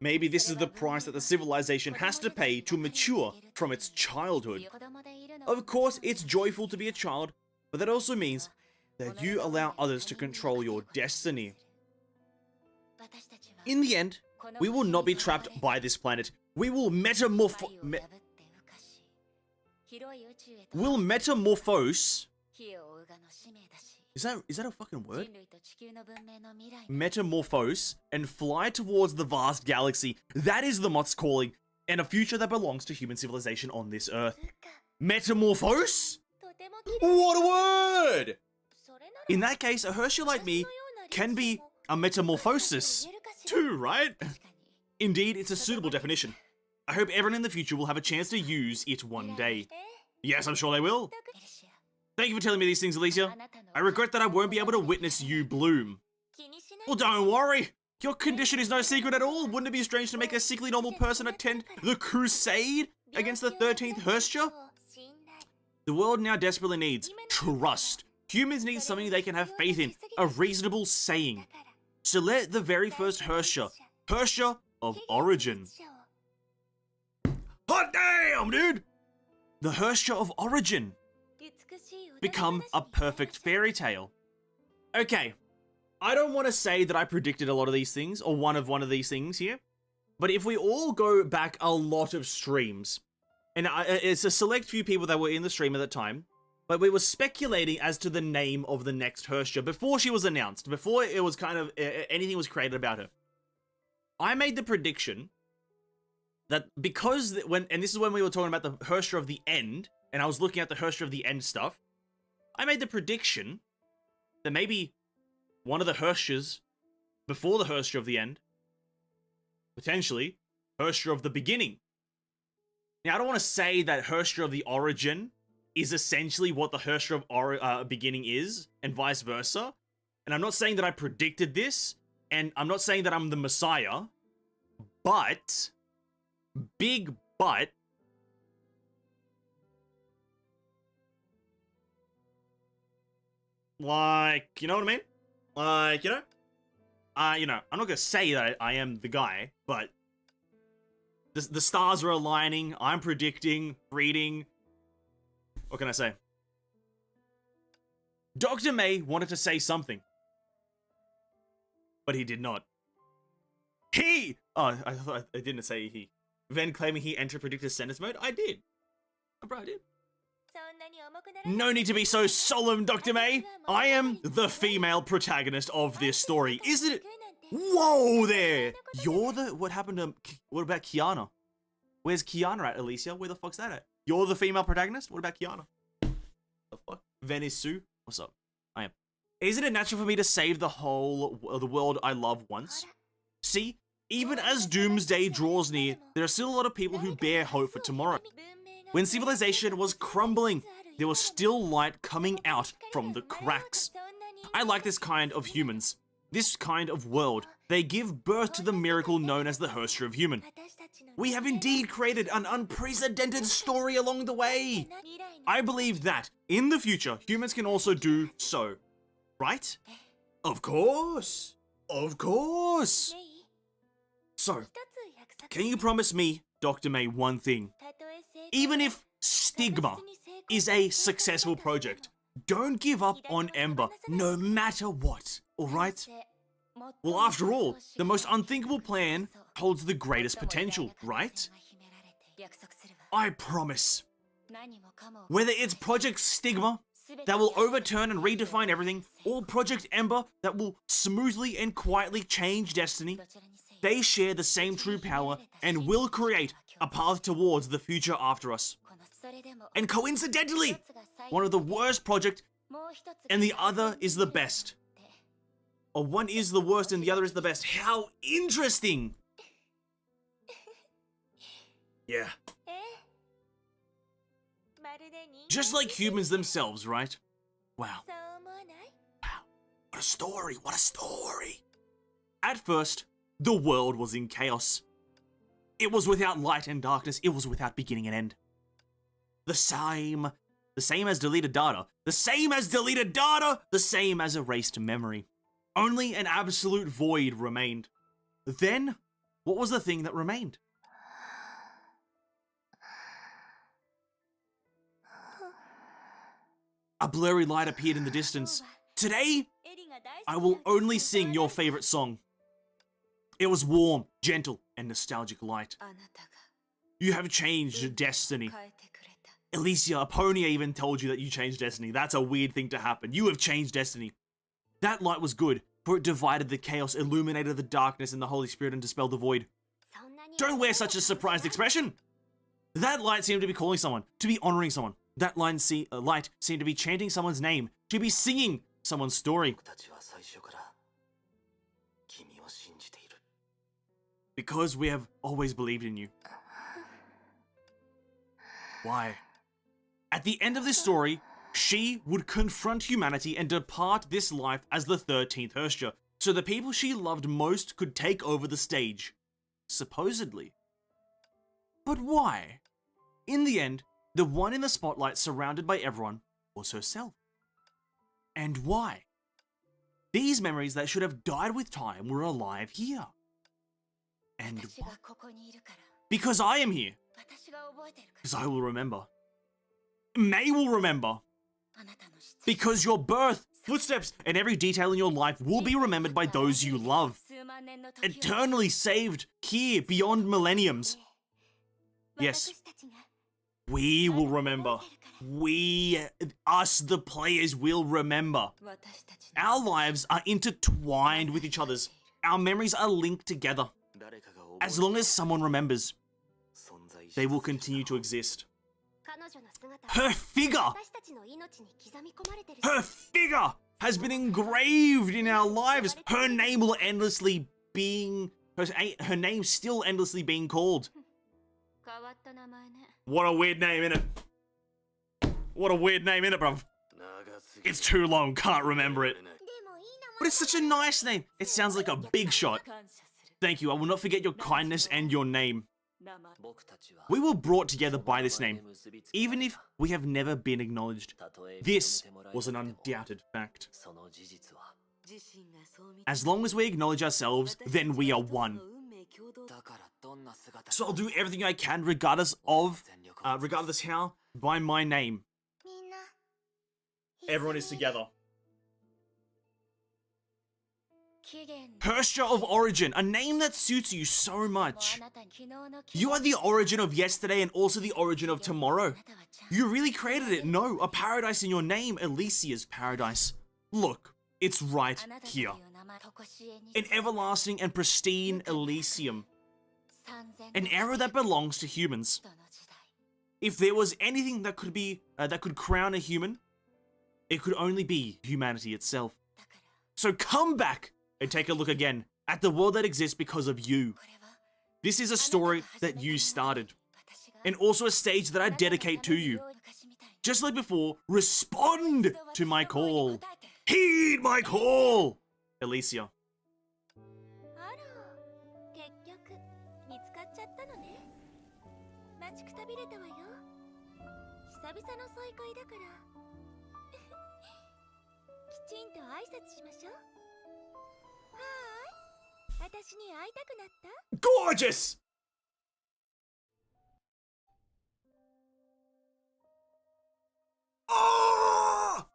Maybe this is the price that the civilization has to pay to mature from its childhood. Of course, it's joyful to be a child, but that also means that you allow others to control your destiny. In the end, we will not be trapped by this planet. We will metamorphose. Is that a fucking word? Metamorphose and fly towards the vast galaxy. That is the Mott's calling, and a future that belongs to human civilization on this earth. Metamorphose? What a word! In that case, a Herrscher like me can be a metamorphosis too, right? Indeed, it's a suitable definition. I hope everyone in the future will have a chance to use it one day. Yes, I'm sure they will. Thank you for telling me these things, Alicia. I regret that I won't be able to witness you bloom. Well, don't worry. Your condition is no secret at all. Wouldn't it be strange to make a sickly normal person attend the crusade against the 13th Herrscher? The world now desperately needs trust. Humans need something they can have faith in, a reasonable saying. So let the very first Herrscher of Origin. Hot damn, dude! The Herrscher of Origin become a perfect fairy tale. Okay, I don't want to say that I predicted a lot of these things, or one of these things here, but if we all go back a lot of streams, and it's a select few people that were in the stream at the time, but we were speculating as to the name of the next Herrscher before she was announced, before it was kind of anything was created about her. I made the prediction that because and this is when we were talking about the Herrscher of the End, and I was looking at the Herrscher of the End stuff, I made the prediction that maybe one of the Herrschers before the Herrscher of the End, potentially Herrscher of the Beginning. Now, I don't want to say that Herrscher of the Origin is essentially what the Herrscher of Beginning is, and vice versa. And I'm not saying that I predicted this, and I'm not saying that I'm the Messiah, but, big but, like, you know what I mean? Like, you know, I'm not gonna say that I am the guy, but the stars are aligning. I'm predicting, reading. What can I say? Dr. May wanted to say something, but he did not. He! Oh, I thought I didn't say he. Ven claiming he entered predictive sentence mode? I did. Oh, bro, I did. No need to be so solemn, Dr. May. I am the female protagonist of this story. Isn't it? Whoa there! You're the... What happened to... What about Kiana? Where's Kiana at, Alicia? Where the fuck's that at? You're the female protagonist? What about Kiana? The fuck? Venice Sue? What's up? I am. Isn't it natural for me to save the world I love once? See? Even as doomsday draws near, there are still a lot of people who bear hope for tomorrow. When civilization was crumbling, there was still light coming out from the cracks. I like this kind of humans. This kind of world. They give birth to the miracle known as the Herrscher of Human. We have indeed created an unprecedented story along the way. I believe that, in the future, humans can also do so. Right? Of course. Of course. So, can you promise me, Dr. May, one thing? Even if Stigma is a successful project, don't give up on Ember, no matter what, alright? Well, after all, the most unthinkable plan holds the greatest potential, right? I promise. Whether it's Project Stigma, that will overturn and redefine everything, or Project Ember, that will smoothly and quietly change destiny, they share the same true power and will create a path towards the future after us. And coincidentally, one of the worst projects and the other is the best. Or one is the worst and the other is the best. How interesting! Yeah. Just like humans themselves, right? Wow. Wow. What a story, what a story! At first, the world was in chaos. It was without light and darkness, it was without beginning and end. The same as deleted data. The same as deleted data. The same as erased memory. Only an absolute void remained. Then, what was the thing that remained? A blurry light appeared in the distance. Today, I will only sing your favorite song. It was warm, gentle, and nostalgic light. You have changed destiny. Alicia, Aponia even told you that you changed destiny. That's a weird thing to happen. You have changed destiny. That light was good, for it divided the chaos, illuminated the darkness and the Holy Spirit, and dispelled the void. Don't wear such a surprised expression. That light seemed to be calling someone, to be honoring someone. That light seemed to be chanting someone's name, to be singing someone's story. Because we have always believed in you. Why? At the end of this story, she would confront humanity and depart this life as the 13th Herrscher, so the people she loved most could take over the stage. Supposedly. But why? In the end, the one in the spotlight surrounded by everyone was herself. And why? These memories that should have died with time were alive here. And why? Because I am here. Because I will remember. May will remember. Because your birth, footsteps, and every detail in your life will be remembered by those you love. Eternally saved here beyond millenniums. Yes. We will remember. Us, the players, will remember. Our lives are intertwined with each other's. Our memories are linked together. As long as someone remembers, they will continue to exist. Her figure has been engraved in our lives. Her name will endlessly being, her name still endlessly being called. What a weird name, innit? What a weird name, innit, bruv? It's too long, can't remember it. But it's such a nice name. It sounds like a big shot. Thank you, I will not forget your kindness and your name. We were brought together by this name, even if we have never been acknowledged. This was an undoubted fact. As long as we acknowledge ourselves, then we are one. So I'll do everything I can, regardless how, by my name. Everyone is together. Herrscher of Origin, a name that suits you so much. You are the origin of yesterday and also the origin of tomorrow. You really created it. No, a paradise in your name, Alicia's paradise. Look, it's right here. An everlasting and pristine Elysium. An era that belongs to humans. If there was anything that could crown a human, it could only be humanity itself. So come back and take a look again at the world that exists because of you. This is a story that you started, and also a stage that I dedicate to you. Just like before, respond to my call. Heed my call, Alicia. Gorgeous! Oh!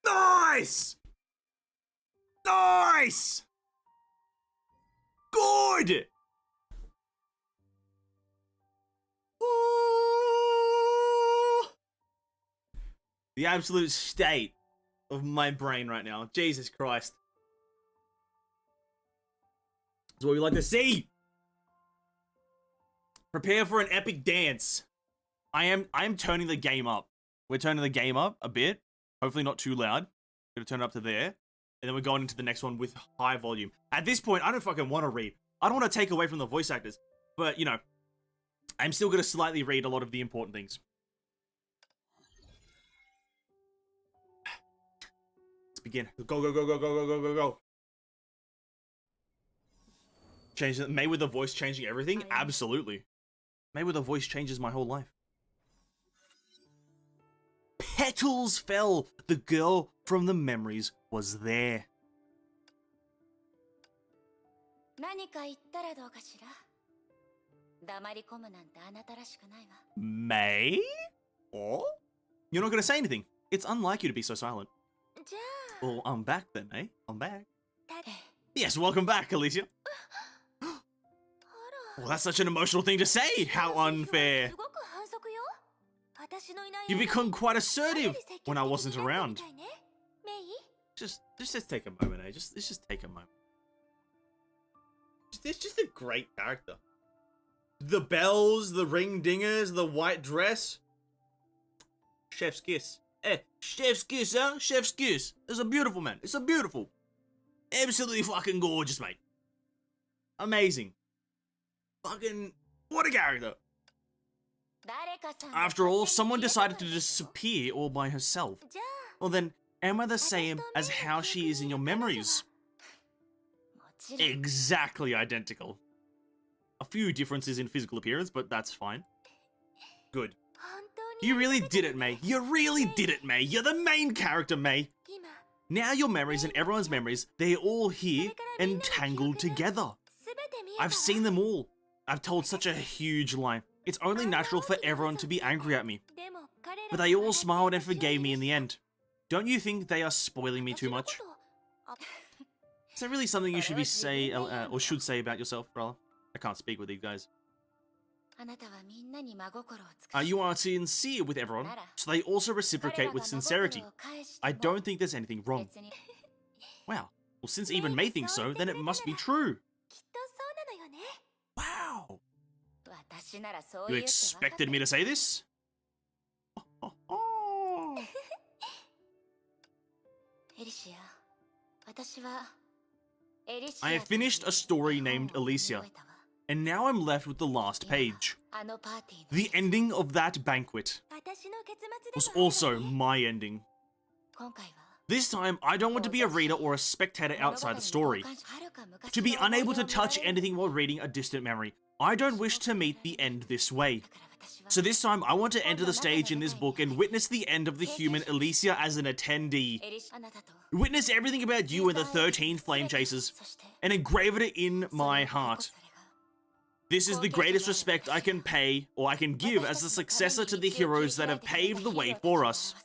Nice! Nice! Good! Oh! The absolute state of my brain right now. Jesus Christ. That's what we like to see. Prepare for an epic dance. I am turning the game up. We're turning the game up a bit. Hopefully not too loud. Gonna turn it up to there. And then we're going into the next one with high volume. At this point, I don't fucking want to read. I don't want to take away from the voice actors. But, you know, I'm still gonna slightly read a lot of the important things. Begin. Go, go, go, go, go, go, go, go, go. May with the voice changing everything? Absolutely. May with the voice changes my whole life. Petals fell. The girl from the memories was there. May? Oh? You're not going to say anything. It's unlike you to be so silent. Well, I'm back then, eh? I'm back. Yes, welcome back, Alicia. Well, that's such an emotional thing to say. How unfair. You become quite assertive when I wasn't around. Just take a moment, eh? Let's just take a moment. It's just a great character. The bells, the ring dingers, the white dress. Chef's kiss. Chef's kiss, huh? Chef's kiss. It's a beautiful, man. It's a beautiful. Absolutely fucking gorgeous, mate. Amazing. Fucking, what a character. After all, someone decided to disappear all by herself. Well then, am I the same as how she is in your memories? Exactly identical. A few differences in physical appearance, but that's fine. Good. You really did it, May. You really did it, May. You're the main character, May. Now your memories and everyone's memories, they're all here and tangled together. I've seen them all. I've told such a huge lie. It's only natural for everyone to be angry at me. But they all smiled and forgave me in the end. Don't you think they are spoiling me too much? Is that really something you should be or should say about yourself, brother? I can't speak with these guys. You are sincere with everyone, so they also reciprocate with sincerity. I don't think there's anything wrong. Wow. Well, since even May thinks so, then it must be true. Wow. You expected me to say this? I have finished a story named Alicia, and now I'm left with the last page. The ending of that banquet was also my ending. This time, I don't want to be a reader or a spectator outside the story. To be unable to touch anything while reading a distant memory. I don't wish to meet the end this way. So this time, I want to enter the stage in this book and witness the end of the human Alicia as an attendee. Witness everything about you and the 13 flame chasers, and engrave it in my heart. This is the greatest respect I can pay, or I can give as the successor to the heroes that have paved the way for us.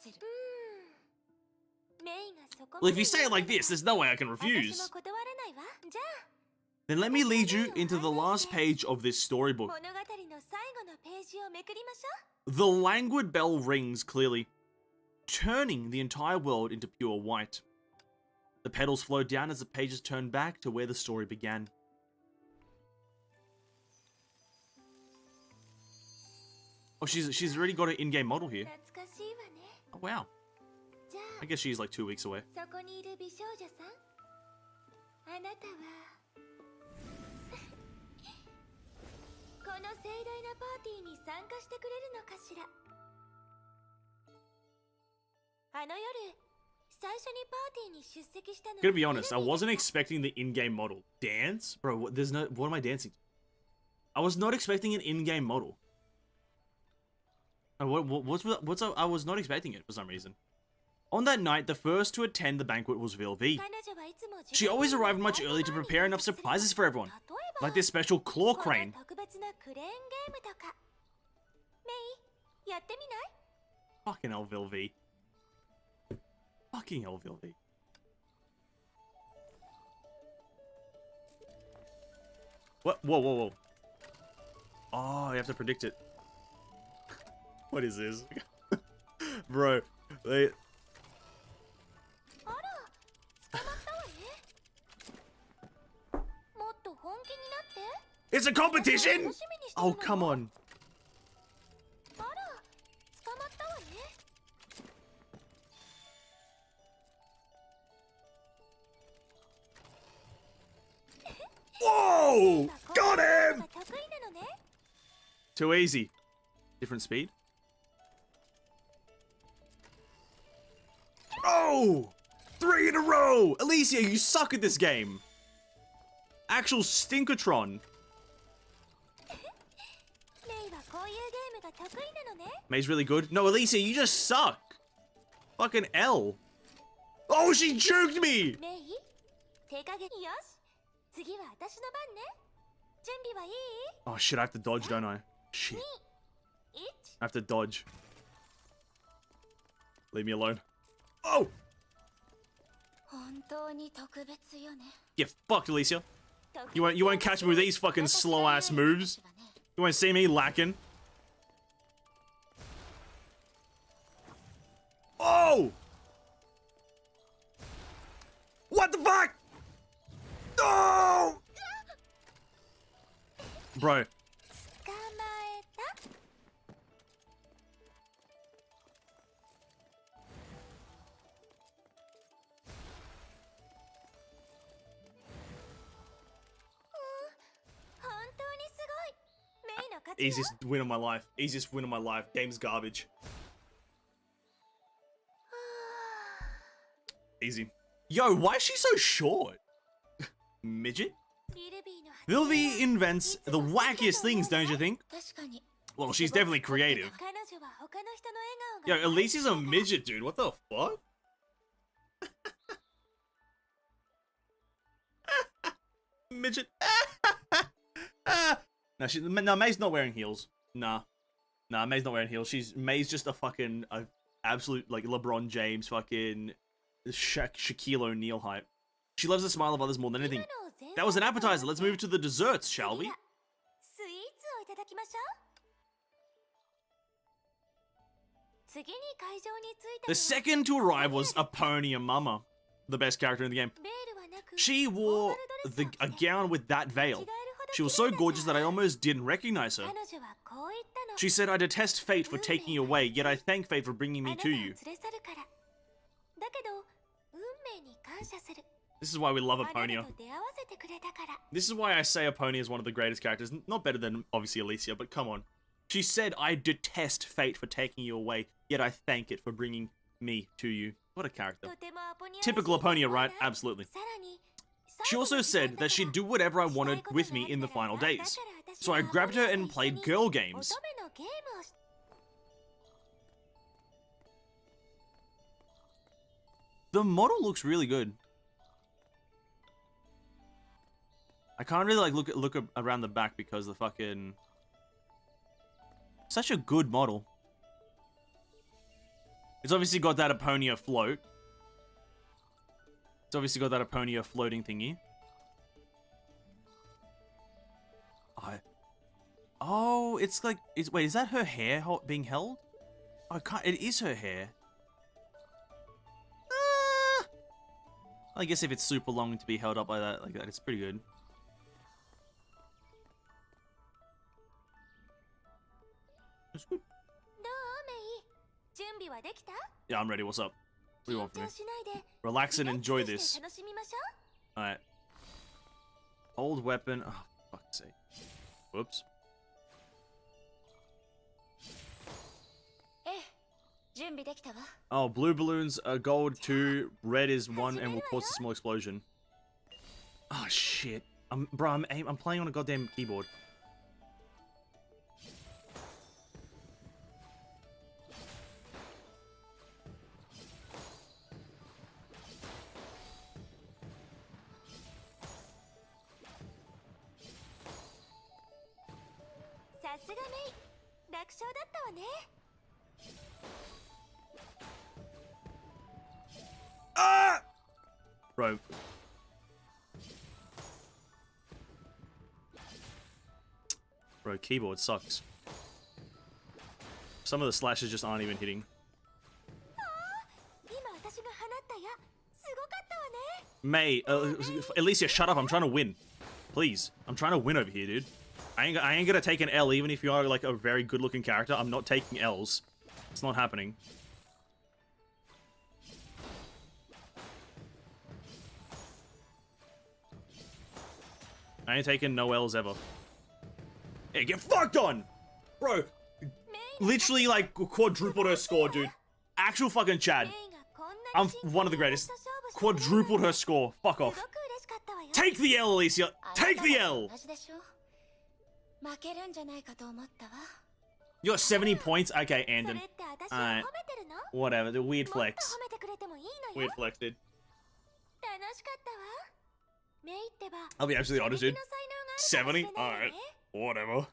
Well, if you say it like this, there's no way I can refuse. Then let me lead you into the last page of this storybook. The languid bell rings clearly, turning the entire world into pure white. The petals flow down as the pages turn back to where the story began. Oh, she's already got an in-game model here. Oh, wow. I guess she's like 2 weeks away. Gonna be honest, I wasn't expecting the in-game model. Dance? Bro, what am I dancing to? I was not expecting an in-game model. I was not expecting it for some reason. On that night, the first to attend the banquet was Vilvi. She always arrived much early to prepare enough surprises for everyone, like this special claw crane. Fucking hell, Vilvi. Fucking hell, Vilvi. What? Whoa, whoa, whoa. Oh, you have to predict it. What is this? Bro, It's a competition? Oh, come on. Whoa! Got him! Too easy. Different speed. Oh! 3 in a row! Alicia, you suck at this game. Actual Stinkertron. May's really good. No, Alicia, you just suck. Fucking L. Oh, she juked me! Oh shit, I have to dodge, don't I? Shit. I have to dodge. Leave me alone. Oh! Get fucked, Alicia. You won't catch me with these fucking slow ass moves. You won't see me lacking. Oh! What the fuck? No! Bro. Easiest win of my life. Easiest win of my life. Game's garbage. Easy. Yo, why is she so short? Midget? Vilvi invents the wackiest things, don't you think? Well, she's definitely creative. Yo, Alicia's a midget, dude. What the fuck? Midget. No, May's not wearing heels. Nah, May's not wearing heels. May's just a fucking absolute like LeBron James fucking Shaquille O'Neal hype. She loves the smile of others more than anything. That was an appetizer. Let's move to the desserts, shall we? The second to arrive was Aponia Mama, the best character in the game. She wore a gown with that veil. She was so gorgeous that I almost didn't recognize her. She said, I detest fate for taking you away, yet I thank fate for bringing me to you. This is why we love Aponia. This is why I say Aponia is one of the greatest characters. Not better than, obviously, Alicia, but come on. She said, I detest fate for taking you away, yet I thank it for bringing me to you. What a character. Typical Aponia, right? Absolutely. She also said that she'd do whatever I wanted with me in the final days. So I grabbed her and played girl games. The model looks really good. I can't really like look around the back because the fucking such a good model. It's obviously got that Aponia float. It's obviously got that Aponia floating thingy. Oh, it's like wait, is that her hair being held? Oh, it is her hair. I guess if it's super long to be held up like that, it's pretty good. That's good. Yeah, I'm ready. What's up? What do you want from me? Relax and enjoy this. Alright. Old weapon. Oh, fuck's sake. Whoops. Oh, blue balloons are gold 2, red is 1, and will cause a small explosion. Oh shit. Bro, I'm playing on a goddamn keyboard. Ah! Bro. Bro, keyboard sucks. Some of the slashes just aren't even hitting. May, Alicia, shut up. I'm trying to win. Please. I'm trying to win over here, dude. I ain't gonna take an L even if you are like a very good looking character. I'm not taking L's. It's not happening. I ain't taking no L's ever. Hey, get fucked on! Bro, literally like quadrupled her score, dude. Actual fucking Chad. I'm one of the greatest. Quadrupled her score. Fuck off. Take the L, Alicia. Take the L! You got 70 points? Okay, Andon. Alright. Whatever, the weird flex. Weird flex, dude. I'll be absolutely honest, dude. 70? Alright. Whatever.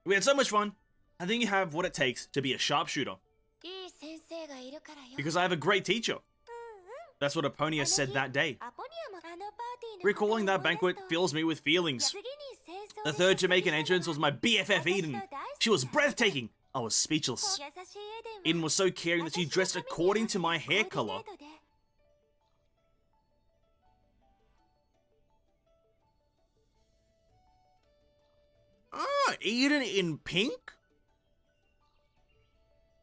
We had so much fun. I think you have what it takes to be a sharpshooter. Because I have a great teacher. That's what Aponia said that day. Recalling that banquet fills me with feelings. The third Jamaican entrance was my BFF Eden. She was breathtaking. I was speechless. Eden was so caring that she dressed according to my hair color. Ah, Eden in pink?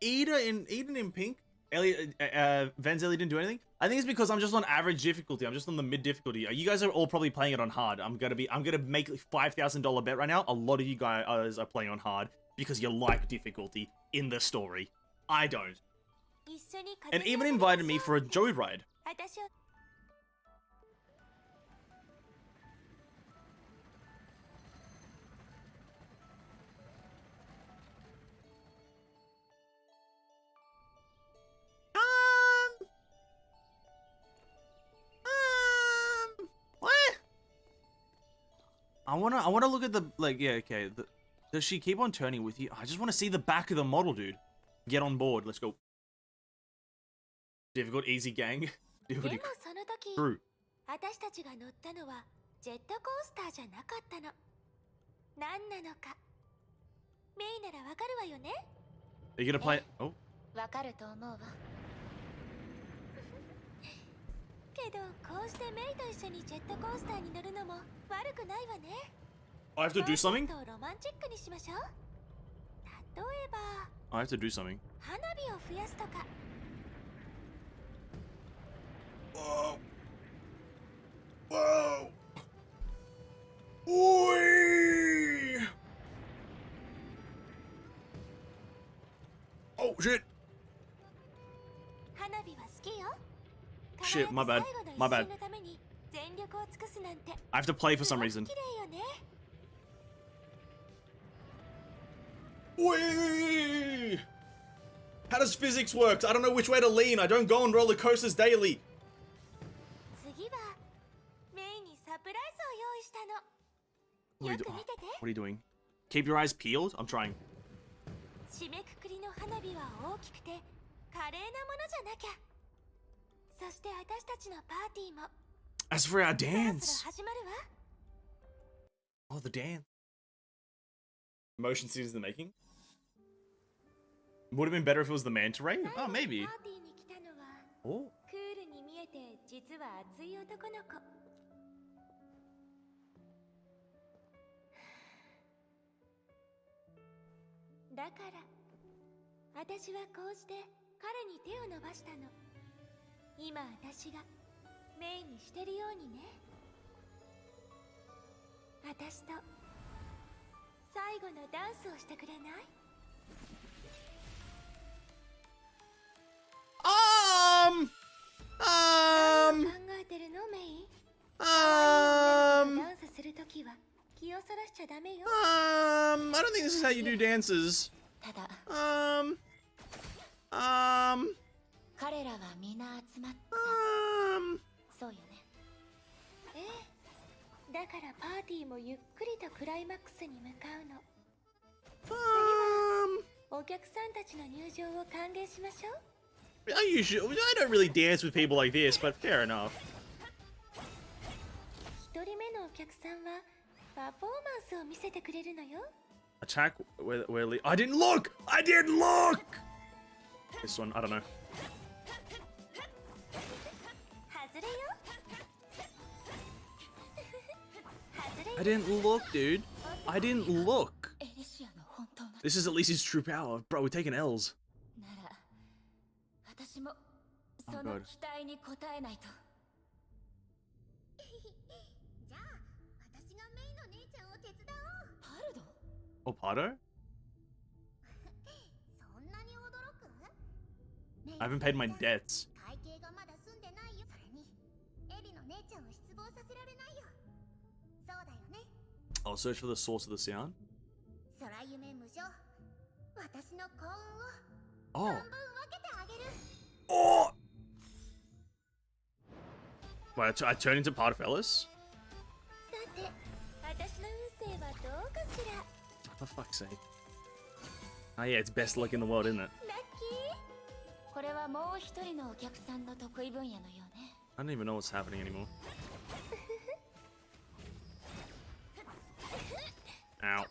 Eden in pink? Vanzelli didn't do anything? I think it's because I'm just on average difficulty. I'm just on the mid difficulty. You guys are all probably playing it on hard. I'm gonna make $5,000 bet right now. A lot of you guys are playing on hard because you like difficulty in the story. I don't. And even invited me for a joyride. I wanna look at the, like, yeah, okay. Does she keep on turning with you? I just want to see the back of the model, dude. Get on board. Let's go. Difficult, easy, gang. Difficult. True. Are you gonna play? Oh. I have to do something? I have to do something. Whoa. Whoa. Whee! Oh, shit. Shit, my bad. My bad. I have to play for some reason. Whee! How does physics work? I don't know which way to lean. I don't go on roller coasters daily. What are you doing? Keep your eyes peeled? I'm trying. As for our dance. Oh, the dance. Motion scenes in the making? Would have been better if it was the manta ray? Oh, maybe. Oh. I don't think this is how you do dances. I don't really dance with people like this, but fair enough. Attack where I didn't look! I didn't look! This one, I don't know. I didn't look, dude. I didn't look. This is at least his true power. Bro, we're taking L's. Oh, God. Oh, Pardo? I haven't paid my debts. I'll search for the source of the sound. Oh. Oh! Wait, I turn into part of Ellis? For fuck's sake. Oh yeah, it's best luck in the world, isn't it? I don't even know what's happening anymore. Ow.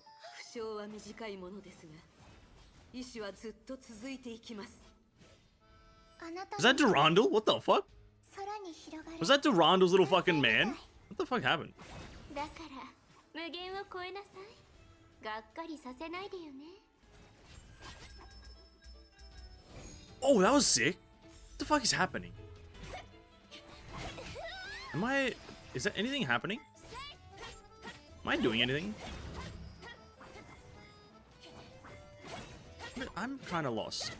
Was that Durandal? What the fuck? Was that Durandal's little fucking man? What the fuck happened? Oh, that was sick. What the fuck is happening? Is there anything happening? Am I doing anything? I'm kind of lost.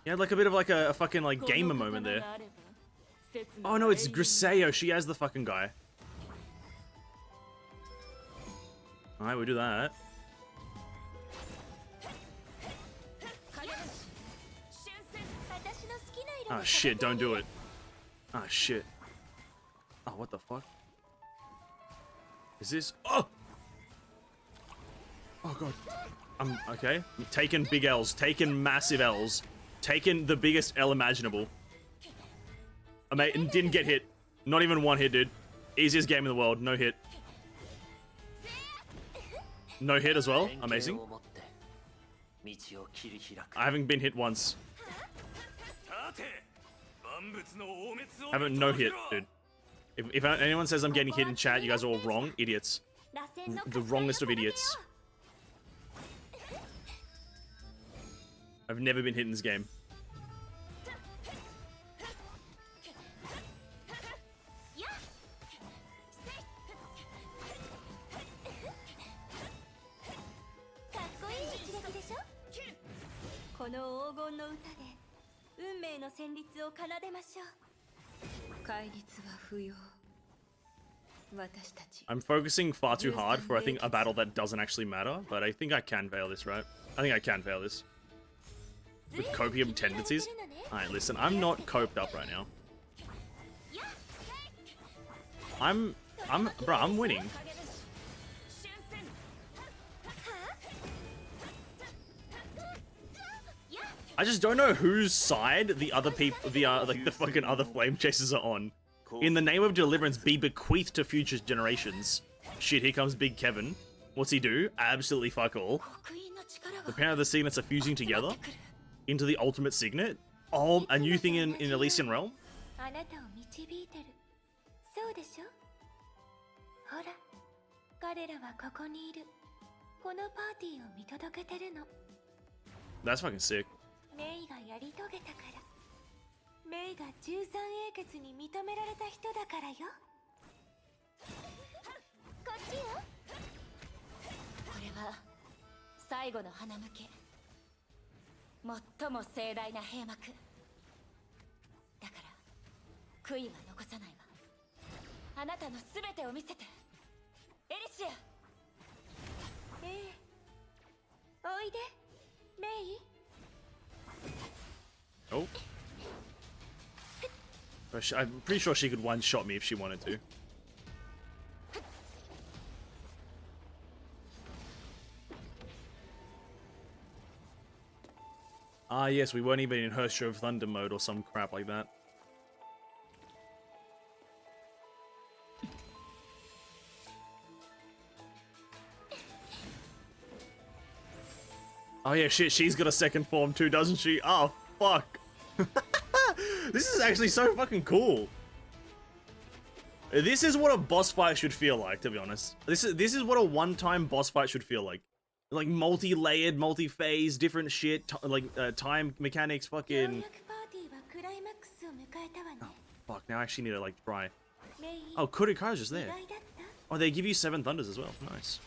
Yeah, like a bit of like a fucking like gamer moment there. Oh no, it's Griseo. She has the fucking guy. Alright, we'll do that. Oh shit, don't do it. Oh shit. Oh, what the fuck? Is this? Oh! Oh god. I'm okay. I'm taking big L's, taking massive L's, taking the biggest L imaginable. Didn't get hit. Not even one hit, dude. Easiest game in the world. No hit. No hit as well. Amazing. I haven't been hit once. I haven't no hit, dude. If anyone says I'm getting hit in chat, you guys are all wrong. Idiots. The wrongest of idiots. I've never been hit in this game. I'm focusing far too hard for, I think, a battle that doesn't actually matter, but I think I can fail this, right? I think I can fail this. With copium tendencies? Alright, listen, I'm not coped up right now. Bro, I'm winning. I just don't know whose side the other people, like the fucking other flame chasers are on. In the name of deliverance, be bequeathed to future generations. Shit, here comes Big Kevin. What's he do? Absolutely fuck all. The power of the signets are fusing together into the ultimate signet. Oh, a new thing in Elysian Realm? That's fucking sick. Oh. I'm pretty sure she could one-shot me if she wanted to. Ah, yes, we weren't even in Herrscher of Thunder mode or some crap like that. Oh yeah, shit, she's got a second form too, doesn't she? Oh, fuck. This is actually so fucking cool. This is what a boss fight should feel like, to be honest. This is what a one-time boss fight should feel like. Like multi-layered, multi-phase, different shit, time mechanics, fucking... Oh, fuck, now I actually need to, like, try. Oh, Kurika's just there. Oh, they give you 7 thunders as well. Nice.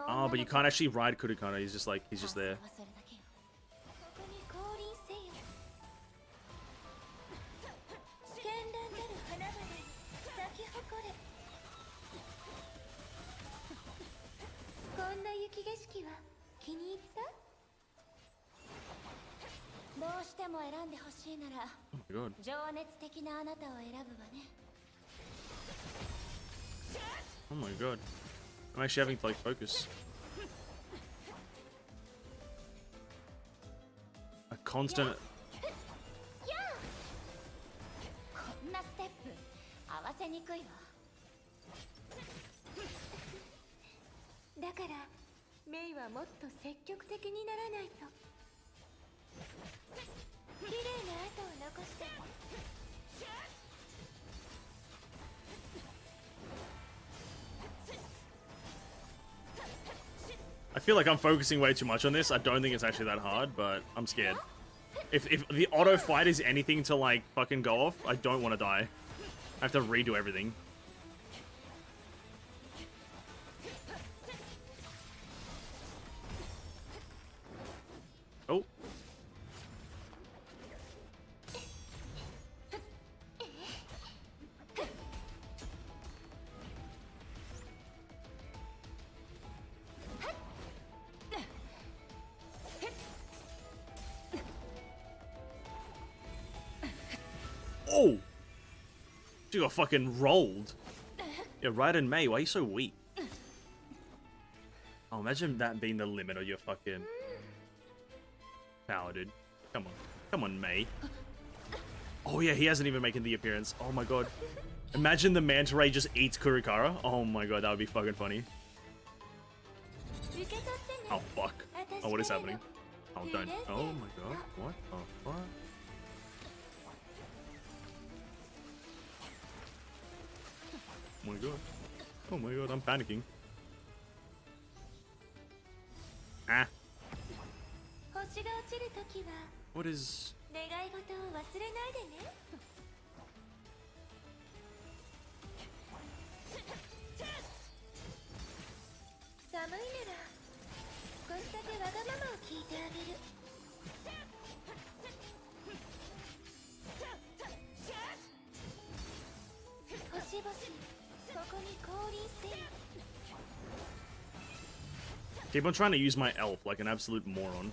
Oh, but you can't actually ride Kurikana. He's just there. Oh my god. Oh my god. I'm actually having to like focus. A constant. I feel like I'm focusing way too much on this. I don't think it's actually that hard, but I'm scared. If the auto fight is anything to like fucking go off, I don't want to die. I have to redo everything. Oh. Oh! She got fucking rolled. Yeah, right in May. Why are you so weak? Oh, imagine that being the limit of your fucking power, dude. Come on. Come on, May. Oh, yeah, he hasn't even making the appearance. Oh, my god. Imagine the manta ray just eats Kurikara. Oh, my god, that would be fucking funny. Oh, fuck. Oh, what is happening? Oh, don't. Oh, my god. What the fuck? Oh my god. Oh my god, I'm panicking. Ah. What is... Keep on trying to use my elf like an absolute moron.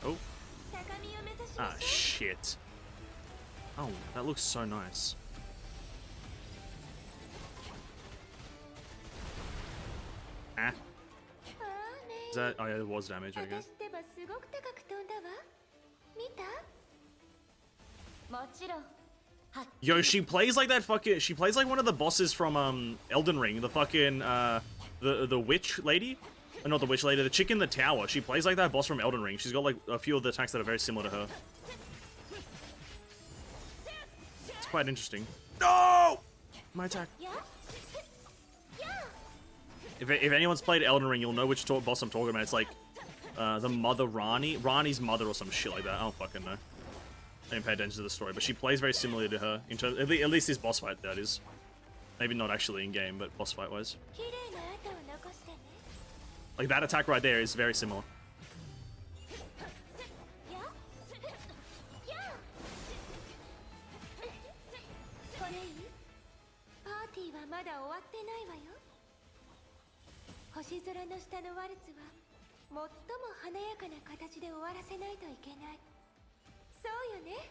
Oh. Ah, shit. Oh, that looks so nice. Ah. Is that... Oh yeah, it was damage, I guess. Yo, she plays like that fucking... She plays like one of the bosses from, Elden Ring. The fucking, the witch lady? Not the witch lady, the chick in the tower. She plays like that boss from Elden Ring. She's got, like, a few of the attacks that are very similar to her. It's quite interesting. No! My attack. If anyone's played Elden Ring, you'll know which boss I'm talking about. It's like, the mother Rani's mother or some shit like that. I don't fucking know. I didn't pay attention to the story, but she plays very similarly to her. In terms, at least this boss fight, that is. Maybe not actually in game, but boss fight wise. Like that attack right there is very similar.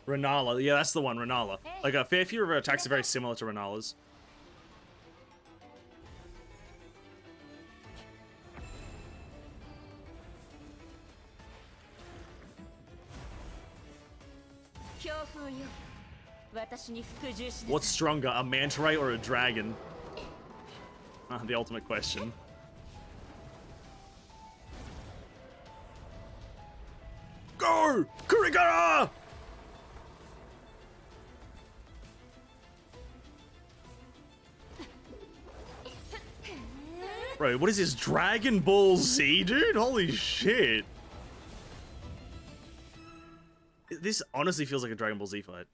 Renala, yeah, that's the one, Renala. Like a fair few of her attacks are very similar to Renala's. What's stronger, a manta ray or a dragon? The ultimate question. Go! Kurikara! Bro, what is this? Dragon Ball Z, dude? Holy shit. This honestly feels like a Dragon Ball Z fight.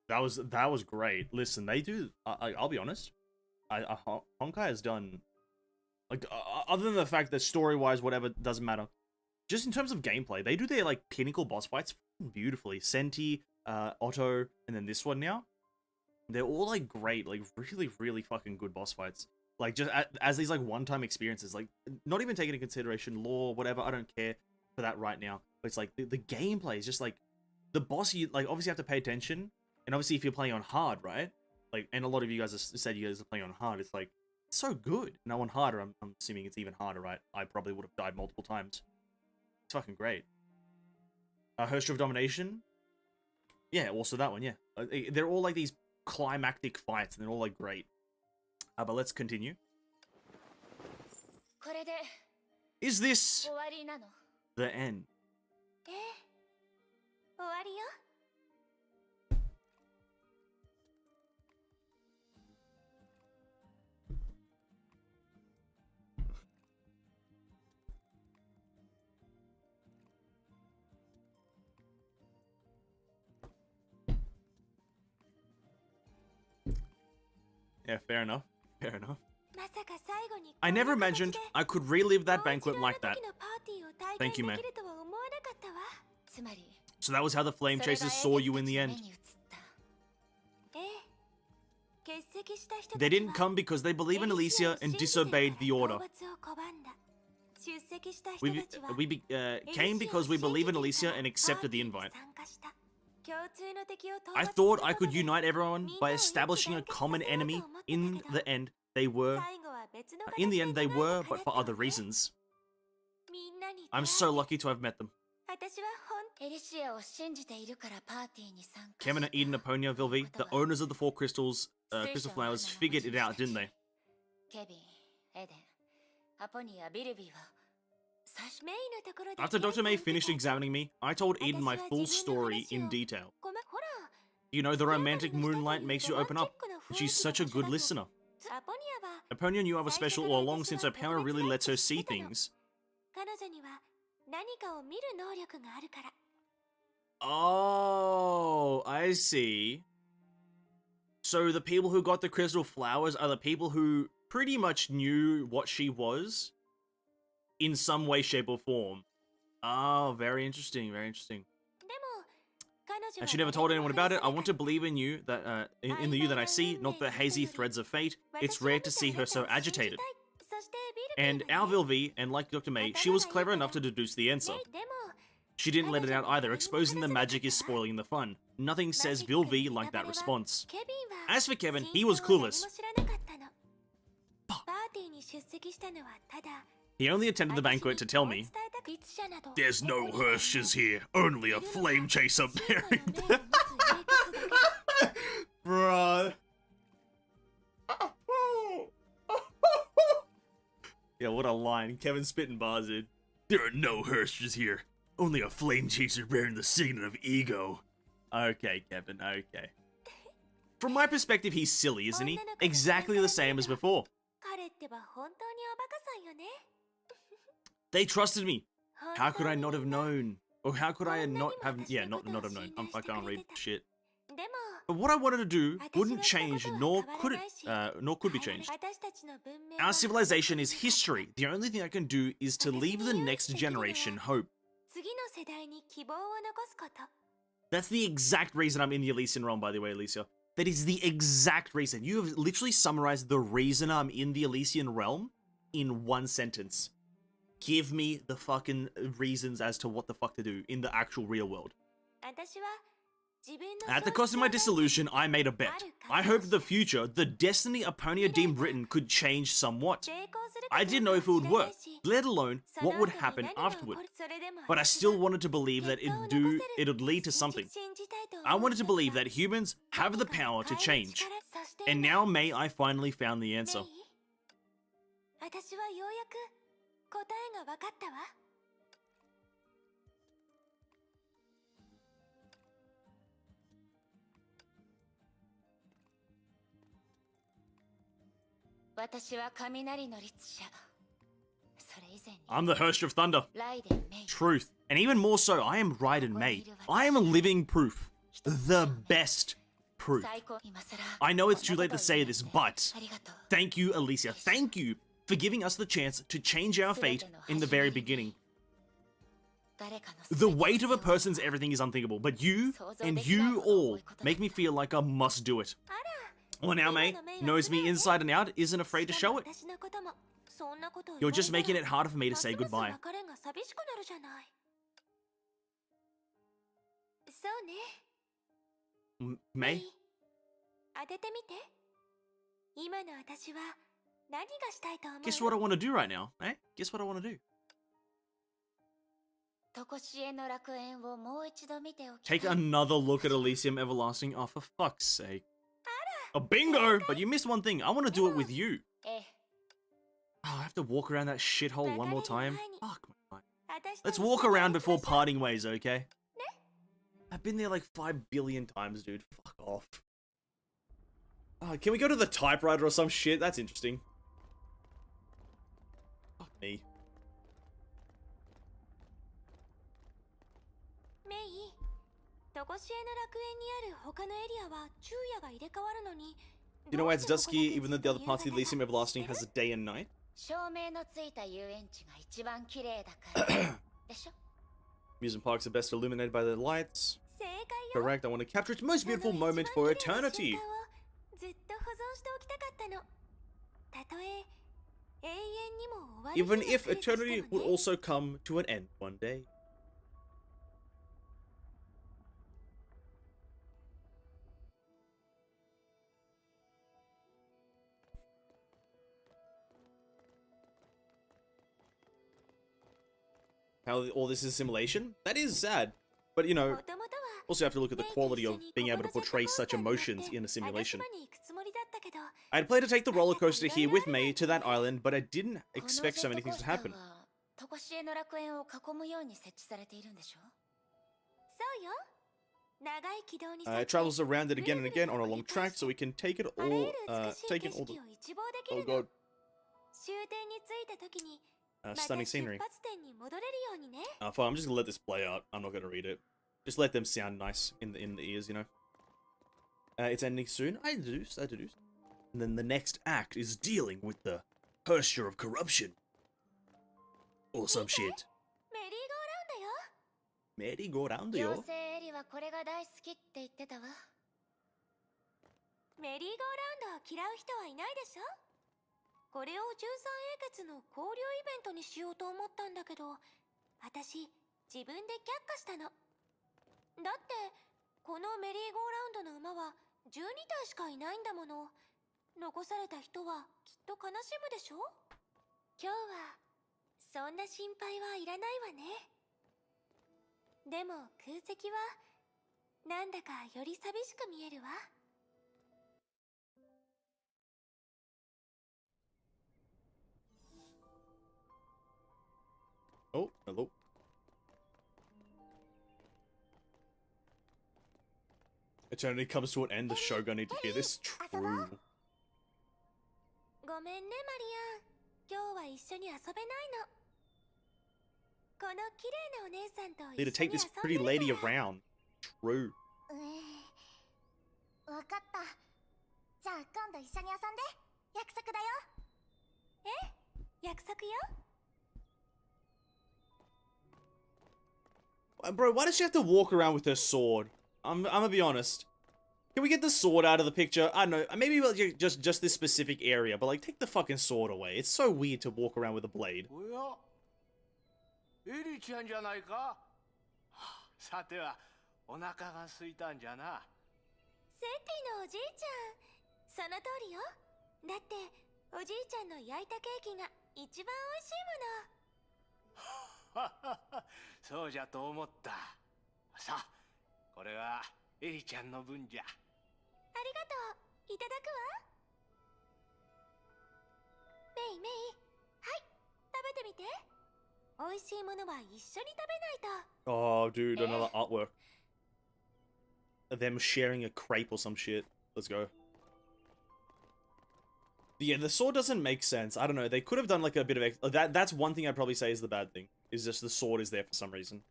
That was great. Listen, they do. I'll be honest. Honkai has done, like, other than the fact that story-wise, whatever, doesn't matter. Just in terms of gameplay, they do their like pinnacle boss fights beautifully. Senti, Otto, and then this one now. They're all like great, like really, really fucking good boss fights. Like just as these like one-time experiences, like not even taking into consideration lore, whatever. I don't care for that right now. But it's like the gameplay is just like the boss. You like obviously have to pay attention. And obviously, if you're playing on hard, right? Like, and a lot of you guys have said you guys are playing on hard. It's like, it's so good. Now on harder, I'm assuming it's even harder, right? I probably would have died multiple times. It's fucking great. Herrscher of Domination. Yeah, also that one, yeah. They're all like these climactic fights, and they're all like great. But let's continue. Is this the end? Yeah, fair enough. Fair enough. I never imagined I could relive that banquet like that. Thank you, man. So that was how the Flame Chasers saw you in the end. They didn't come because they believe in Elysia and disobeyed the order. We came because we believe in Elysia and accepted the invite. I thought I could unite everyone by establishing a common enemy. In the end, they were, but for other reasons. I'm so lucky to have met them. Kevin, Eden, Aponia, Vilvi, the owners of the four crystals, crystal flowers, figured it out, didn't they? After Dr. May finished examining me, I told Eden my full story in detail. You know, the romantic moonlight makes you open up, and she's such a good listener. Aponia knew I was special all along since her power really lets her see things. Oh, I see. So the people who got the crystal flowers are the people who pretty much knew what she was in some way, shape, or form. Oh, very interesting, very interesting. And she never told anyone about it. I want to believe in you, that in the you that I see, not the hazy threads of fate. It's rare to see her so agitated. And our Vilvi, and like Dr. May, she was clever enough to deduce the answer. She didn't let it out either. Exposing the magic is spoiling the fun. Nothing says Vilvi like that response. As for Kevin, he was clueless. He only attended the banquet to tell me, there's no Herrschers here, only a flame chaser bearing them. Bruh. Yeah, what a line. Kevin spitting bars, dude. There are no Herrschers here, only a flame chaser bearing the signet of ego. Okay, Kevin, okay. From my perspective, he's silly, isn't he? Exactly the same as before. They trusted me. How could I not have known? Or how could I not have... Yeah, not have known. I can't read shit. But what I wanted to do wouldn't change, nor could be changed. Our civilization is history. The only thing I can do is to leave the next generation hope. That's the exact reason I'm in the Elysian realm, by the way, Elysia. That is the exact reason. You have literally summarized the reason I'm in the Elysian realm in one sentence. Give me the fucking reasons as to what the fuck to do in the actual real world. At the cost of my disillusion, I made a bet. I hoped the future, the destiny Aponia deemed written, could change somewhat. I didn't know if it would work, let alone what would happen afterward. But I still wanted to believe that it'd lead to something. I wanted to believe that humans have the power to change. And now May I finally found the answer. I'm the Herrscher of Thunder. Truth. And even more so, I am Raiden May. I am a living proof. The best proof. I know it's too late to say this, but thank you, Alicia. Thank you for giving us the chance to change our fate in the very beginning. The weight of a person's everything is unthinkable, but you and you all make me feel like I must do it. Well, now May knows me inside and out, isn't afraid to show it. You're just making it harder for me to say goodbye. May? Guess what I want to do right now, eh? Guess what I want to do? Take another look at Elysium Everlasting. Oh, for fuck's sake. A bingo! But you missed one thing. I want to do it with you. Oh, I have to walk around that shithole one more time? Fuck my life. Let's walk around before parting ways, okay? I've been there like 5 billion times, dude. Fuck off. Can we go to the typewriter or some shit? That's interesting. Fuck me. You know why it's dusky even though the other parts of Elysium Everlasting has a day and night? Amusement parks are best illuminated by the lights. Correct, I want to capture its most beautiful moment for eternity. Even if eternity would also come to an end one day. How all this is simulation? That is sad. But, you know, also have to look at the quality of being able to portray such emotions in a simulation. I had planned to take the roller coaster here with May to that island, but I didn't expect so many things to happen. It travels around it again and again on a long track, so we can take it all, oh god. Stunning scenery. Fine, I'm just gonna let this play out. I'm not gonna read it. Just let them sound nice in the ears, you know. It's ending soon. I deduce. And then the next act is dealing with the Herrscher of corruption. Or some shit. Merry-go-round yo. Oh, hello. Eternity comes to an end. The Shogun need to hear this. True. Need to take this pretty lady around. True. Bro, why does she have to walk around with her sword? I'm gonna be honest. Can we get the sword out of the picture? I don't know. Maybe like just this specific area, but like take the fucking sword away. It's so weird to walk around with a blade. お腹が空いたんじゃな。セティのおじいちゃん、その通りよ。だっておじいちゃんの焼いたケーキが一番美味しいもの。ははは、そうじゃと思った。さあ、これはエリちゃんの分じゃ。ありがとう。いただくわ。メイメイ、はい、食べてみて。美味しいものは一緒に食べないと。 Oh, dude, another artwork. Them sharing a crepe or some shit. Let's go. Yeah, the sword doesn't make sense. I don't know. They could have done like a bit of that's one thing I'd probably say is the bad thing. Is just the sword is there for some reason.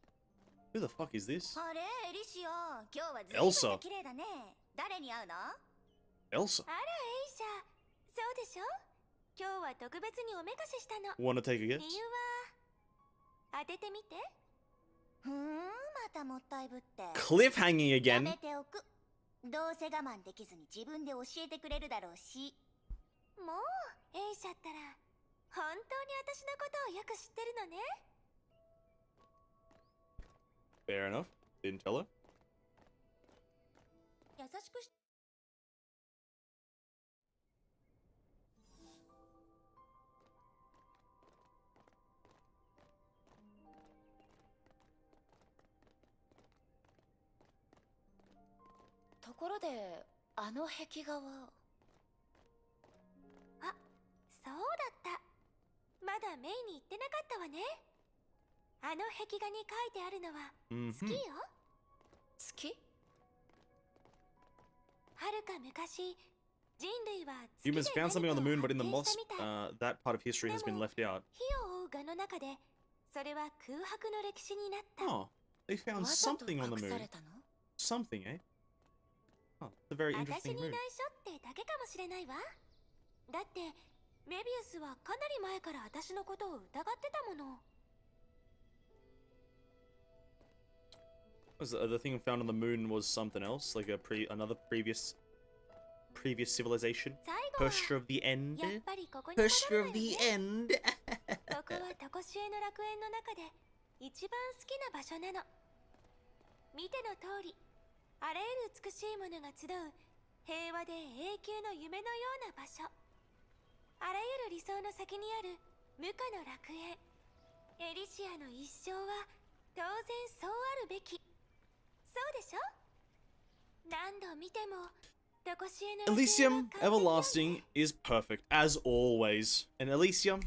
Who the fuck is this? Elsa. Elsa. あら、エイシャ、そうでしょ。今日は特別におめかししたの。 Wanna take a guess? 理由は当ててみて。またもったいぶって。 Cliffhanging again. やめておく。どうせ我慢できずに自分で教えてくれるだろうし。もう、エイシャったら本当に私のことをよく知ってるのね。 Fair enough. Didn't tell her. 優しくし。ところで、あの壁画は。あ、そうだった。まだメイに言ってなかったわね。あの壁画に書いてあるのは月よ。月？はるか昔、人類は Humans found something on the moon, but in the lost, that part of history has been left out. 火を追う画の中で、それは空白の歴史になった。 Oh, they found something on the moon. Something, eh? Oh, it's a very 私 interesting に moon. 内緒ってだけかもしれないわ。だってメビウスはかなり前から私のことを疑ってたもの。 Was the thing found on the moon was something else, like another previous civilization. Herrscher of the end. やっぱりここに Herrscher of the end. ここは常しえの楽園の中で一番好きな場所なの。見ての通り、あらゆる美しいものが集う平和で永久の夢のような場所。あらゆる理想の先にある無価の楽園。エリシアの一生は当然そうあるべき。そうでしょ。何度見ても常しえの楽園は Elysium 完璧なんで。 Everlasting is perfect as always, and Elysium,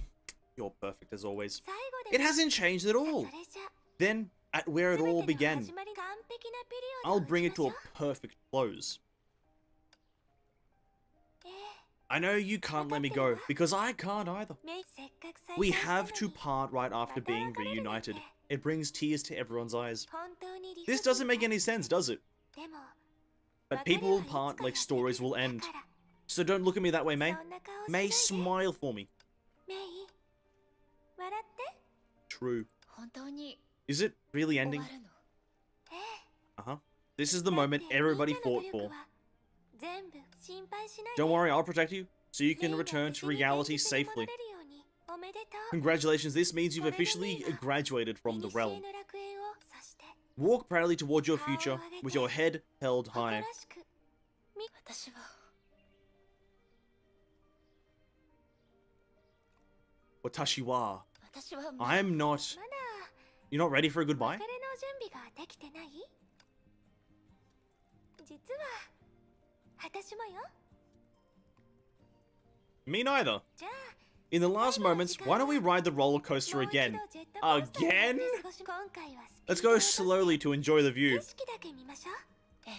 you're perfect as always. 最後で It hasn't changed at all. それじゃ Then, at where it all 全ての began, 始まり完璧なピリオドを I'll bring it to 打 a ちましょう。 perfect close. ええ、 I know you can't let me go, because I can't either. メイせっかく再 We 会した have の to に part right after being reunited. It brings tears to everyone's eyes. 本当に理不 This 尽 doesn't make any sense, does it? でも But people will part like stories will end. So don't look at me that way, May. そんな顔し May, ないで。 smile for me. メイ、笑って。 True. 本当に Is it really 終 ending? わるの？ええ、 Uh-huh. This is the だって moment みんな everybody の fought 努力 for. は全部心配しないで。 Don't worry, I'll protect you, so you メイ can が return 無 to 事に現 reality 実に戻 safely. れるようにおめでとう。 Congratulations, this means you've officially graduated from the 古 realm. の楽園を、そして Walk proudly towards your future, with your head held high. 新しく私は Watashi wa. 私は I'm not. まだ You're not ready for a 別 goodbye? れの準備ができてない？実は私もよ。 Me neither. じゃあ In the last moments, why don't we ride the roller coaster もう一 again? 度ジェットコースターに Again? 乗って少し今回はスピー Let's ド go を落として slowly to enjoy the 景 view. 色だけ見ましょう。ええ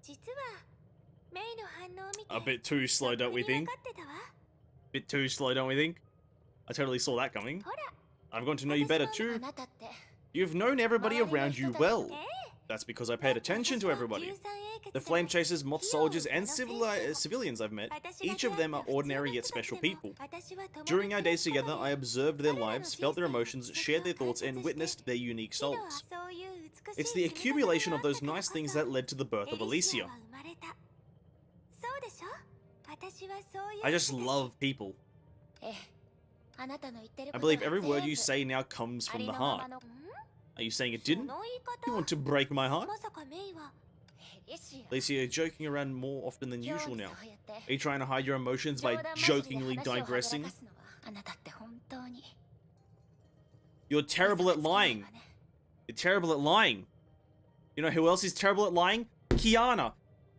実はメイの反応を見て A bit too slow, don't we とっくに think? 分かってたわ。 Bit too slow, don't we think? I totally saw that coming. ほら、 I've gotten to know you better あ too. なたって You've known everybody around you well. ええ、 That's because I paid attention to everybody. The flame chasers, moth soldiers, and civilians I've met, each of them are ordinary yet special people. During our days together, I observed their lives, felt their emotions, shared their thoughts, and witnessed their unique souls. It's the accumulation of those nice things that led to the birth of Elysia. I just love people. I believe every word you say now comes from the heart. Are you saying it didn't? You want to break my heart? まさかメイは Lacey, you're joking around more often than usual now. Are you trying to hide your emotions by jokingly digressing? You're terrible at lying. You're terrible at lying. You know who else is terrible at lying? Kiana.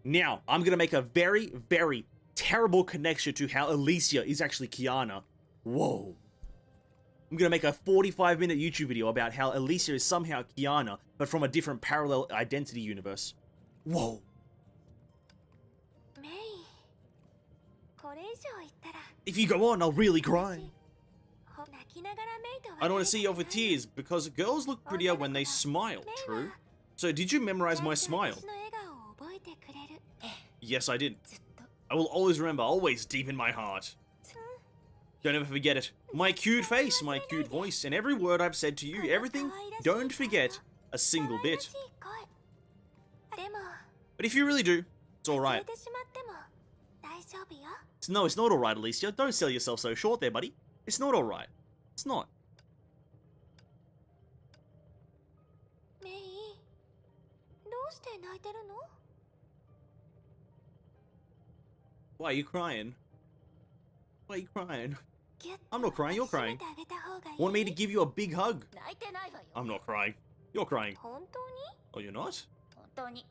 Now, I'm gonna make a very, very terrible connection to how Alicia is actually Kiana. Whoa. I'm gonna make a 45-minute YouTube video about how Alicia is somehow Kiana, but from a different parallel identity universe. Whoa. メイこれ以上言ったら If you go on, I'll really cry. 泣きながらメイと I don't want to see you over tears because girls look prettier when they smile, true? So did you memorize my smile? 私の笑顔を覚えてくれる Yes, I did. I will always remember, always deep in my heart. Don't ever forget it. My cute face, my cute voice, and every word I've said to you, everything, don't forget a single 可愛ら bit. しい声でも But if you really do, it's 忘 alright. れてしまっても大丈夫よ No, it's not alright, Alicia. Don't sell yourself so short there, buddy. It's not alright. It's not. メイどうして泣いてるの Why are you crying? Why are you crying? ギュッ I'm not crying, you're と crying. 抱きしめてあげた方がいい Want me to give you a big hug? 泣いてないわよ I'm not crying. You're crying. 本当に Oh, you're not? 本当に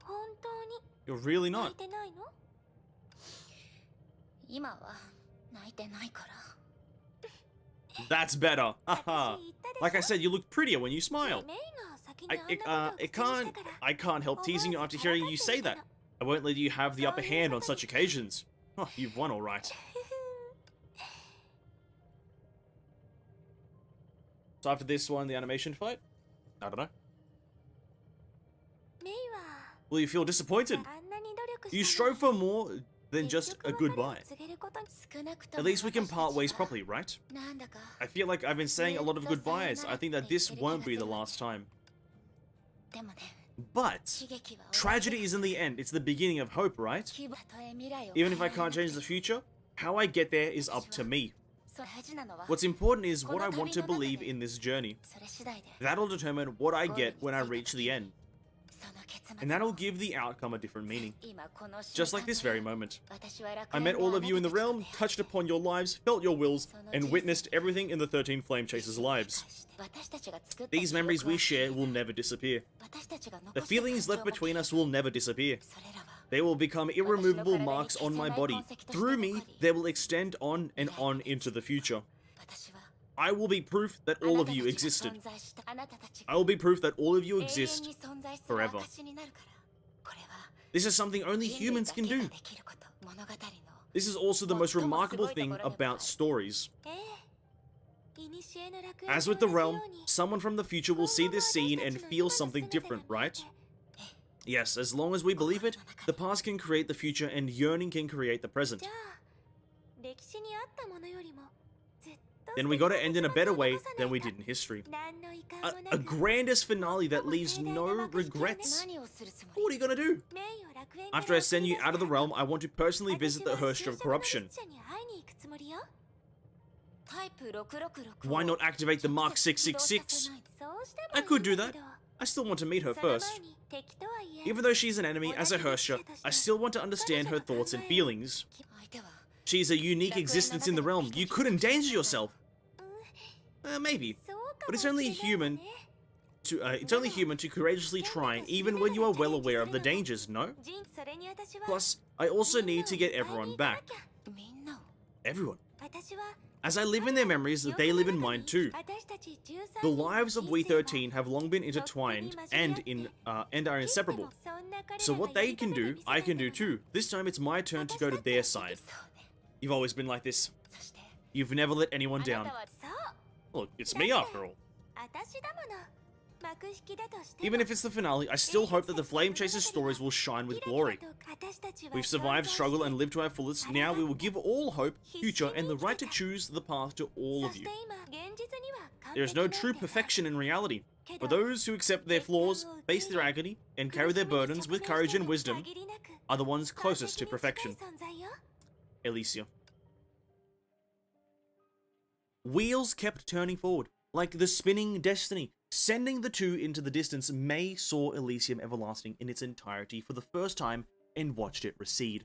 本当に You're really 泣 not. いてないの今は泣いてないから That's better. 私 Haha. 言ったでしょ Like I said, you look prettier when you メ smile. イが先に I, あんなことを it 口にし can't. たから I can't help teasing you after hearing you say that. I won't let you have the upper hand on such occasions. Oh, you've won, all right. So after this one, the animation fight. I don't know. メイは Will you feel disappointed? あんなに努力 You したの strove for more than just a 結局別れを goodbye. 告げることに少なくと At も least we can 私たち part ways は properly, right? なんだか I feel like I've been saying a lot of goodbyes. I think that this won't be the last time. でもね But 悲劇は tragedy isn't the end. It's the beginning of hope, right? 希望たとえ未来を Even if I can't change the future, how I get there is up to me. そう大事なのは What's important is what I want to believe in this journey. それ次第で That'll determine what I get when I reach the end. その結末 And that'll give the outcome a different meaning. 今この Just like 瞬 this 間 very で moment. 私は楽 I 園 met で all あ of な you in た the たちと realm, 出会い touched upon your lives, felt your wills, and witnessed everything in the 13 Flame Chasers' lives. 私たちが作った These memories we share will never disappear. 私たちが残 The した feelings left 感情も between us will never disappear. それらは They will become irremovable marks on my body. Through me, they will extend on and on into the future. 私は I will be proof that あ all な of た you たちが existed. 存在したあなたたち I が will be proof that all of you 永遠 exist. に存在す forever. る証になるからこれは This is something only 人類 humans だ can けが do. できること物語の This is also the most remarkable thing about stories. ええ古の楽園 As と with the 同じよ realm, うに someone from the future will see this scene and feel something different, right? Yes, as long as we believe it, the past can create the future and yearning can create the present. じゃあ歴史にあったものよりもずっと Then we gotta end in a better way than we did in history. 何の遺憾 A, もな a く grandest finale that leaves no regrets. 何をするつも What are り you gonna do? 名誉楽園から After I send you 送り出す out of the から realm, I want to personally visit the 私は Herrscher of 終者の corruption. 列車に会いに行くつもりよタイプ666 Why not activate the Mark 666? そうしても I いい could ん do だ that. けど I still want to meet her その前 first. に敵とはいえ Even though she's an enemy as a Herrscher, I still want to understand her thoughts and feelings. 相手は She's a unique existence in the realm. You could endanger yourself. Maybe. そうか But も it's しれ only ないわね human it's only human to courageously try, even when you are well aware of the dangers, no? ジンそれに私は Plus, I also need to get everyone back. みんなを Everyone. 私は As I live in their memories, they live in mine too. 私たち13 The 人の lives of 人 We 生は 13 have long been intertwined and are inseparable. そんな彼らが So what they can やり do, ため I の can 見 do せ場なの too. This time it's my turn to go to their side. そうね You've always been like this. そして You've never let anyone あな down. たはそう Look, it's me after all. 私だもの幕引きだとしても Even if it's the finale, I still hope that the Flame Chasers stories will shine with glory. キラキラと私たちは We've survived, 想像 struggled, して and lived to our fullest. Now we will give all hope, future, and the right to choose the path to all そ of し you. て今現実には完 There is 璧 no なんて true さ perfection in reality. け For ど those who accept their flaws, face their agony, and carry their burdens with courage and wisdom, 限りなく are the ones 完 closest 璧 to に近い perfection. 存在よ Elysia. Wheels kept turning forward, like the spinning destiny. Sending the two into the distance, May saw Elysium Everlasting in its entirety for the first time and watched it recede.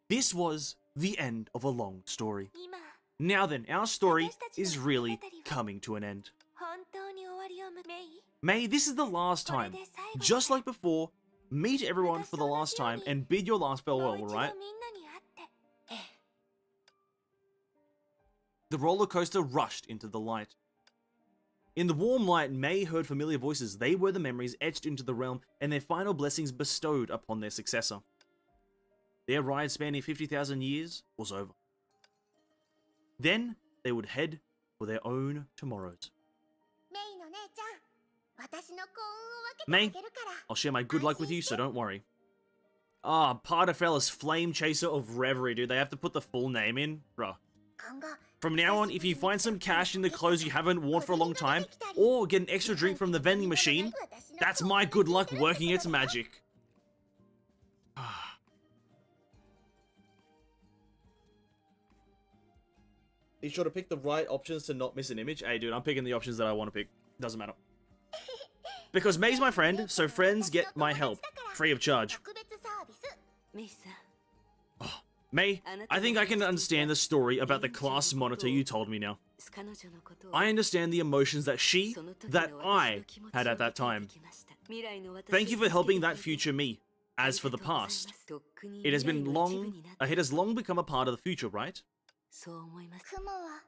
This was the end of a long story. 今 Now then, our story is really coming to an end. 本当に終わりをメイ May, this is the last これ time. で最後 Just like before, meet everyone for the last time and bid your last もう farewell, 一度 alright? みんなに会って The roller coaster rushed into the light. In the warm light, May heard familiar voices. They were the memories etched into the realm and their final blessings bestowed upon their successor. Their ride spanning 50,000 years was over. Then they would head for their own tomorrows. メイの姉ちゃん私の幸運を分けて May, あげるから I'll share my good luck with you, so don't worry. Ah, Pardafellas, Flame Chaser of Reverie, dude. They have to put the full name in? Bruh. 今後 From now on, if you find some cash in the clothes you haven't worn for a long time, or get an extra drink from the vending machine, that's my good luck working its magic. Be sure to pick the right options to not miss an image. Hey, dude, I'm picking the options that I want to pick. Doesn't matter. Because May's my friend, so friends get my help. Free of charge. 特別サービス メイさん May, I think I can understand the story about the class monitor you told me now. 彼女のことを I understand the emotions that she, その時 that の私の I 気持ち had を at that 理解 time. できました未来の私 Thank you for を helping 助けて that くれて future me. As for the ありがとうございます past, とっくに it has been 未来の一部 long, になって it has long become a part of the future, right? そう思います雲は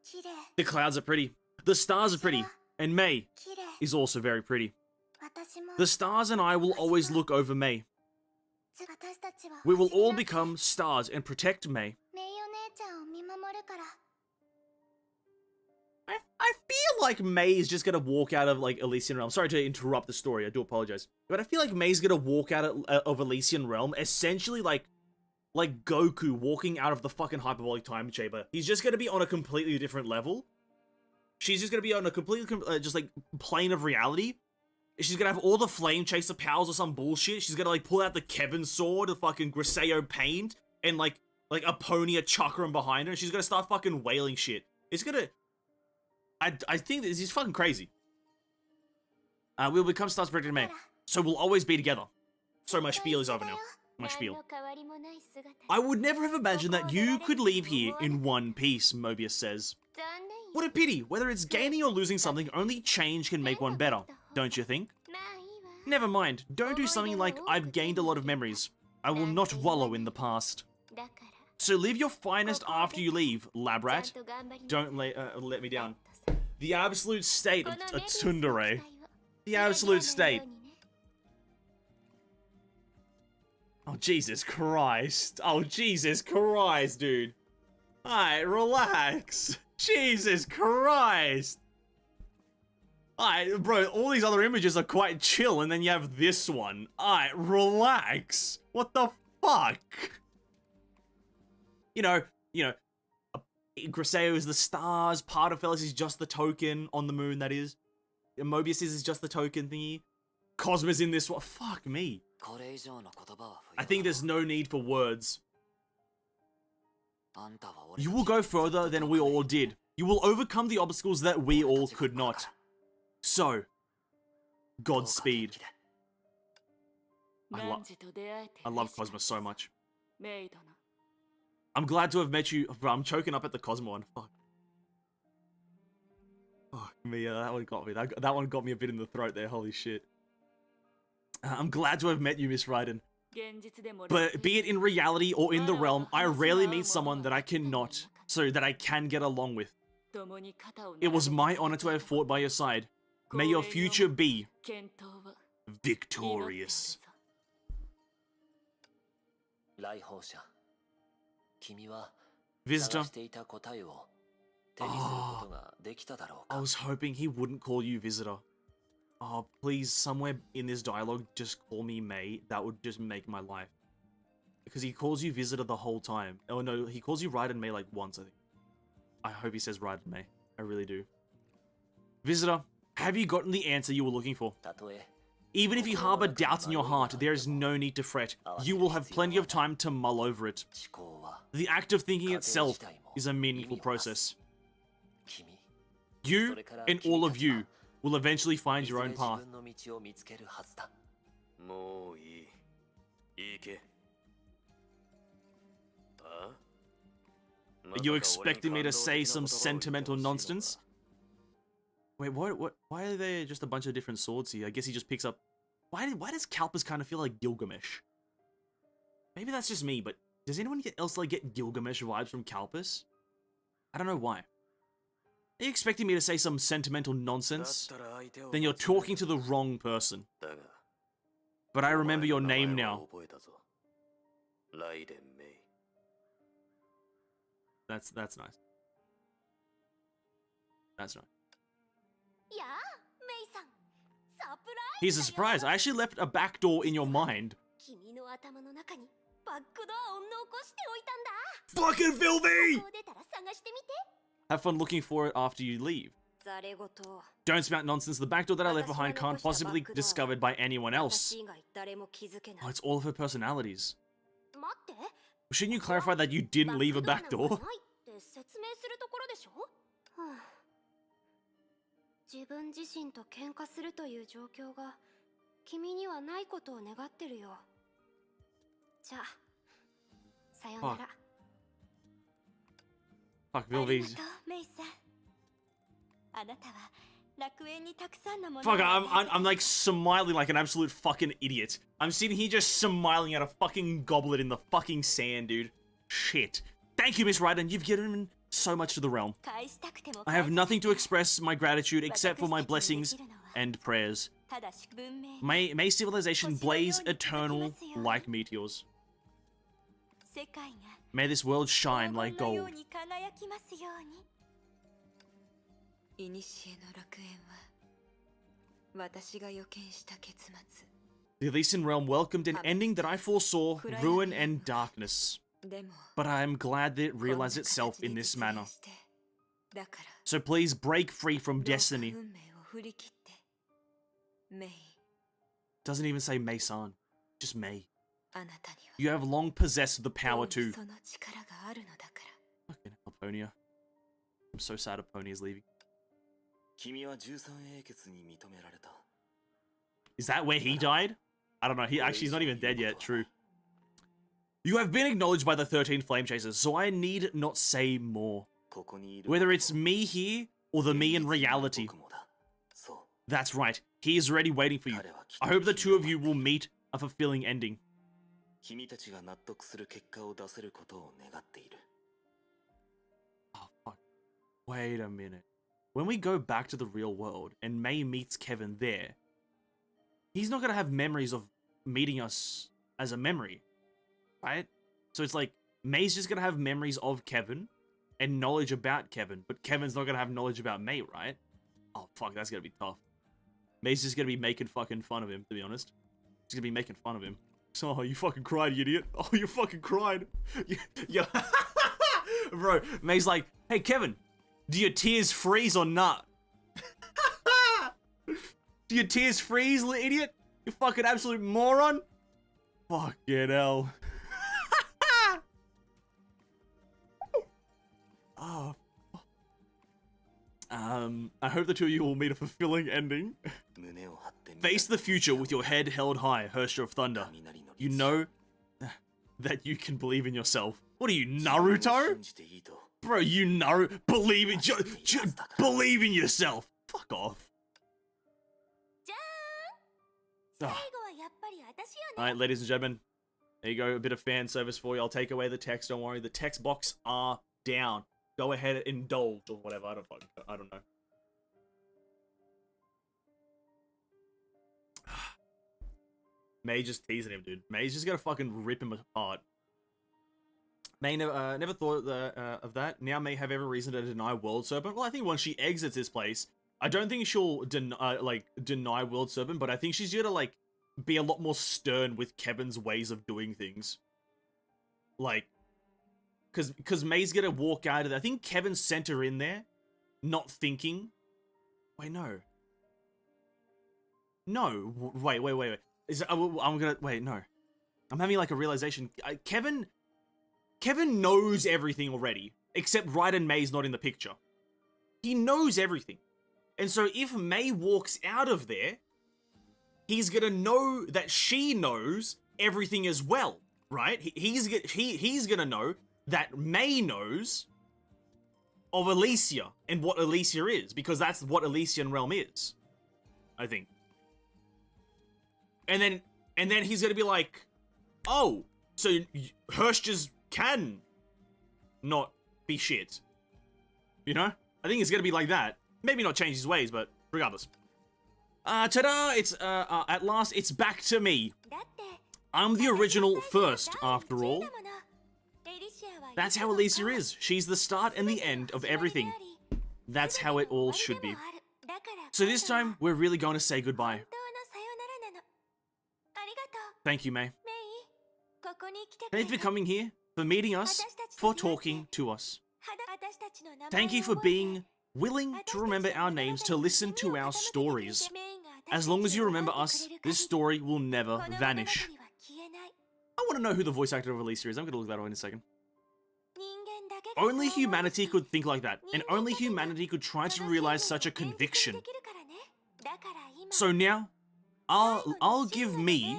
綺麗 The clouds are pretty, the stars are pretty, and May 綺麗 is also very pretty. 私も The stars and I will always look over May. 私たちは We will 星に all なって become stars and protect May. メイお姉ちゃんを見守るから I feel like May is just gonna walk out of like Elysian Realm. Sorry to interrupt the story, I do apologize. But I feel like May's gonna walk out of Elysian Realm essentially like Goku walking out of the fucking hyperbolic time chamber. He's just gonna be on a completely different level. She's just gonna be on a completely just like plane of reality. She's gonna have all the flame chaser powers or some bullshit. She's gonna like pull out the Kevin sword, the fucking Griseo paint, and like a pony, a chakram behind her. And she's gonna start fucking wailing shit. It's gonna. I think this is fucking crazy. We'll become stars protected May, so we'll always be together. So my spiel is over now. My 何 spiel. の変わりもない姿 I would never have imagined that you could leave here in one piece, Mobius says. 残念よ What a pity. Whether it's gaining or losing something, only change can make one better. Don't you think? まあいいわ Never mind. Don't do something like I've gained a lot of memories. I will not wallow in the past. だから So live your finest after you leave, lab ちゃ rat. んと頑張りな Don't let me down. さ The absolute state こ of の a メビウスの tsundere. 機体を The absolute state. 裏切らないようにね Oh, Jesus Christ. Oh, Jesus Christ, dude. Alright, relax. Jesus Christ. Alright, bro, all these other images are quite chill, and then you have this one. Alright, relax. What the fuck? You know, Griseo is the stars, Pardafellas is just the token on the moon, that is. Mobius is just the token thingy. Cosmo's in this one. Fuck me. これ以上の言葉は I think there's no need for words. あんたは俺 You will go further than we all did. You will overcome the obstacles that we all could not. So, Godspeed. I, 何時と出会えて I love Cosmo so much. メイ殿 I'm glad to have met you. Bro, I'm choking up at the Cosmo one. Fuck. Fuck me, that one got me. That one got me a bit in the throat there. Holy shit. I'm glad to have met you, Miss Raiden. 現実でも But be it in reality or in the realm, I rarely meet someone that I cannot, so that I can get along with. 共に肩を It was 並べ my honor to have fought by your side. May your future be 健闘を victorious. 来訪者君は Visitor, 探していた答えを手にすることができただろう I か was hoping he wouldn't call you visitor. Oh, please, somewhere in this dialogue, just call me May. That would just make my life. Because he calls you visitor the whole time. Oh no, he calls you Raiden May like once, I think. I hope he says Raiden May. I really do. Visitor, have you gotten the answer you were looking for? たとえ Even if you harbor doubts in your heart, there is no need to fret. You will have plenty of time to mull over it. 思考は The act of thinking itself is a meaningful process. You and all of you will eventually find your own path. もういい。行け。あ Are you expecting me to say some sentimental nonsense? Wait, what? Why are there just a bunch of different swords here? I guess he just picks up... Why does Kalpas kind of feel like Gilgamesh? Maybe that's just me, but does anyone else like get Gilgamesh vibes from Kalpas? I don't know why. Are you expecting me to say some sentimental nonsense? Then you're talking to the wrong person. But I remember your name now. That's nice. That's nice. Here's a surprise. I actually left a back door in your mind. Fucking filthy! Have fun looking for it after you leave. Don't spout nonsense. The back door that I left behind can't possibly be discovered by anyone else. Oh, it's all of her personalities. Shouldn't you clarify that you didn't leave a back door? 自分自身と喧嘩するという状況が君にはないことを願ってるよ。じゃあ、さよなら。Fuck, ありがとう、 Vilvies. メイさん。あなたは楽園にたくさんのもの。 Fuck, I'm like smiling like an absolute fucking idiot. I'm sitting here just smiling at a fucking goblet in the fucking sand, dude. Shit. Thank you, Miss Raiden. You've given so much to the realm. I have nothing to express my gratitude except for my blessings and prayers. May civilization blaze eternal like meteors. May this world shine like gold. 古の楽園は私が予見した結末。 The Elysian realm welcomed an ending that I foresaw, ruin and darkness. But I am glad that it realized itself in this manner. So please break free from destiny. Doesn't even say Mei-san, just Mei. You have long possessed the power to... Fucking Apponia. I'm so sad Apponia's leaving. Is that where he died? I don't know. He's not even dead yet. True. You have been acknowledged by the 13 Flame Chasers, so I need not say more. Whether it's me here or the me in reality. That's right. He is already waiting for you. I hope the two of you will meet a fulfilling ending. Oh, fuck. Wait a minute. When we go back to the real world and Mei meets Kevin there, he's not going to have memories of meeting us as a memory, right? So it's like, Mei's just going to have memories of Kevin and knowledge about Kevin, but Kevin's not going to have knowledge about Mei, right? Oh, fuck, that's going to be tough. Mei's just going to be making fucking fun of him, to be honest. He's going to be making fun of him. So, oh, you fucking cried, you idiot. Oh, you fucking cried. Yeah. Bro, Mei's like, hey, Kevin, do your tears freeze or not? Do your tears freeze, little idiot? You fucking absolute moron. Fucking hell. Oh. I hope the two of you will meet a fulfilling ending. Face the future with your head held high, Herrscher of Thunder. You know that you can believe in yourself. What are you, Naruto? Bro, you Naruto. Believe in believe in yourself. Fuck off. Oh. Alright, ladies and gentlemen. There you go, a bit of fan service for you. I'll take away the text, don't worry. The text box are down. Go ahead and indulge or whatever. I don't know. Mei just teasing him, dude. Mei's just gonna fucking rip him apart. Mei never thought of that. Now Mei have every reason to deny World Serpent. Well, I think once she exits this place, I don't think she'll deny World Serpent, but I think she's gonna like be a lot more stern with Kevin's ways of doing things. Like, because Mei's gonna walk out of there. I think Kevin sent her in there, not thinking. Wait, no. No, wait. I'm gonna wait. No, I'm having like a realization. Kevin Kevin knows everything already, except Raiden May's not in the picture. He knows everything. And so if May walks out of there, he's gonna know that she knows everything as well, right? He's gonna know that May knows of Elysia and what Elysia is, because that's what Elysian Realm is, I think. And then he's gonna be like, oh, so Herrscher can not be shit. You know? I think it's gonna be like that. Maybe not change his ways, but regardless. Ta-da! It's, at last, it's back to me. I'm the original first, after all. That's how Elysia is. She's the start and the end of everything. That's how it all should be. So this time, we're really going to say goodbye. Thank you, May. Thank you for coming here, for meeting us, for talking to us. Thank you for being willing to remember our names, to listen to our stories. As long as you remember us, this story will never vanish. I want to know who the voice actor of Elysia is. I'm going to look that up in a second. Only humanity could think like that, and only humanity could try to realize such a conviction. So now, I'll give me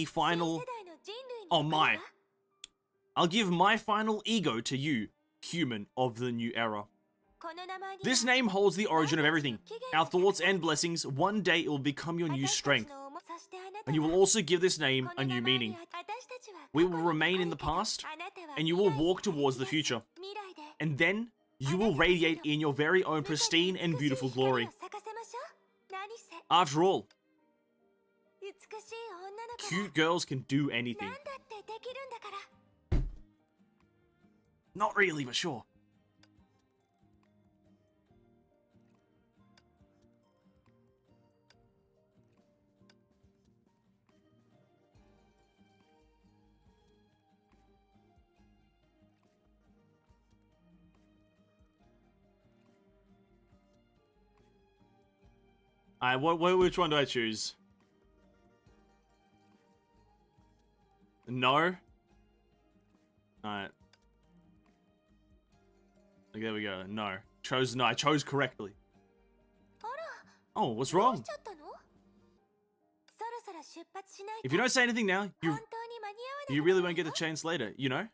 final... Oh my. I'll give my final ego to you, human of the new era. This name holds the origin of everything. Our thoughts and blessings, one day it will become your new strength. And you will also give this name a new meaning. We will remain in the past, and you will walk towards the future. And then, you will radiate in your very own pristine and beautiful glory. After all, cute girls can do anything. Not really, but sure. Which one do I choose? No? Alright. Like, there we go. No. I chose correctly. Oh, what's wrong? If you don't say anything now, you really won't get a chance later, you know?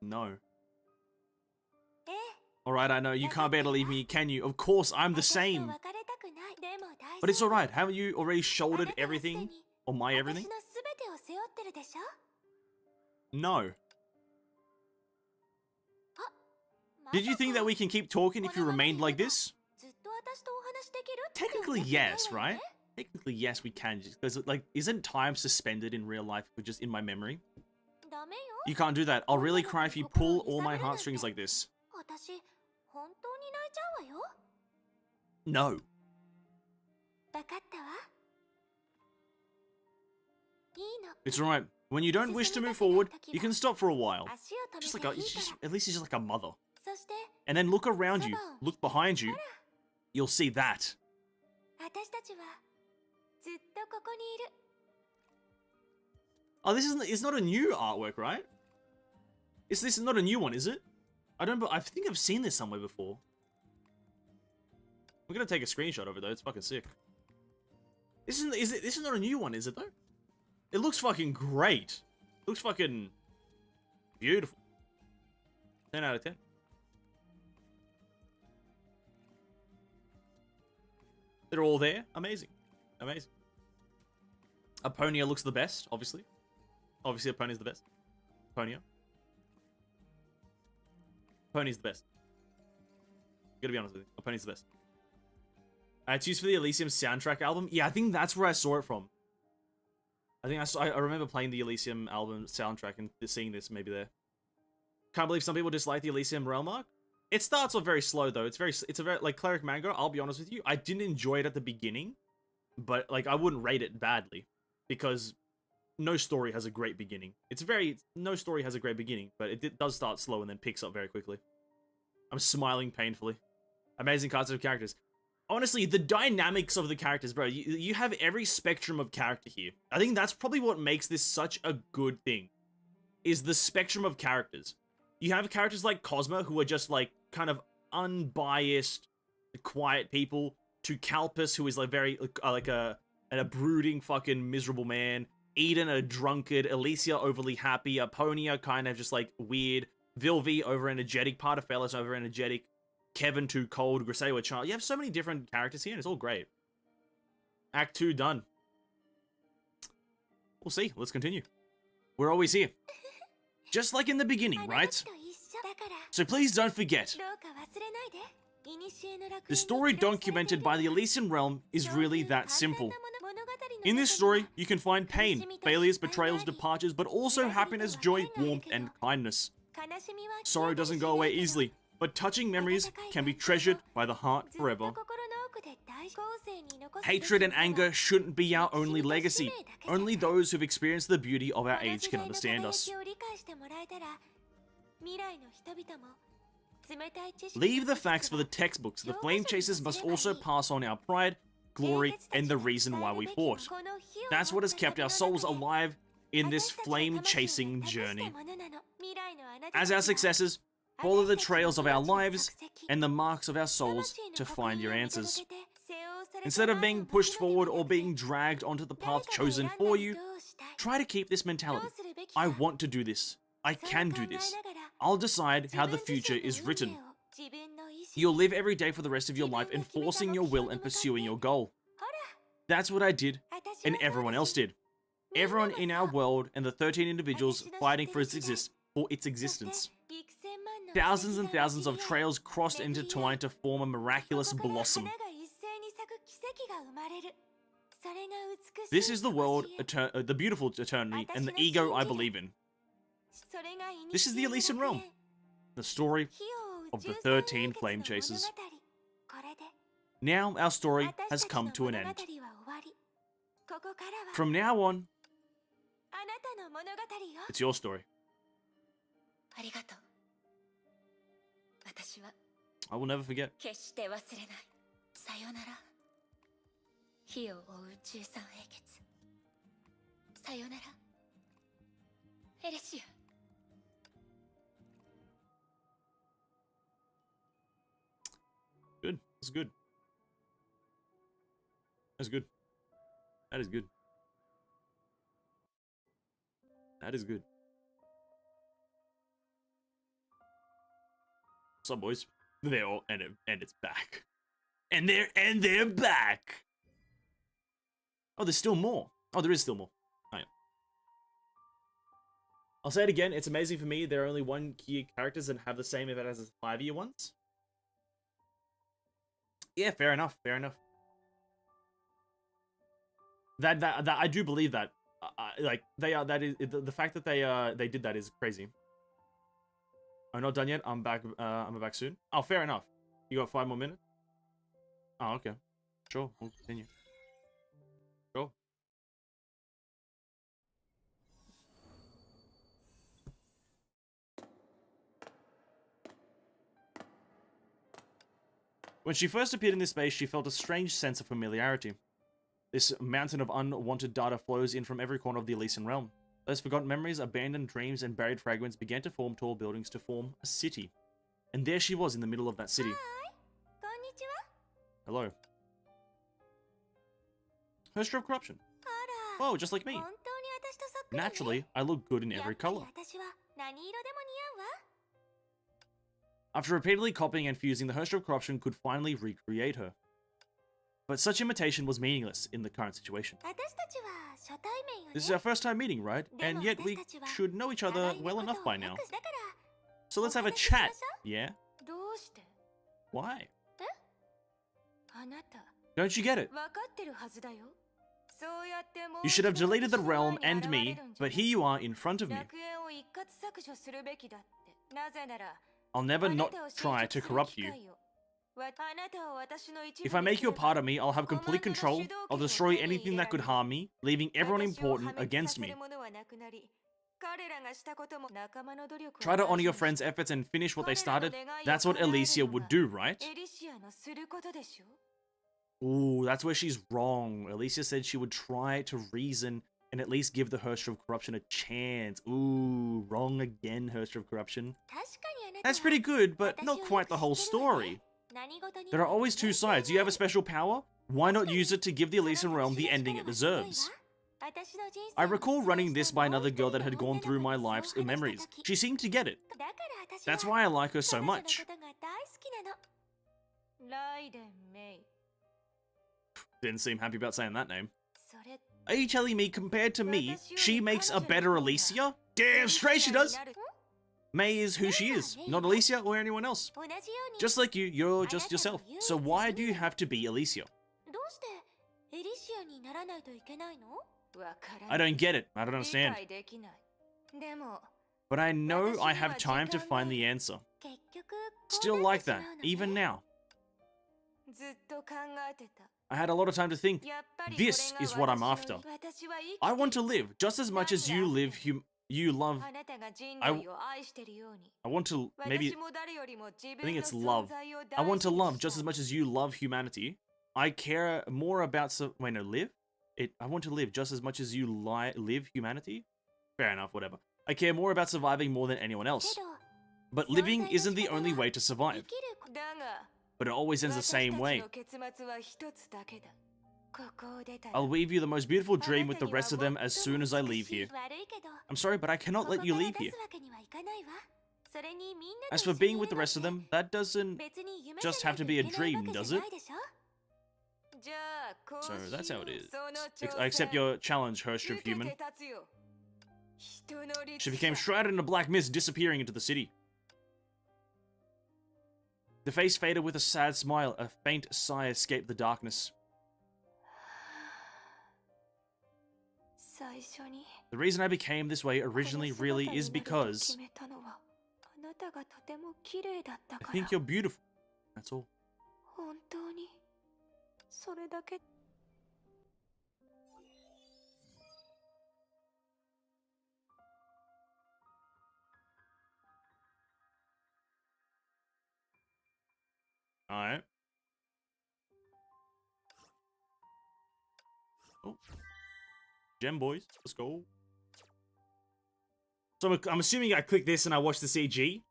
No. Alright, I know, you can't bear to leave me, can you? Of course, I'm the same. But it's alright, haven't you already shouldered everything? Or my everything? No. Did you think that we can keep talking if you remained like this? Technically, yes, right? Technically, yes, we can. Because, like, isn't time suspended in real life, but just in my memory? You can't do that. I'll really cry if you pull all my heartstrings like this. No. It's alright. When you don't wish to move forward, you can stop for a while. At least he's just like a mother. And then look around you. Look behind you. You'll see that. Oh, it's not a new artwork, right? This is not a new one, is it? I think I've seen this somewhere before. I'm gonna take a screenshot of it though, it's fucking sick. This is not a new one, is it though? It looks fucking great. It looks fucking beautiful. 10 out of 10. They're all there. Amazing. Amazing. Aponia looks the best, obviously. Obviously, Aponia's the best. Aponia. Aponia's the best. Gotta be honest with you. Aponia's the best. It's used for the Elysium soundtrack album. Yeah, I think that's where I saw it from. I remember playing the Elysium album soundtrack and seeing this maybe there. Can't believe some people dislike the Elysium Realm arc. It starts off very slow though. It's a very like Cleric manga. I'll be honest with you. I didn't enjoy it at the beginning, but like I wouldn't rate it badly because no story has a great beginning. No story has a great beginning, but it does start slow and then picks up very quickly. I'm smiling painfully. Amazing cast of characters. honestly, the dynamics of the characters, bro, you have every spectrum of character here. I think that's probably what makes this such a good thing, is the spectrum of characters. You have characters like Cosmo, who are just, like, kind of unbiased, quiet people, to Calpus, who is, like, very, like, a brooding fucking miserable man, Eden, a drunkard, Alicia, overly happy, Aponia, kind of just, like, weird, Vilvi, over-energetic, Partafellis, over-energetic, Kevin, too cold, Grisewa, child. You have so many different characters here, and it's all great. Act 2 done. We'll see. Let's continue. We're always here. Just like in the beginning, right? So please don't forget, the story documented by the Elysian Realm is really that simple. In this story, you can find pain, failures, betrayals, departures, but also happiness, joy, warmth, and kindness. Sorrow doesn't go away easily, but touching memories can be treasured by the heart forever. Hatred and anger shouldn't be our only legacy. Only those who've experienced the beauty of our age can understand us. Leave the facts for the textbooks. The Flame Chasers must also pass on our pride, glory, and the reason why we fought. That's what has kept our souls alive in this flame-chasing journey. As our successors, follow the trails of our lives and the marks of our souls to find your answers. Instead of being pushed forward or being dragged onto the path chosen for you, try to keep this mentality. I want to do this. I can do this. I'll decide how the future is written. You'll live every day for the rest of your life enforcing your will and pursuing your goal. That's what I did, and everyone else did. Everyone in our world and the 13 individuals fighting for its existence. Thousands and thousands of trails crossed and intertwined to form a miraculous blossom. This is the world, the beautiful eternity, and the ego I believe in. This is the Elysian Realm, the story of the 13 Flame Chasers. Now our story has come to an end. From now on, it's your story. I will never forget. 火を追う13英傑さよならエレシア Good. That's good. That's good. That is good. That is good. What's up, boys? They're all and it's back. And they're back. Oh, there's still more. Oh, there is still more. Oh, yeah. I'll say it again. It's amazing for me. There are only 1-year characters and have the same event as the 5-year ones. Yeah, fair enough. Fair enough. That I do believe that. Like they are. That is the fact that they did that is crazy. I'm not done yet. I'm back. I'm back soon. Oh, fair enough. You got 5 more minutes. Oh, okay. Sure. We'll continue. Sure. When she first appeared in this space, she felt a strange sense of familiarity. This mountain of unwanted data flows in from every corner of the Elysian Realm. Those forgotten memories, abandoned dreams, and buried fragments began to form tall buildings to form a city. And there she was in the middle of that city. Hello. Herrscher of Corruption. Whoa, just like me. Naturally, I look good in every color. After repeatedly copying and fusing, the Herrscher of Corruption could finally recreate her. But such imitation was meaningless in the current situation. This is our first time meeting, right? And yet we should know each other well enough by now. So let's have a chat, yeah? Why? Don't you get it? You should have deleted the realm and me, but here you are in front of me. I'll never not try to corrupt you. If I make you a part of me, I'll have complete control. I'll destroy anything that could harm me, leaving everyone important against me. Try to honor your friends' efforts and finish what they started. That's what Alicia would do, right? Ooh, that's where she's wrong. Alicia said she would try to reason and at least give the Herrscher of Corruption a chance. Ooh, wrong again, Herrscher of Corruption. That's pretty good, but not quite the whole story. There are always two sides. You have a special power? Why not use it to give the Elysian Realm the ending it deserves? I recall running this by another girl that had gone through my life's memories. She seemed to get it. That's why I like her so much. Didn't seem happy about saying that name. Are you telling me, compared to me, she makes a better Alicia? Damn straight she does! May is who she is, not Alicia or anyone else. Just like you, you're just yourself. So why do you have to be Alicia? I don't get it. I don't understand. But I know I have time to find the answer. Still like that, even now. I had a lot of time to think. This is what I'm after. I want to live just as much as you live you love. I want to, maybe, I think it's love. I want to love just as much as you love humanity. I care more about, wait, no, live? I want to live just as much as you live humanity? Fair enough, whatever. I care more about surviving more than anyone else. But living isn't the only way to survive. But it always ends the same way. I'll weave you the most beautiful dream with the rest of them as soon as I leave here. I'm sorry, but I cannot let you leave here. As for being with the rest of them, that doesn't just have to be a dream, does it? So that's how it is. I accept your challenge, Herrscher of Human. She became shrouded in a black mist, disappearing into the city. The face faded with a sad smile. A faint sigh escaped the darkness. The reason I became this way originally really is because I think you're beautiful. That's all. Alright. Oh. Gem boys, let's go. So I'm assuming I click this and I watch the CG.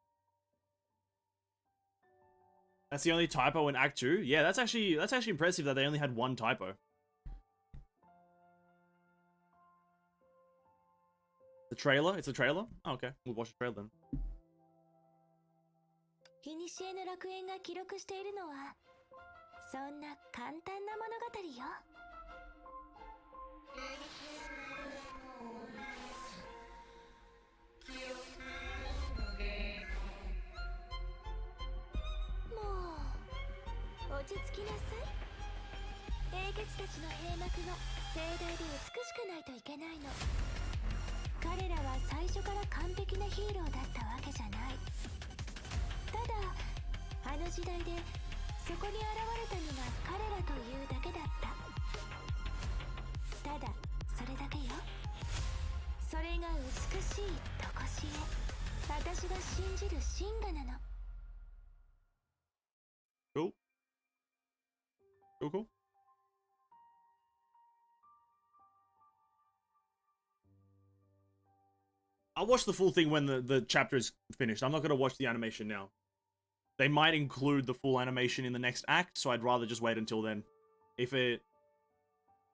That's the only typo in Act 2. Yeah, that's actually impressive that they only had one typo. The trailer? It's a trailer? Oh, okay. We'll watch the trailer then. 古の楽園が記録しているのはそんな簡単な物語よ。もう落ち着きなさい。英傑たちの閉幕も盛大で美しくないといけないの。彼らは最初から完璧なヒーローだったわけじゃない。ただあの時代でそこに現れたのが彼らというだけだった。ただそれだけよ。それが美しいとこしえ。私が信じる真我なの。Cool. Cool. I'll watch the full thing when the chapter is finished. I'm not going to watch the animation now. They might include the full animation in the next act, so I'd rather just wait until then. If it...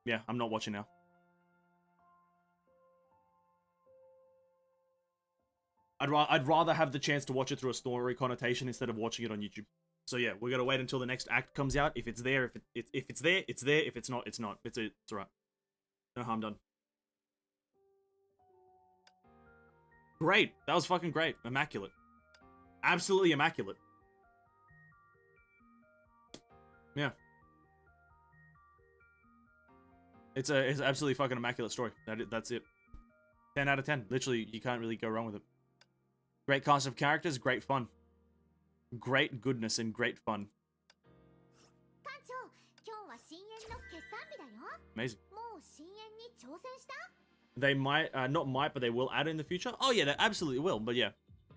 Yeah, I'm not watching now. I'd rather have the chance to watch it through a story connotation instead of watching it on YouTube. So yeah, we're gonna wait until the next act comes out. If it's there, if it's there, it's there. If it's not, it's not. It's alright. No harm done. Great. That was fucking great. Immaculate. Absolutely immaculate. Yeah. It's absolutely fucking immaculate story. That's it. 10 out of 10. Literally, you can't really go wrong with it. Great cast of characters, great fun. Great goodness and great fun. Amazing. They might, not might, but they will add it in the future. Oh yeah, they absolutely will, but yeah.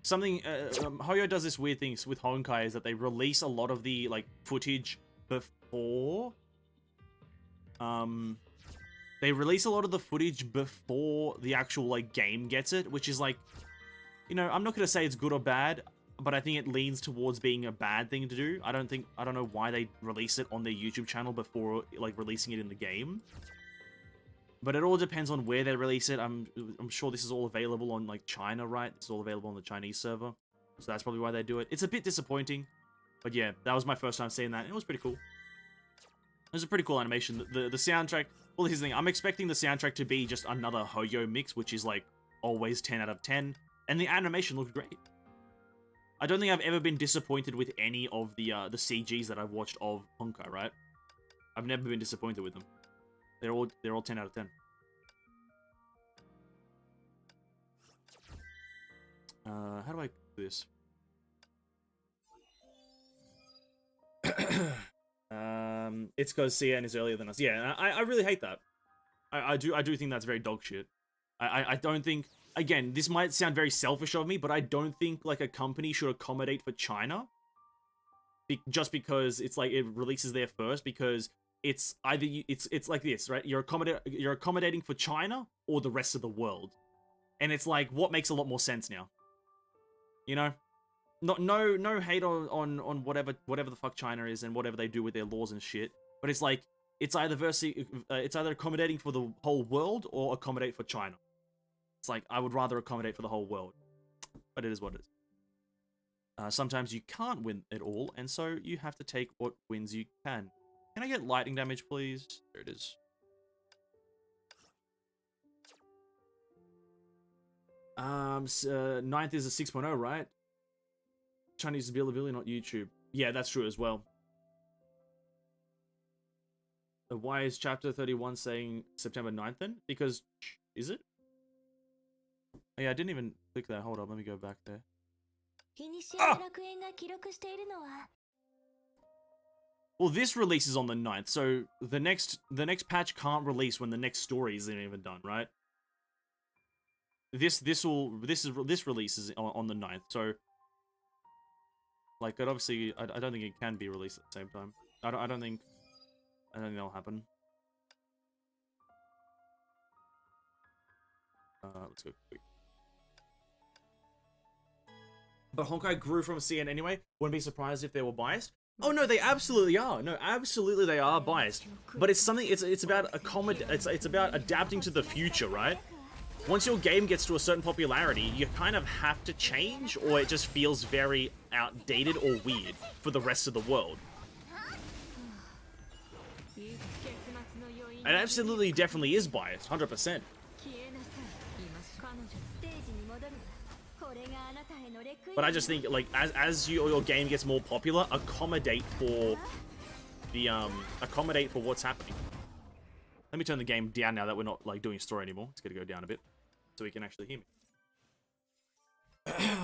Something, Hoyo does this weird thing with Honkai is that they release a lot of the, like, footage before They release a lot of the footage before the actual, like, game gets it, which is, like, you know, I'm not going to say it's good or bad, but I think it leans towards being a bad thing to do. I don't know why they release it on their YouTube channel before, like, releasing it in the game. But it all depends on where they release it. I'm sure this is all available on, like, China, right? It's all available on the Chinese server. So that's probably why they do it. It's a bit disappointing. But yeah, that was my first time seeing that. It was pretty cool. It was a pretty cool animation. The soundtrack... Well, here's the thing. I'm expecting the soundtrack to be just another Hoyo mix, which is, like, always 10 out of 10. And the animation looked great. I don't think I've ever been disappointed with any of the CGs that I've watched of Honkai, right? I've never been disappointed with them. They're all 10 out of 10. How do I do this? It's because CN is earlier than us. Yeah, I really hate that. I do think that's very dog shit. I don't think... Again, this might sound very selfish of me, but I don't think, like, a company should accommodate for China. Just because it's like it releases there first, because it's either it's like this, right? You're accommodating for China or the rest of the world. And it's like, what makes a lot more sense now? You know? No hate on whatever the fuck China is and whatever they do with their laws and shit. But it's like, it's either accommodating for the whole world or accommodate for China. It's like, I would rather accommodate for the whole world. But it is what it is. Sometimes you can't win it all, and so you have to take what wins you can. Can I get lightning damage, please? There it is. Ninth is a 6.0, right? Chinese is Bilibili, not YouTube. Yeah, that's true as well. Why is chapter 31 saying September 9th then? Because, is it? Oh, yeah, I didn't even click that. Hold up, let me go back there. Ah! Well, this releases on the 9th, so the next patch can't release when the next story isn't even done, right? This releases on the 9th, so like, it obviously, I don't think it can be released at the same time. I don't think that'll happen. Let's go quick. But Honkai grew from CN anyway. Wouldn't be surprised if they were biased. Oh no, they absolutely are. No, absolutely they are biased. But it's something. It's about It's about adapting to the future, right? Once your game gets to a certain popularity, you kind of have to change, or it just feels very outdated or weird for the rest of the world. It absolutely, definitely is biased, 100%. But I just think, like, as your game gets more popular, accommodate for what's happening. Let me turn the game down now that we're not, like, doing story anymore. It's gonna go down a bit so he can actually hear me.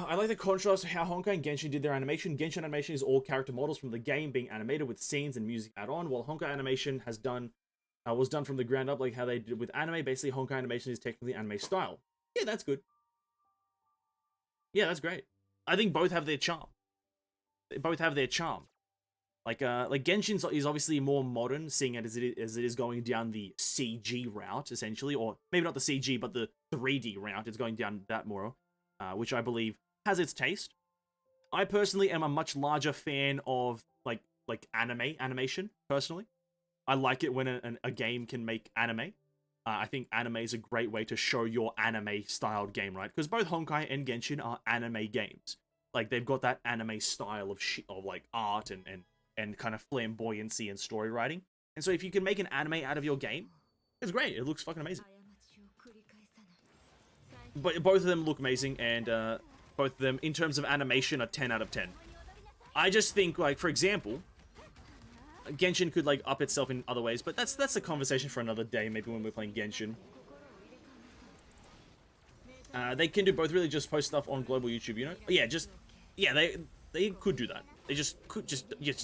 I like the contrast of how Honkai and Genshin did their animation. Genshin animation is all character models from the game being animated with scenes and music add-on, while Honkai animation was done from the ground up, like how they did with anime. Basically, Honkai animation is technically anime style. Yeah, that's good. Yeah, that's great. I think both have their charm. They both have their charm. Like Genshin is obviously more modern, seeing it as it is going down the CG route, essentially, or maybe not the CG, but the 3D route. It's going down that more, which I believe has its taste. I personally am a much larger fan of like animation. Personally, I like it when a game can make anime. I think anime is a great way to show your anime-styled game, right? Because both Honkai and Genshin are anime games. Like, they've got that anime style of like, art and kind of flamboyancy and story writing. And so if you can make an anime out of your game, it's great. It looks fucking amazing. But both of them look amazing, and both of them, in terms of animation, are 10 out of 10. I just think, like, for example, Genshin could, like, up itself in other ways, but that's a conversation for another day, maybe when we're playing Genshin. They can do both, really, just post stuff on global YouTube, you know? Yeah, they could do that. They just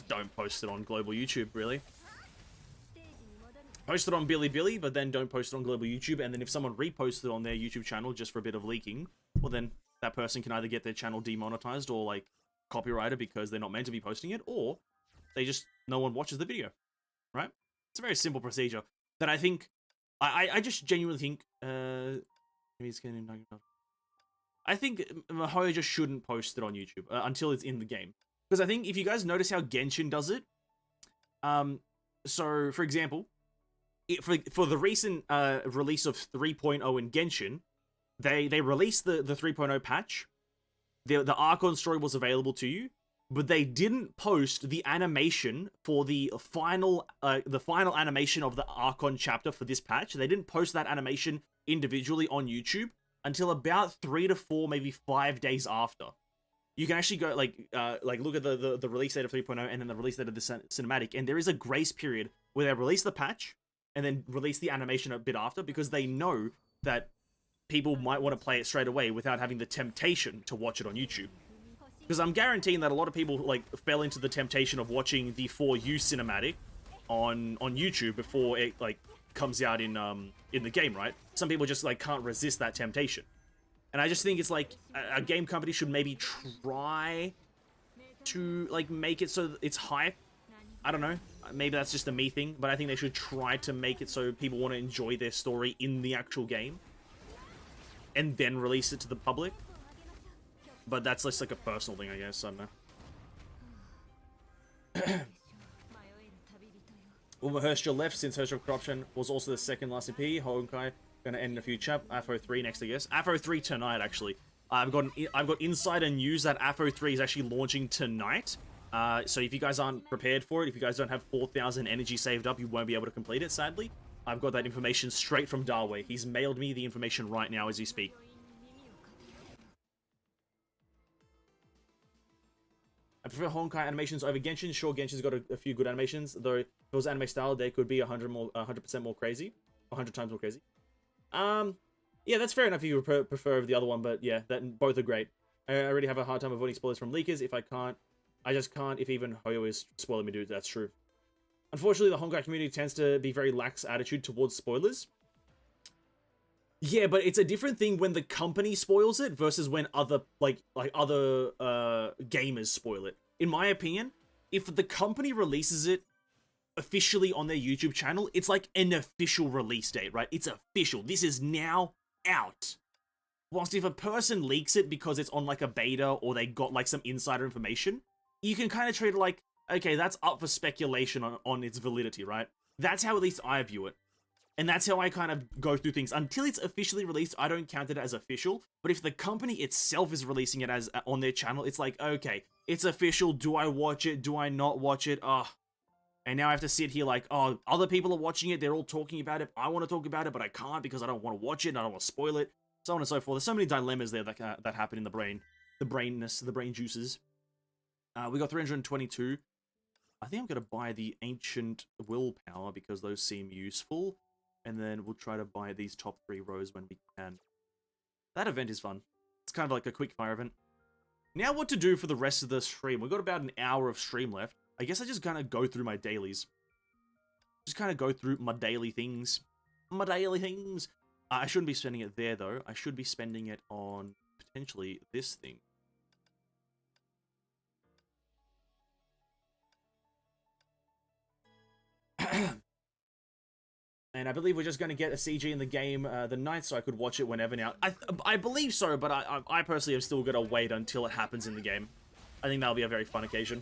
don't post it on global YouTube, really. Post it on Bilibili, but then don't post it on global YouTube, and then if someone reposts it on their YouTube channel just for a bit of leaking, well then, that person can either get their channel demonetized or, like, copyrighted because they're not meant to be posting it, or no one watches the video, right? It's a very simple procedure. that I think, I just genuinely think, maybe it's getting. I think Hoyo just shouldn't post it on YouTube until it's in the game. Because I think if you guys notice how Genshin does it, so for example, for the recent release of 3.0 in Genshin, they released the 3.0 patch. The Archon story was available to you, but they didn't post the animation for the final animation of the Archon chapter for this patch. They didn't post that animation individually on YouTube until about 3 to 4, maybe 5 days after. You can actually go like look at the release date of 3.0 and then the release date of the cinematic, and there is a grace period where they release the patch and then release the animation a bit after, because they know that people might want to play it straight away without having the temptation to watch it on YouTube. Because I'm guaranteeing that a lot of people like fell into the temptation of watching the 4U cinematic on YouTube before it like comes out in the game, right? Some people just like can't resist that temptation. And I just think it's like a game company should maybe try to like make it so it's hype. I don't know. Maybe that's just a me thing, but I think they should try to make it so people want to enjoy their story in the actual game and then release it to the public. But that's just like a personal thing, I guess. I don't know. Well, Herrscher left since Herrscher of Corruption was also the second last EP. Honkai gonna end in a few chap. AFO 3 next, I guess. AFO 3 tonight, actually. I've got insider news that AFO 3 is actually launching tonight. So if you guys aren't prepared for it, if you guys don't have 4,000 energy saved up, you won't be able to complete it, sadly. I've got that information straight from Darway. He's mailed me the information right now as we speak. I prefer Honkai animations over Genshin. Sure, Genshin's got a few good animations, though if it was anime style, they could be 100% more crazy. 100 times more crazy. Yeah, that's fair enough if you prefer the other one, but yeah, both are great. I already have a hard time avoiding spoilers from leakers. If I can't, I just can't if even Hoyo is spoiling me, dude. That's true. Unfortunately, the Honkai community tends to be very lax attitude towards spoilers. Yeah, but it's a different thing when the company spoils it versus when other other gamers spoil it. In my opinion, if the company releases it officially on their YouTube channel, it's like an official release date, right? It's official. This is now out. Whilst if a person leaks it because it's on like a beta or they got like some insider information, you can kind of treat it like, okay, that's up for speculation on its validity, right? That's how at least I view it. And that's how I kind of go through things. Until it's officially released, I don't count it as official. But if the company itself is releasing it as on their channel, it's like, okay, it's official. Do I watch it? Do I not watch it? And now I have to sit here like, oh, other people are watching it. They're all talking about it. I want to talk about it, but I can't because I don't want to watch it and I don't want to spoil it. So on and so forth. There's so many dilemmas there that happen in the brain. The brainness, the brain juices. We got 322. I think I'm going to buy the Ancient Willpower because those seem useful. And then we'll try to buy these top 3 rows when we can. That event is fun. It's kind of like a quick fire event. Now what to do for the rest of the stream. We've got about an hour of stream left. I guess I just kind of go through my dailies. Just kind of go through my daily things. My daily things. I shouldn't be spending it there, though. I should be spending it on, potentially, this thing. And I believe we're just going to get a CG in the game the night, so I could watch it whenever now. I believe so, but I personally have still got to wait until it happens in the game. I think that'll be a very fun occasion.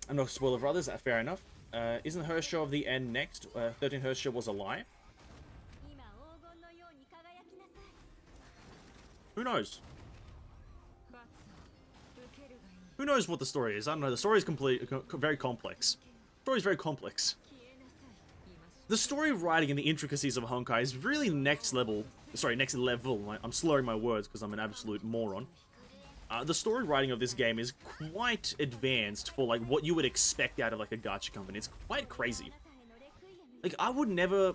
I'm not spoiler for others, fair enough. Isn't Herrscher of the End next? 13 Herrscher was a lie? Who knows? Who knows what the story is? I don't know. The story is very complex. The story is very complex. The story writing and the intricacies of Honkai is really next level. Sorry, next level. I'm slurring my words because I'm an absolute moron. The story writing of this game is quite advanced for like what you would expect out of like a gacha company. It's quite crazy. Like I would never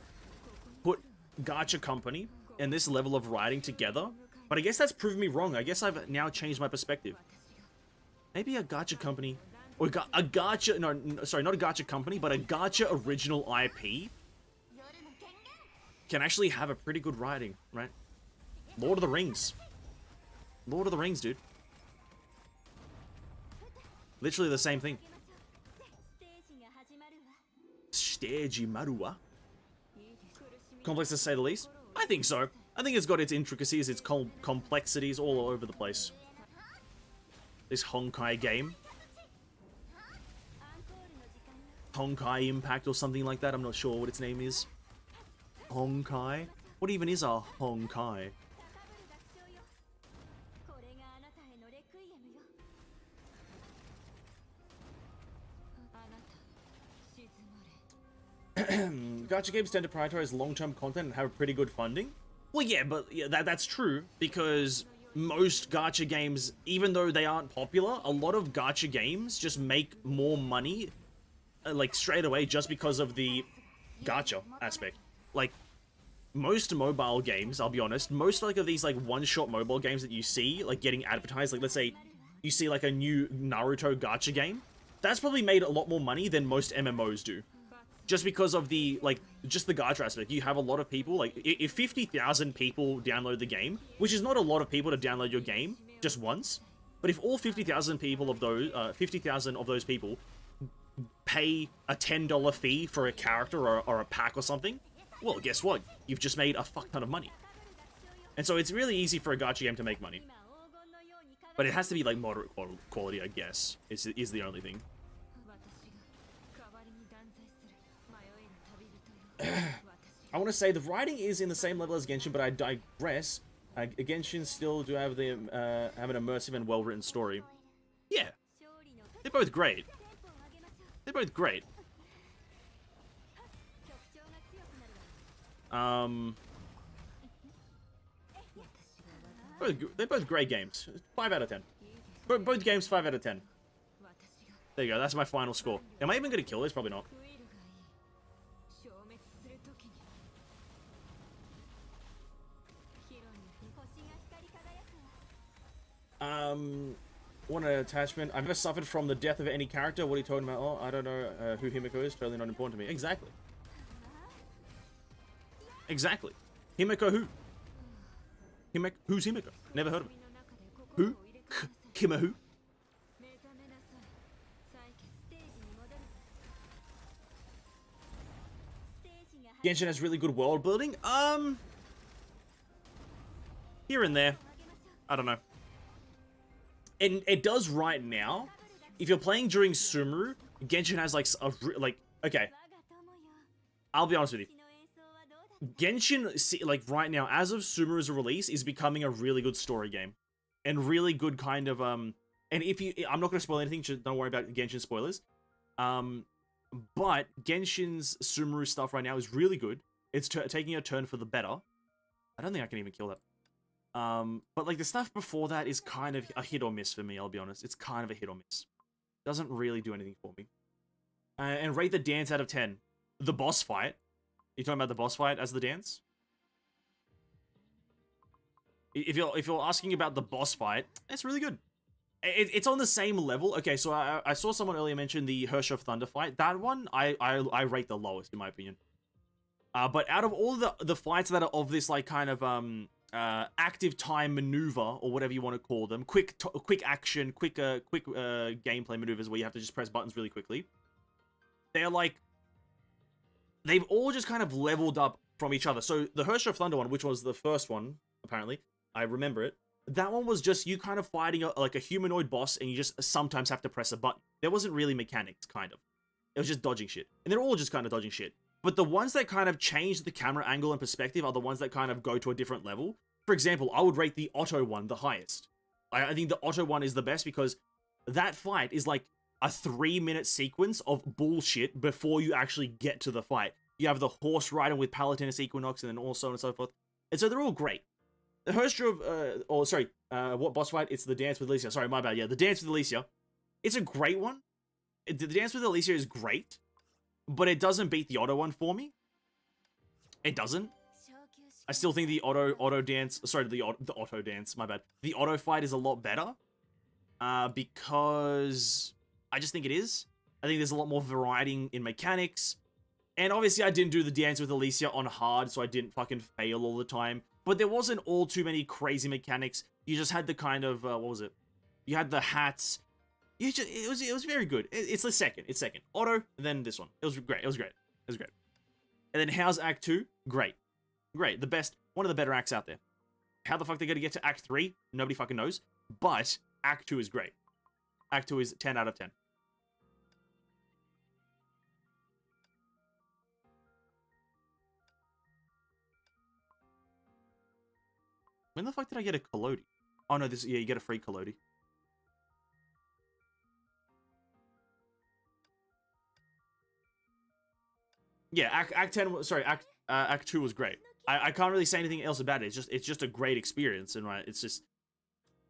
put gacha company and this level of writing together, but I guess that's proven me wrong. I guess I've now changed my perspective. Maybe a gacha company, or a gacha, no, sorry, not a gacha company, but a gacha original IP can actually have a pretty good writing, right? Lord of the Rings. Lord of the Rings, dude. Steji Marua. Complex to say the least. I think so. I think it's got its intricacies, its complexities all over the place. This Honkai game. Honkai Impact or something like that. I'm not sure what its name is. Honkai? What even is a Honkai? Gacha games tend to prioritize long-term content and have pretty good funding. Well, yeah, but yeah, that's true because most gacha games, even though they aren't popular, a lot of gacha games just make more money, like straight away, just because of the gacha aspect. Like most mobile games, I'll be honest, most like of these like one-shot mobile games that you see like getting advertised, like let's say you see like a new Naruto gacha game, that's probably made a lot more money than most MMOs do. Just because of the, like, just the gacha aspect. You have a lot of people, like, if 50,000 people download the game, which is not a lot of people to download your game just once, but if all 50,000 people of those, 50,000 of those people pay a $10 fee for a character or a pack or something, well, guess what? You've just made a fuck ton of money. And so it's really easy for a gacha game to make money. But it has to be, like, moderate quality, I guess, is the only thing. I want to say the writing is in the same level as Genshin, but I digress. Genshin still do have the have an immersive and well-written story. Yeah, they're both great. They're both great. They're both great games. 5 out of 10. Both games 5 out of 10. There you go. That's my final score. Am I even going to kill this? Probably not. What an attachment. I've never suffered from the death of any character. What are you talking about? Oh, I don't know who Himiko is. Totally not important to me. Exactly. Exactly. Himiko who? Who's Himiko? Never heard of him. Who? Kima who? Genshin has really good world building. Here and there. I don't know. And it does right now. If you're playing during Sumeru, Genshin has like okay. I'll be honest with you. Genshin, like right now, as of Sumeru's release, is becoming a really good story game, and really good kind of And if you, I'm not going to spoil anything. So don't worry about Genshin spoilers. But Genshin's Sumeru stuff right now is really good. It's taking a turn for the better. I don't think I can even kill that. But like the stuff before that is kind of a hit or miss for me, I'll be honest. It's kind of a hit or miss. Doesn't really do anything for me. And rate the dance out of 10. The boss fight. You talking about the boss fight as the dance? If you're asking about the boss fight, it's really good. It's on the same level. Okay, so I saw someone earlier mention the Herrscher of Thunder fight. That one, I rate the lowest in my opinion. But out of all the fights that are of this like kind of active time maneuver or whatever you want to call them, quick action, quick gameplay maneuvers where you have to just press buttons really quickly. They're like, they've all just kind of leveled up from each other. So the Herrscher of Thunder one, which was the first one, apparently, I remember it. That one was just you kind of fighting like a humanoid boss, and you just sometimes have to press a button. There wasn't really mechanics, kind of. It was just dodging shit, and they're all just kind of dodging shit. But the ones that kind of change the camera angle and perspective are the ones that kind of go to a different level. For example, I would rate the Otto one the highest. I think the Otto one is the best because that fight is like a 3-minute sequence of bullshit before you actually get to the fight. You have the horse riding with Palatinus Equinox and then all so on and so forth. And so they're all great. The Herrscher of, what boss fight? It's the Dance with Alicia. Sorry, my bad. Yeah, the Dance with Alicia. It's a great one. The Dance with Alicia is great. But it doesn't beat the Otto one for me. It doesn't. I still think the Otto dance, sorry, the Otto dance, my bad. The Otto fight is a lot better. Because I just think it is. I think there's a lot more variety in mechanics. And obviously I didn't do the Dance with Alicia on hard, so I didn't fucking fail all the time. But there wasn't all too many crazy mechanics. You just had the kind of, what was it? You had the hats. It was very good. It's the second. It's second. Otto, and then this one. It was great. It was great. It was great. And then how's Act 2? Great. Great. The best, one of the better acts out there. How the fuck they're going to get to Act 3? Nobody fucking knows. But Act 2 is great. Act 2 is 10 out of 10. When the fuck did I get a Collodi? Oh no, this, yeah, you get a free Collodi. Yeah, Act 10, sorry, Act 2 was great. I can't really say anything else about it. It's just a great experience, and right, it's just,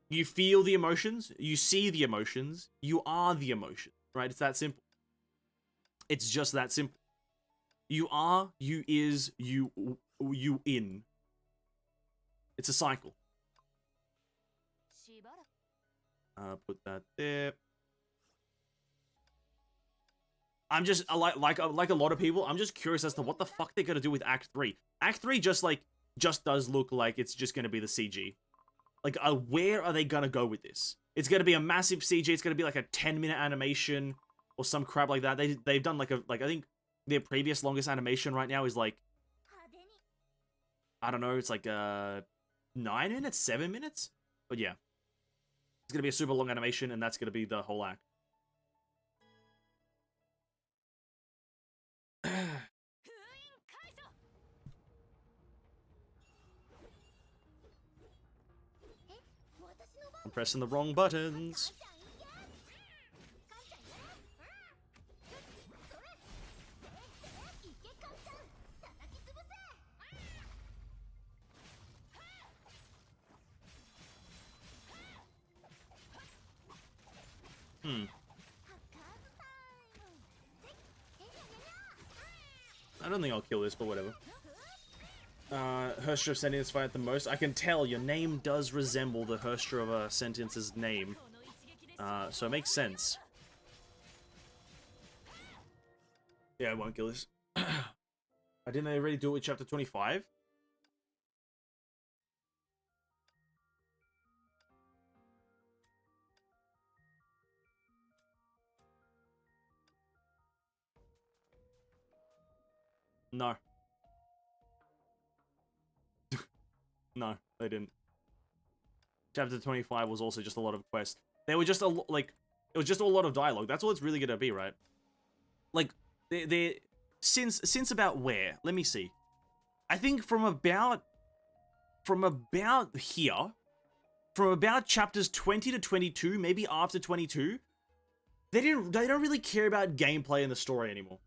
you feel the emotions, you see the emotions, you are the emotion, right? It's that simple. It's just that simple. You are, you is, you in. It's a cycle. Put that there. I'm just like a lot of people. I'm just curious as to what the fuck they're gonna do with Act 3. Act 3 just does look like it's just gonna be the CG. Like, where are they gonna go with this? It's gonna be a massive CG. It's gonna be like a 10-minute animation or some crap like that. They've done like I think their previous longest animation right now is like, I don't know. It's like 9 minutes, 7 minutes. But yeah, it's gonna be a super long animation, and that's gonna be the whole act. I'm pressing the wrong buttons. I don't think I'll kill this, but whatever. Herrscher of Sentience fight the most. I can tell your name does resemble the Herrscher of Sentience's name. So it makes sense. Yeah, I won't kill this. I didn't already do it with chapter 25? No. No, they didn't. Chapter 25 was also just a lot of quests. They were just it was just a lot of dialogue. That's all it's really gonna be, right? Like, they since about where? Let me see. I think from about here, from about chapters 20 to 22, maybe after 22, they don't really care about gameplay in the story anymore.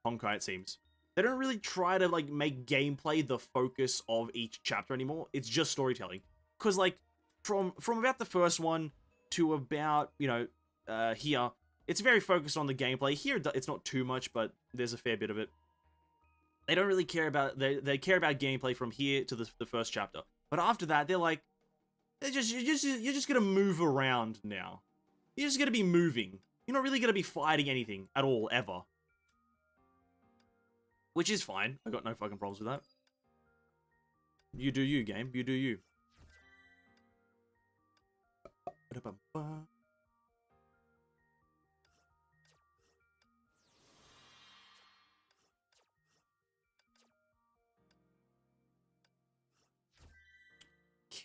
Honkai, it seems. They don't really try to, like, make gameplay the focus of each chapter anymore. It's just storytelling. Because, like, from about the first one to about, you know, here, it's very focused on the gameplay. Here, it's not too much, but there's a fair bit of it. They don't really care about, they care about gameplay from here to the first chapter. But after that, they're like, you're just gonna move around now. You're just gonna be moving. You're not really gonna be fighting anything at all, ever. Which is fine. I got no fucking problems with that. You do you, game. You do you.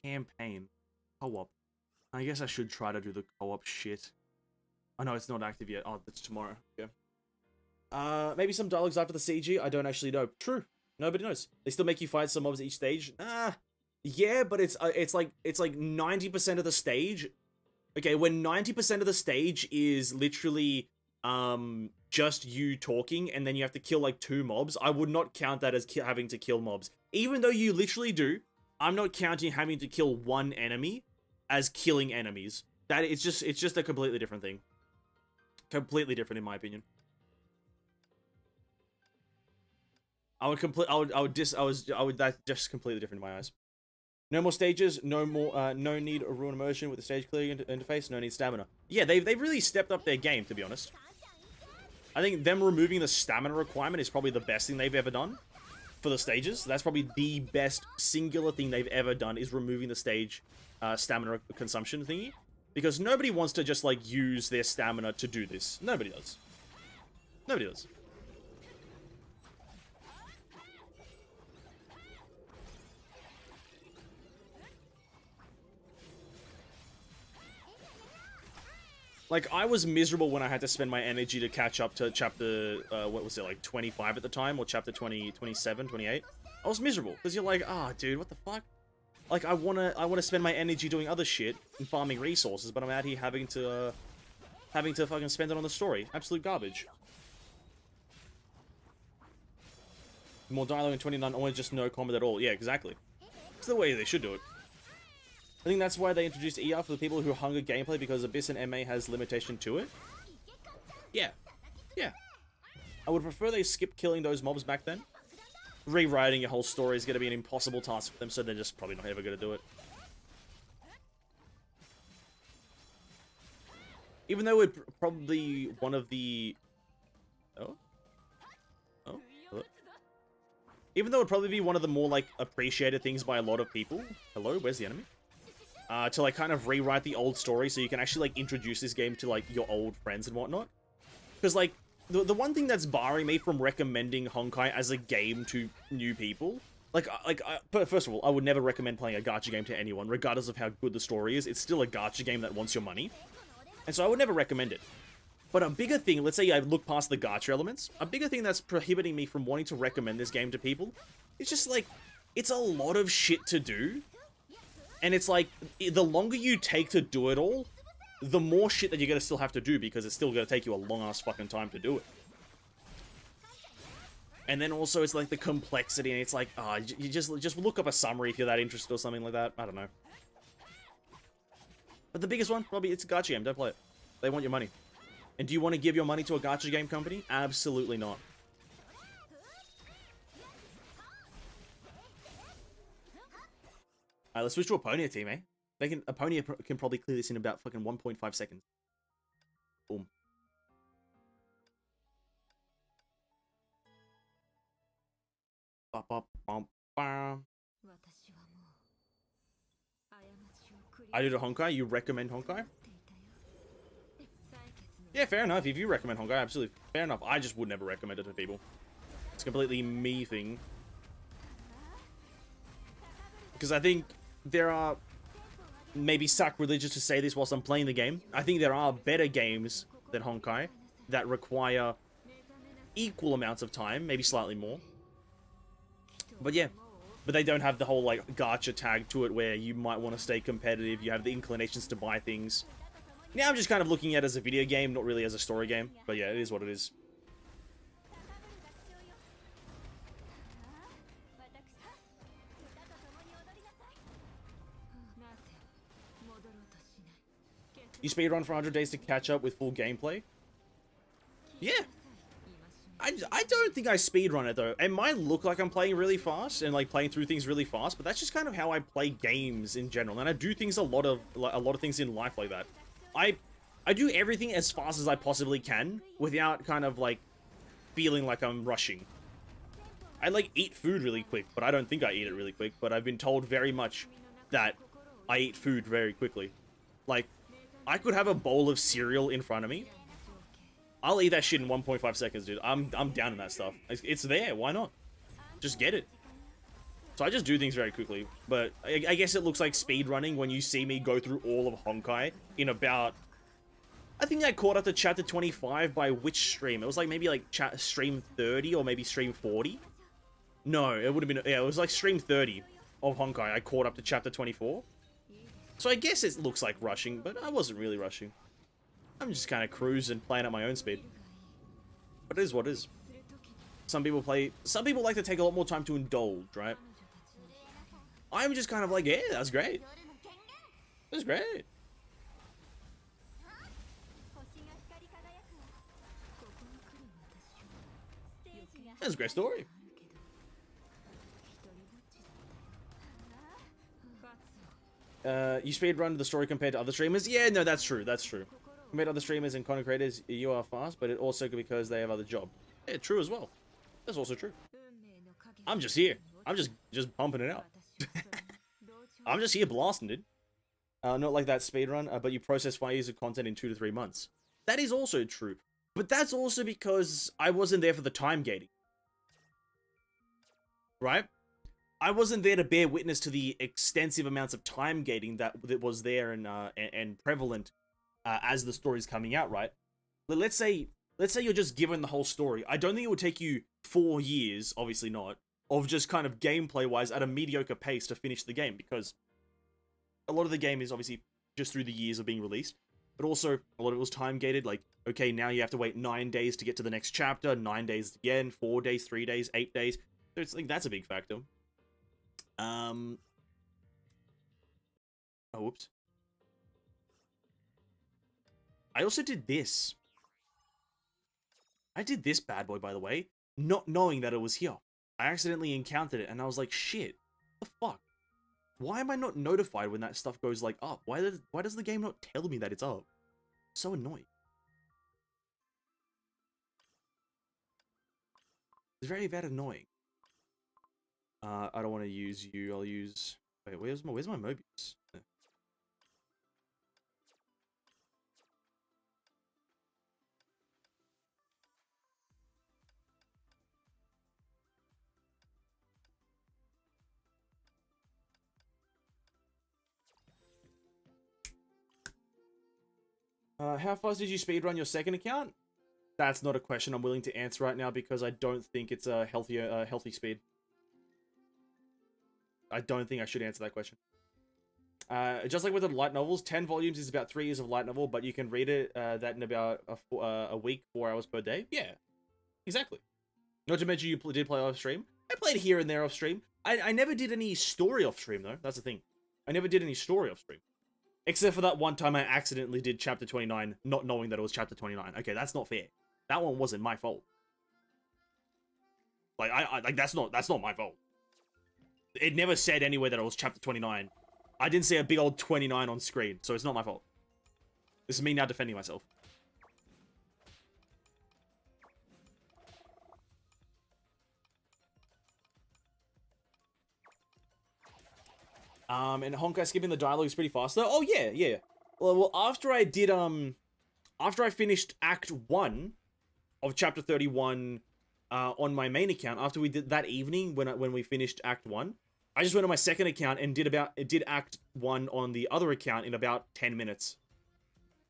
Campaign. Co-op. I guess I should try to do the co-op shit. Oh no, it's not active yet. Oh, it's tomorrow. Yeah. Maybe some dialogues after the CG? I don't actually know. True. Nobody knows. They still make you fight some mobs at each stage? Yeah, but it's like 90% of the stage. Okay, when 90% of the stage is literally just you talking, and then you have to kill like 2 mobs, I would not count that as having to kill mobs. Even though you literally do, I'm not counting having to kill 1 enemy as killing enemies. It's just a completely different thing. Completely different in my opinion. That's just completely different in my eyes. No more stages, no need of ruin immersion with the stage clearing interface, no need stamina. Yeah, they've really stepped up their game, to be honest. I think them removing the stamina requirement is probably the best thing they've ever done for the stages. That's probably the best singular thing they've ever done, is removing the stage stamina consumption thingy. Because nobody wants to just, like, use their stamina to do this. Nobody does. Nobody does. Like, I was miserable when I had to spend my energy to catch up to chapter, what was it, like 25 at the time, or chapter 20, 27, 28. I was miserable, because you're like, ah, dude, what the fuck? Like, I wanna spend my energy doing other shit and farming resources, but I'm out here having to fucking spend it on the story. Absolute garbage. More dialogue in 29, or just no combat at all. Yeah, exactly. It's the way they should do it. I think that's why they introduced ER for the people who hunger gameplay, because Abyss and MA has limitation to it. Yeah. Yeah. I would prefer they skip killing those mobs back then. Rewriting your whole story is going to be an impossible task for them, so they're just probably not ever going to do it. Even though it's probably one of the... Oh? Oh? Hello? Even though it'd probably be one of the more, like, appreciated things by a lot of people. Hello? Where's the enemy? To, like, kind of rewrite the old story so you can actually, like, introduce this game to, like, your old friends and whatnot. Because, like, the one thing that's barring me from recommending Honkai as a game to new people... first of all, I would never recommend playing a gacha game to anyone, regardless of how good the story is. It's still a gacha game that wants your money. And so I would never recommend it. But a bigger thing, let's say I look past the gacha elements, a bigger thing that's prohibiting me from wanting to recommend this game to people, it's just, like, it's a lot of shit to do. And it's like, the longer you take to do it all, the more shit that you're gonna still have to do, because it's still gonna take you a long-ass fucking time to do it. And then also, it's like the complexity, and it's like, you just look up a summary if you're that interested or something like that. I don't know. But the biggest one, probably, it's a gacha game. Don't play it. They want your money. And do you want to give your money to a gacha game company? Absolutely not. Alright, let's switch to a Ponia team, eh? A Ponia can probably clear this in about fucking 1.5 seconds. Boom. Bop, bop, bom, bam. I did a Honkai. You recommend Honkai? Yeah, fair enough. If you recommend Honkai, absolutely fair enough. I just would never recommend it to people. It's a completely me thing. Because I think there are, maybe sacrilegious to say this whilst I'm playing the game, I think there are better games than Honkai that require equal amounts of time, maybe slightly more. But yeah, but they don't have the whole, like, gacha tag to it where you might want to stay competitive, you have the inclinations to buy things. Now I'm just kind of looking at it as a video game, not really as a story game. But yeah, it is what it is. You speedrun for 100 days to catch up with full gameplay? Yeah. I don't think I speedrun it, though. It might look like I'm playing really fast and, like, playing through things really fast, but that's just kind of how I play games in general. And I do things a lot of things in life like that. I do everything as fast as I possibly can without kind of, like, feeling like I'm rushing. I, like, eat food really quick, but I don't think I eat it really quick. But I've been told very much that I eat food very quickly. Like, I could have a bowl of cereal in front of me. I'll eat that shit in 1.5 seconds, dude. I'm down in that stuff. It's there. Why not? Just get it. So I just do things very quickly. But I guess it looks like speedrunning when you see me go through all of Honkai in about... I think I caught up to chapter 25 by which stream? It was like maybe like stream 30 or maybe stream 40? No, it would have been... Yeah, it was like stream 30 of Honkai. I caught up to chapter 24. So I guess it looks like rushing, but I wasn't really rushing. I'm just kind of cruising, playing at my own speed. But it is what it is. Some people like to take a lot more time to indulge, right? I'm just kind of like, yeah, that's great. That's great. That's a great story. You speedrun the story compared to other streamers? Yeah, no, that's true. That's true. Compared to other streamers and content creators, you are fast, but it also could be because they have other job. Yeah, true as well. That's also true. I'm just here. I'm just pumping it out. I'm just here blasting it. Not like that speedrun, but you process 5 years of content in 2 to 3 months. That is also true. But that's also because I wasn't there for the time gating. Right? I wasn't there to bear witness to the extensive amounts of time gating that was there and prevalent as the story's coming out, right? Let's say you're just given the whole story. I don't think it would take you 4 years, obviously not, of just kind of gameplay-wise at a mediocre pace to finish the game, because a lot of the game is obviously just through the years of being released, but also a lot of it was time-gated, like, okay, now you have to wait 9 days to get to the next chapter, 9 days again, 4 days, 3 days, 8 days. So it's like, that's a big factor. Oh, whoops. I also did this. I did this bad boy, by the way, not knowing that it was here. I accidentally encountered it, and I was like, shit, what the fuck? Why am I not notified when that stuff goes, like, up? Why does the game not tell me that it's up? So annoying. It's very, very annoying. I don't want to use you. I'll use... Wait, where's my Mobius? How fast did you speedrun your second account? That's not a question I'm willing to answer right now because I don't think it's a healthy speed. I don't think I should answer that question. Just like with the light novels, 10 volumes is about 3 years of light novel, but you can read it that in about a week, 4 hours per day. Yeah, exactly. Not to mention you did play off stream. I played here and there off stream. I never did any story off stream though. That's the thing. I never did any story off stream. Except for that one time I accidentally did chapter 29, not knowing that it was chapter 29. Okay, that's not fair. That one wasn't my fault. Like, like that's not my fault. It never said anywhere that it was chapter 29. I didn't see a big old 29 on screen, so it's not my fault. This is me now defending myself. And Honkai skipping the dialogue is pretty fast though. Oh yeah, yeah. Well, after I did after I finished Act 1 of Chapter 31 on my main account, after we did that evening when we finished Act 1, I just went on my second account and did Act 1 on the other account in about 10 minutes.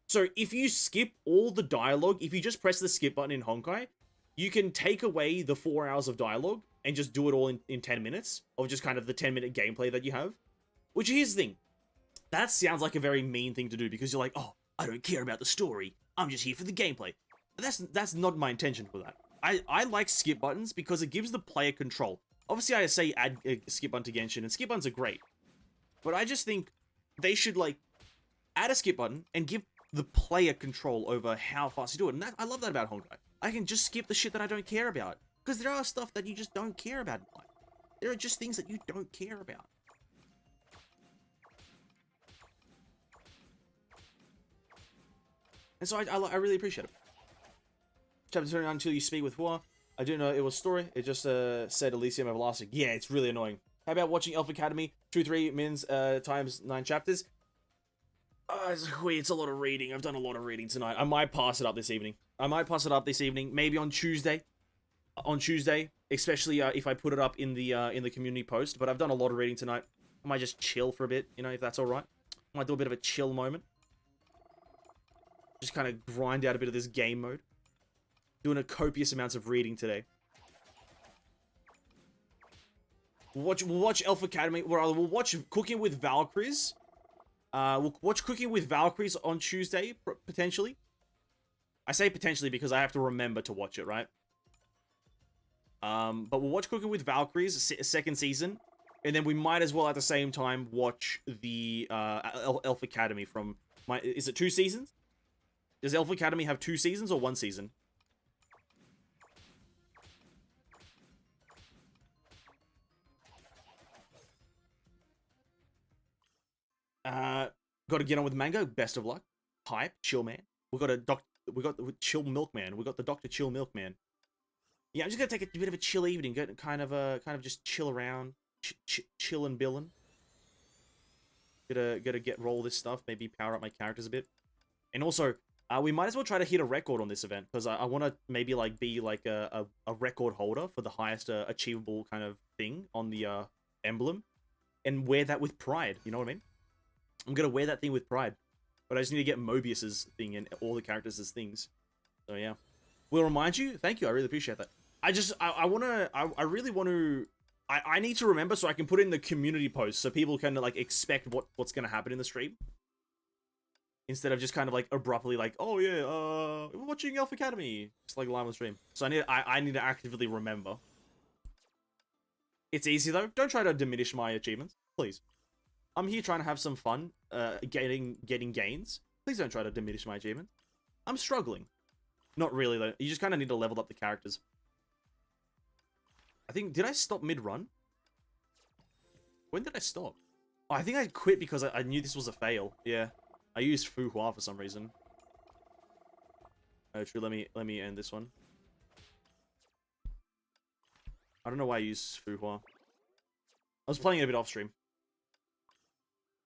So if you skip all the dialogue, if you just press the skip button in Honkai, you can take away the 4 hours of dialogue and just do it all in 10 minutes of just kind of the 10-minute gameplay that you have. Which, here's the thing. That sounds like a very mean thing to do because you're like, oh, I don't care about the story. I'm just here for the gameplay. That's not my intention for that. I like skip buttons because it gives the player control. Obviously, I say add a skip button to Genshin, and skip buttons are great. But I just think they should, like, add a skip button and give the player control over how fast you do it. And I love that about Honkai. I can just skip the shit that I don't care about. Because there are stuff that you just don't care about in life. There are just things that you don't care about. And so I really appreciate it. Chapter 29 until you speak with Hua. I do know it was story. It just said Elysium Everlasting. Yeah, it's really annoying. How about watching Elf Academy 2-3 mins times 9 chapters? It's a lot of reading. I've done a lot of reading tonight. I might pass it up this evening. Maybe on Tuesday. Especially if I put it up in the community post. But I've done a lot of reading tonight. I might just chill for a bit, you know, if that's all right. I might do a bit of a chill moment. Just kind of grind out a bit of this game mode. Doing a copious amounts of reading today. We'll watch Elf Academy. We'll watch Cooking with Valkyries. We'll watch Cooking with Valkyries on Tuesday, potentially. I say potentially because I have to remember to watch it, right? But we'll watch Cooking with Valkyries, second season. And then we might as well at the same time watch the Elf Academy from... Is it 2 seasons? Does Elf Academy have 2 seasons or 1 season? Got to get on with Mango. Best of luck. Hype. Chill man. We got the Chill Milkman. We got the Dr. Chill Milkman. Yeah, I'm just gonna take a bit of a chill evening. Kind of just chill around, chill and billin'. Gotta roll this stuff. Maybe power up my characters a bit. And also, we might as well try to hit a record on this event because I want to maybe like be like a record holder for the highest achievable kind of thing on the emblem, and wear that with pride. You know what I mean? I'm gonna wear that thing with pride. But I just need to get Mobius's thing and all the characters as things. So yeah. Will remind you? Thank you, I really appreciate that. I really want to... I need to remember so I can put in the community post so people can like expect what's going to happen in the stream. Instead of just kind of like abruptly like, oh yeah, we're watching Elf Academy. Just like live on the stream. So I need to actively remember. It's easy though. Don't try to diminish my achievements, please. I'm here trying to have some fun, getting gains. Please don't try to diminish my achievements. I'm struggling. Not really though. You just kind of need to level up the characters. I think, did I stop mid-run? When did I stop? Oh, I think I quit because I knew this was a fail. Yeah. I used Fu Hua for some reason. Oh, true. Let me end this one. I don't know why I used Fu Hua. I was playing it a bit off stream.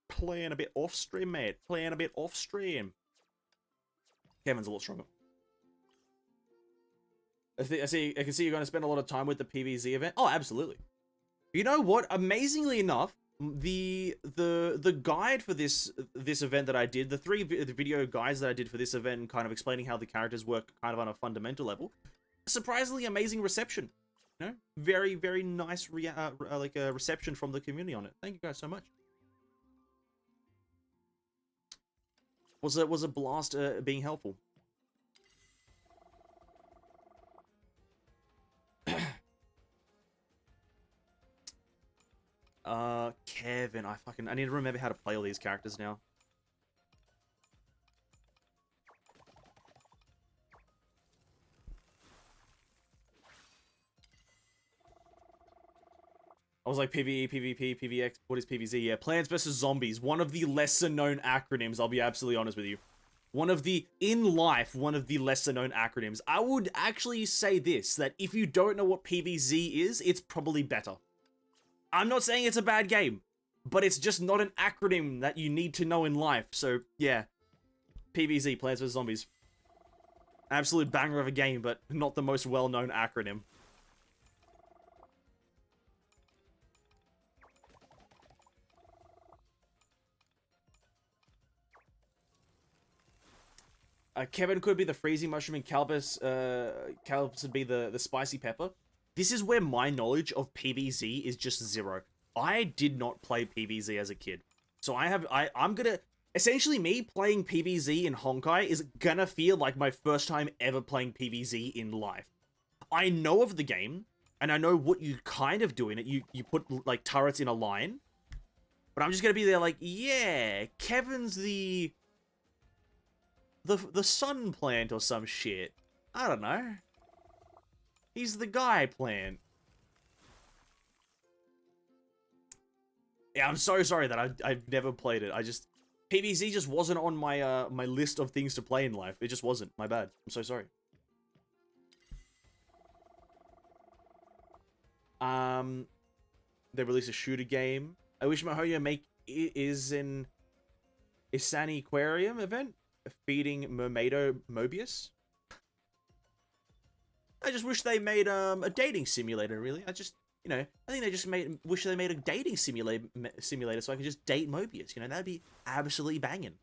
Playing a bit off stream, mate. Playing a bit off stream. Kevin's a lot stronger. I can see you're going to spend a lot of time with the PvZ event. Oh, absolutely. You know what? Amazingly enough, the guide for this event that I did, the video guides that I did for this event, and kind of explaining how the characters work, kind of on a fundamental level, surprisingly amazing reception. You know, very very nice reception from the community on it. Thank you guys so much. Was a blast being helpful. Kevin, I need to remember how to play all these characters now. I was like PvE, PvP, PvX, what is PvZ? Yeah, Plants vs. Zombies, one of the lesser known acronyms, I'll be absolutely honest with you. One of the lesser known acronyms. I would actually say this, that if you don't know what PvZ is, it's probably better. I'm not saying it's a bad game, but it's just not an acronym that you need to know in life. So, yeah. PvZ, Plants vs. Zombies. Absolute banger of a game, but not the most well-known acronym. Kevin could be the freezing mushroom and Calbus would be the spicy pepper. This is where my knowledge of PvZ is just zero. I did not play PvZ as a kid. So I'm gonna... Essentially, me playing PvZ in Honkai is gonna feel like my first time ever playing PvZ in life. I know of the game, and I know what you kind of do in it. You put, like, turrets in a line. But I'm just gonna be there like, yeah, Kevin's the sun plant or some shit. I don't know. He's the guy plant. Yeah, I'm so sorry that I've never played it. PvZ just wasn't on my my list of things to play in life. It just wasn't. My bad. I'm so sorry. They released a shooter game. I wish Mihoyo is in Isani Aquarium event feeding Mermaido Mobius. I just wish they made a dating simulator, really. You know, I think they just wish they made a dating simulator so I could just date Mobius. You know, that'd be absolutely banging.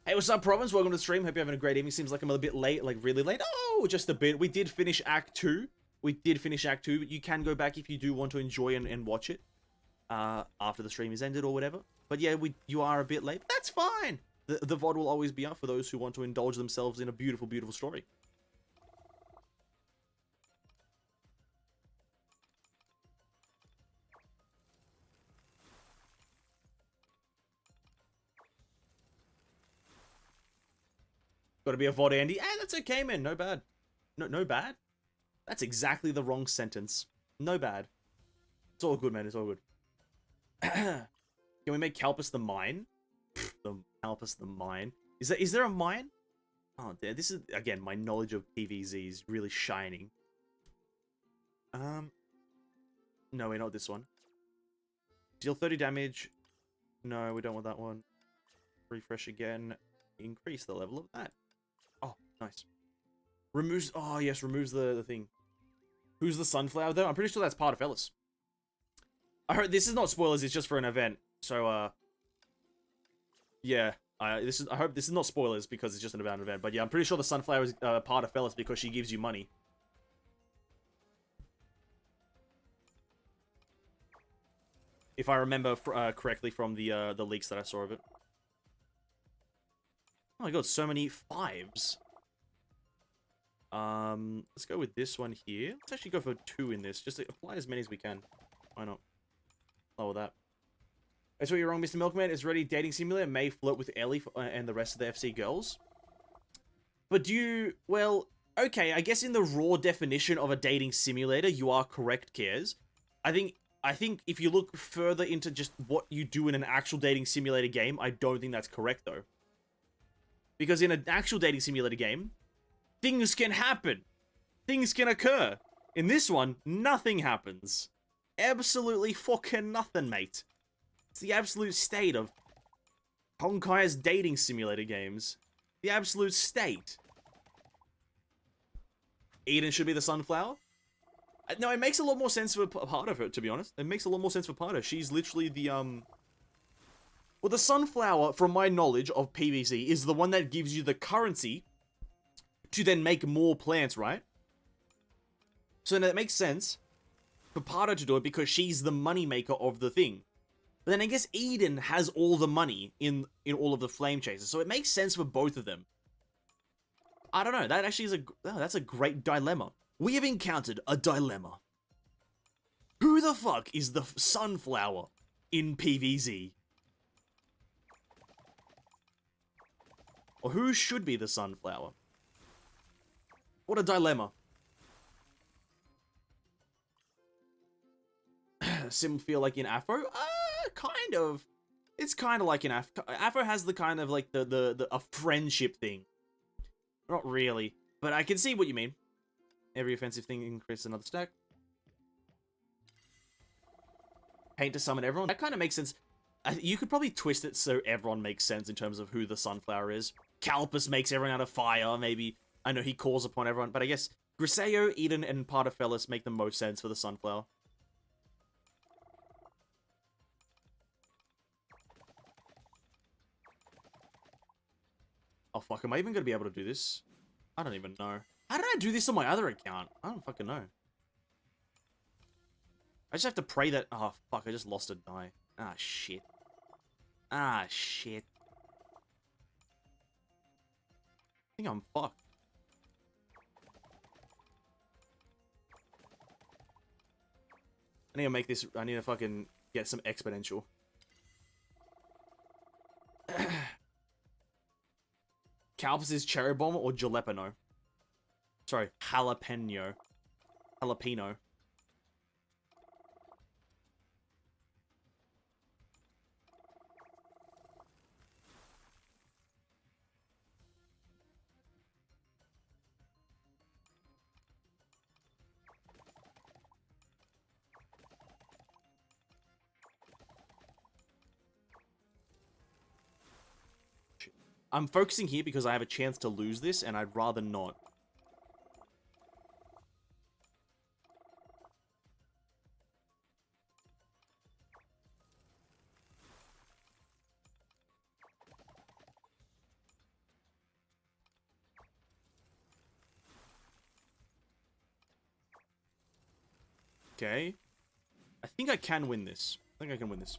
Hey, what's up, Province? Welcome to the stream. Hope you're having a great evening. Seems like I'm a bit late, like really late. Oh, just a bit. We did finish Act 2. You can go back if you do want to enjoy and watch it after the stream is ended or whatever. But yeah, you are a bit late. But that's fine. The VOD will always be up for those who want to indulge themselves in a beautiful, beautiful story. Got to be a VOD, Andy. That's okay, man. No bad. No bad? That's exactly the wrong sentence. No bad. It's all good, man. It's all good. Can we make Calpus the mine? Calpus the mine. Is there a mine? Oh, there. This is, again, my knowledge of PvZ is really shining. No, we're not this one. Deal 30 damage. No, we don't want that one. Refresh again. Increase the level of that. Oh, nice. Removes... Oh, yes, removes the thing. Who's the sunflower, though? I'm pretty sure that's part of Ellis. I heard this is not spoilers, it's just for an event. So, yeah. I hope this is not spoilers because it's just an event. But yeah, I'm pretty sure the Sunflower is part of Fellas because she gives you money. If I remember correctly from the leaks that I saw of it. Oh my god, so many 5s. Let's go with this one here. Let's actually go for 2 in this. Just to apply as many as we can. Why not? Lower that. That's where you're wrong, Mr. Milkman. It's already dating simulator. May flirt with Ellie and the rest of the FC girls. But do you... Well, okay, I guess in the raw definition of a dating simulator, you are correct, Cares. I think if you look further into just what you do in an actual dating simulator game, I don't think that's correct, though. Because in an actual dating simulator game, things can happen. Things can occur. In this one, nothing happens. Absolutely fucking nothing, mate. It's the absolute state of Honkai's dating simulator games. The absolute state. Eden should be the Sunflower? No, it makes a lot more sense for part of her, to be honest. It makes a lot more sense for part of her. She's literally the, Well, the Sunflower, from my knowledge of PvZ, is the one that gives you the currency to then make more plants, right? So that makes sense for Pardo to do it because she's the moneymaker of the thing. But then I guess Eden has all the money in all of the flame chasers, so it makes sense for both of them. I don't know, that actually is that's a great dilemma. We have encountered a dilemma. Who the fuck is the Sunflower in PvZ? Or who should be the Sunflower? What a dilemma. Sim feel like in Afro? Kind of. It's kind of like in Afro. Afro has the kind of like a friendship thing. Not really, but I can see what you mean. Every offensive thing increases another stack. Paint to summon everyone. That kind of makes sense. You could probably twist it so everyone makes sense in terms of who the Sunflower is. Calpus makes everyone out of fire, maybe. I know he calls upon everyone, but I guess Griseo, Eden, and Pardafellis make the most sense for the Sunflower. Oh fuck, am I even gonna be able to do this? I don't even know. How did I do this on my other account? I don't fucking know. I just have to pray that... Oh fuck, I just lost a die. Ah shit. Ah shit. I think I'm fucked. I need to make this... I need to fucking get some exponential. Calpus is Cherry Bomb or Jalapeno? Sorry, Jalapeno. Jalapeno. I'm focusing here because I have a chance to lose this, and I'd rather not. Okay. I think I can win this. I think I can win this.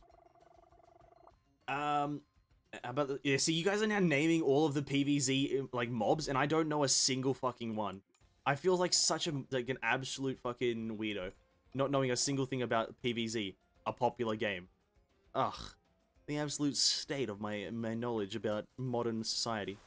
But yeah, see, you guys are now naming all of the PvZ like mobs, and I don't know a single fucking one. I feel like such an absolute fucking weirdo, not knowing a single thing about PvZ, a popular game. Ugh, the absolute state of my knowledge about modern society.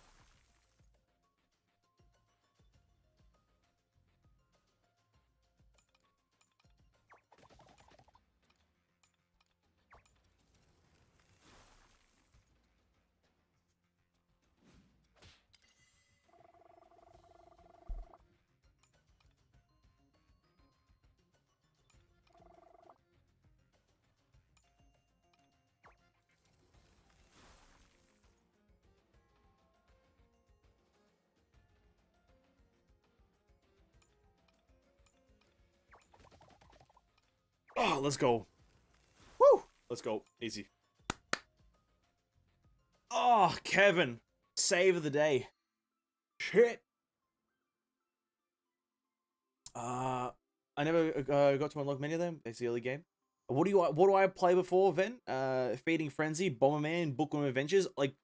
Oh, let's go. Let's go. Easy. Oh, Kevin. Save of the day. Shit. I never got to unlock many of them. It's the early game. What do I play before, Ven? Feeding Frenzy, Bomberman, Bookworm Adventures. Like,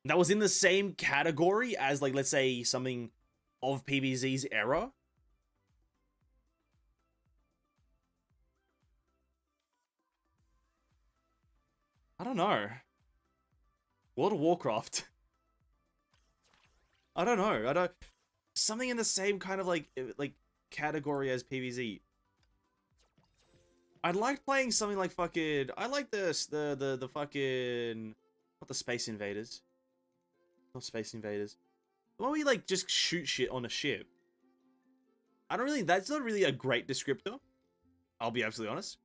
that was in the same category as, like, let's say something of PvZ's era. I don't know. World of Warcraft. I don't know. I don't. Something in the same kind of like category as PvZ. I liked playing something like fucking. I like this the fucking not the Space Invaders. Not Space Invaders. The one where you like just shoot shit on a ship. I don't really. That's not really a great descriptor. I'll be absolutely honest.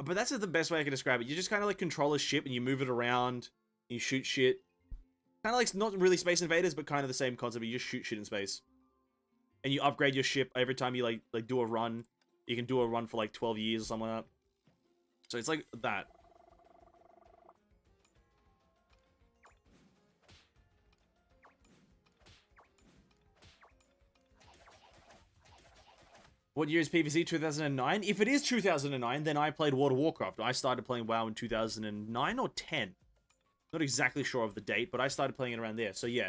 But that's the best way I can describe it. You just kind of like control a ship and you move it around. You shoot shit. Kind of like not really Space Invaders, but kind of the same concept. You just shoot shit in space. And you upgrade your ship every time you like do a run. You can do a run for like 12 years or something like that. So it's like that. What year is PvZ? 2009? If it is 2009, then I played World of Warcraft. I started playing WoW in 2009 or 10. Not exactly sure of the date, but I started playing it around there. So yeah,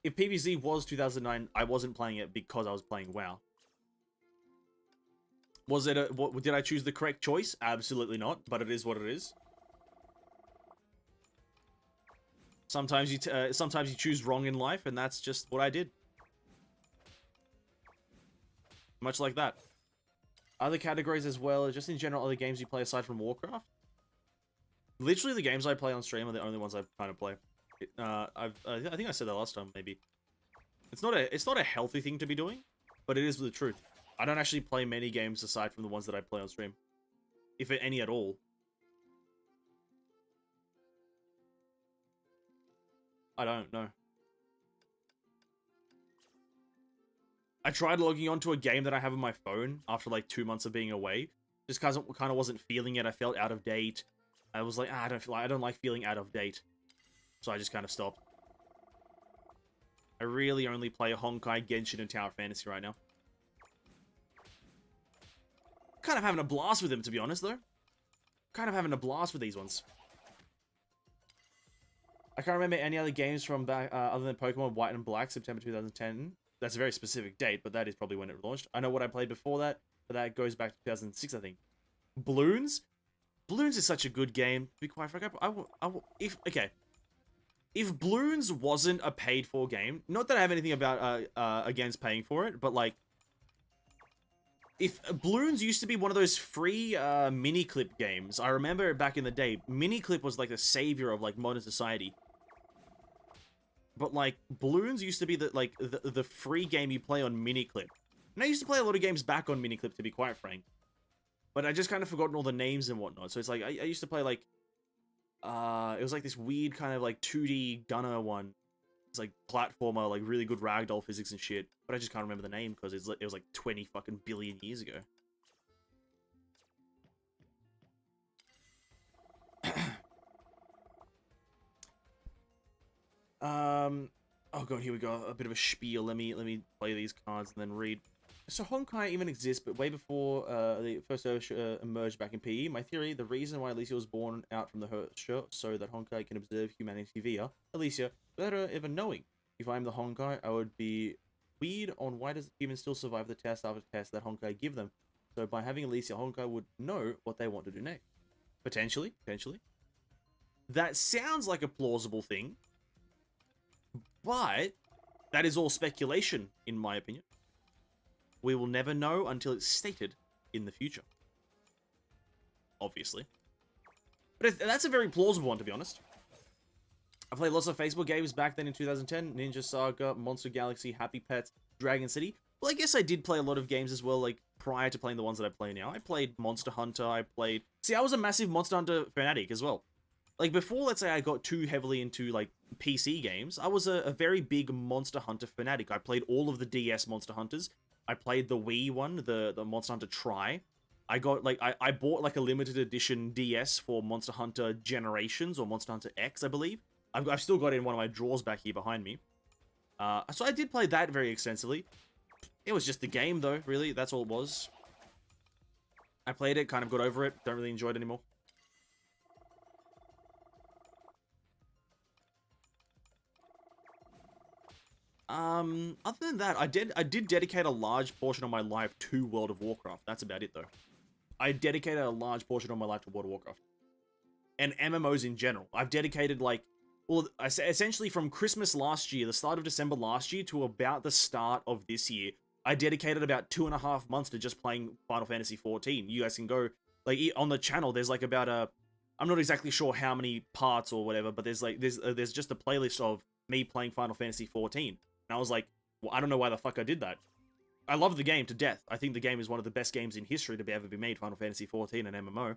if PvZ was 2009, I wasn't playing it because I was playing WoW. Was it did I choose the correct choice? Absolutely not, but it is what it is. Sometimes you choose wrong in life, and that's just what I did. Much like that. Other categories as well, just in general, other games you play aside from Warcraft. Literally, the games I play on stream are the only ones I kind of play. I think I said that last time. Maybe it's not a healthy thing to be doing, but it is the truth. I don't actually play many games aside from the ones that I play on stream, if any at all. I don't know. I tried logging onto a game that I have on my phone after like 2 months of being away, just because I kind of wasn't feeling it. I felt out of date. I was like, I don't like feeling out of date, so I just kind of stopped. I really only play Honkai, Genshin, and Tower Fantasy right now. Kind of having a blast with them, to be honest, though. Kind of having a blast with these ones. I can't remember any other games from back other than Pokemon White and Black, September 2010. That's a very specific date, but that is probably when it launched. I know what I played before that, but that goes back to 2006, I think. Bloons? Bloons is such a good game. To be quite frank, if Bloons wasn't a paid-for game, not that I have anything about against paying for it, but like, if Bloons used to be one of those free mini-clip games, I remember back in the day, mini-clip was like the savior of like modern society. But like, Bloons used to be the free game you play on Miniclip. And I used to play a lot of games back on Miniclip, to be quite frank. But I just kind of forgotten all the names and whatnot. So it's like, I used to play like, it was like this weird kind of like 2D gunner one. It's like platformer, like really good ragdoll physics and shit. But I just can't remember the name because it was like 20 fucking billion years ago. Oh god, here we go. A bit of a spiel. Let me play these cards and then read. So Honkai even exists, but way before the first Herrscher emerged back in PE. My theory, the reason why Alicia was born out from the Herrscher, so that Honkai can observe humanity via Alicia, without her ever knowing. If I'm the Honkai, I would be weird on why does it even still survive the test after test that Honkai give them. So by having Alicia, Honkai would know what they want to do next. Potentially. That sounds like a plausible thing. But that is all speculation, in my opinion. We will never know until it's stated in the future. Obviously. But that's a very plausible one, to be honest. I played lots of Facebook games back then in 2010. Ninja Saga, Monster Galaxy, Happy Pets, Dragon City. Well, I guess I did play a lot of games as well, like, prior to playing the ones that I play now. I played Monster Hunter, See, I was a massive Monster Hunter fanatic as well. Like, before, let's say, I got too heavily into, like, PC games, I was a very big Monster Hunter fanatic. I played all of the DS Monster Hunters. I played the Wii one, the Monster Hunter Tri. I got like I bought like a limited edition DS for Monster Hunter Generations or Monster Hunter X, I believe. I've still got it in one of my drawers back here behind me. So I did play that very extensively. It was just the game though, really. That's all it was. I played it, kind of got over it. Don't really enjoy it anymore. Other than that, I did dedicate a large portion of my life to World of Warcraft. That's about it though. I dedicated a large portion of my life to World of Warcraft. And MMOs in general. I've dedicated like, well, essentially from Christmas last year, the start of December last year to about the start of this year, I dedicated about 2.5 months to just playing Final Fantasy 14. You guys can go, like, on the channel, there's like about I'm not exactly sure how many parts or whatever, but there's like, there's just a playlist of me playing Final Fantasy 14. And I was like, well, I don't know why the fuck I did that. I love the game to death. I think the game is one of the best games in history to ever be made, Final Fantasy 14 and MMO.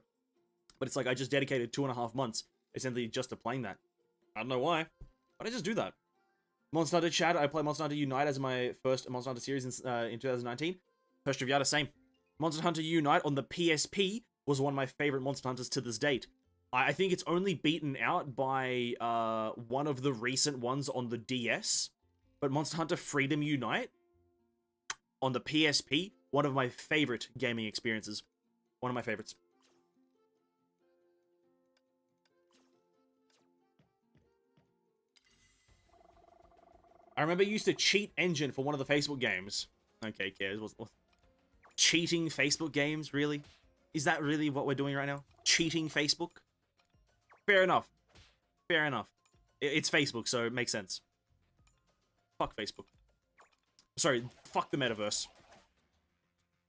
But it's like, I just dedicated 2.5 months, essentially, just to playing that. I don't know why, but I just do that. Monster Hunter chat, I play Monster Hunter Unite as my first Monster Hunter series in 2019. Herrscher, the same. Monster Hunter Unite on the PSP was one of my favorite Monster Hunters to this date. I think it's only beaten out by one of the recent ones on the DS. But Monster Hunter Freedom Unite on the PSP, one of my favorite gaming experiences. One of my favorites. I remember you used to cheat engine for one of the Facebook games. Okay, cares. What? Cheating Facebook games, really? Is that really what we're doing right now? Cheating Facebook? Fair enough. Fair enough. It's Facebook, so it makes sense. Fuck Facebook. Sorry, fuck the metaverse.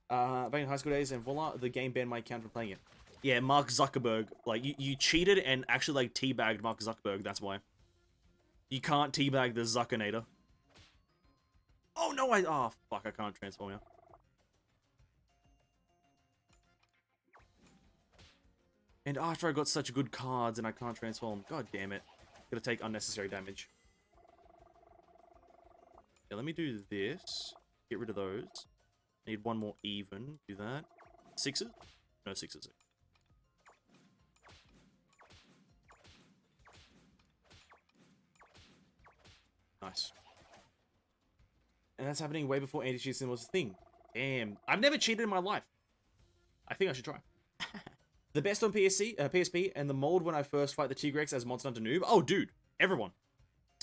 Back in high school days, and voila, the game banned my account from playing it. Yeah, Mark Zuckerberg. Like, you cheated and actually, like, teabagged Mark Zuckerberg, that's why. You can't teabag the Zuckernator. Oh, no, oh, fuck, I can't transform now. And after I got such good cards and I can't transform, god damn it. Gonna take unnecessary damage. Yeah, let me do this. Get rid of those. Need one more even. Do that. Sixes? No, sixes. Nice. And that's happening way before anti-cheating was a thing. Damn. I've never cheated in my life. I think I should try. The best on PSP, and the mold when I first fight the Tigrex as Monster Hunter noob. Oh, dude. Everyone.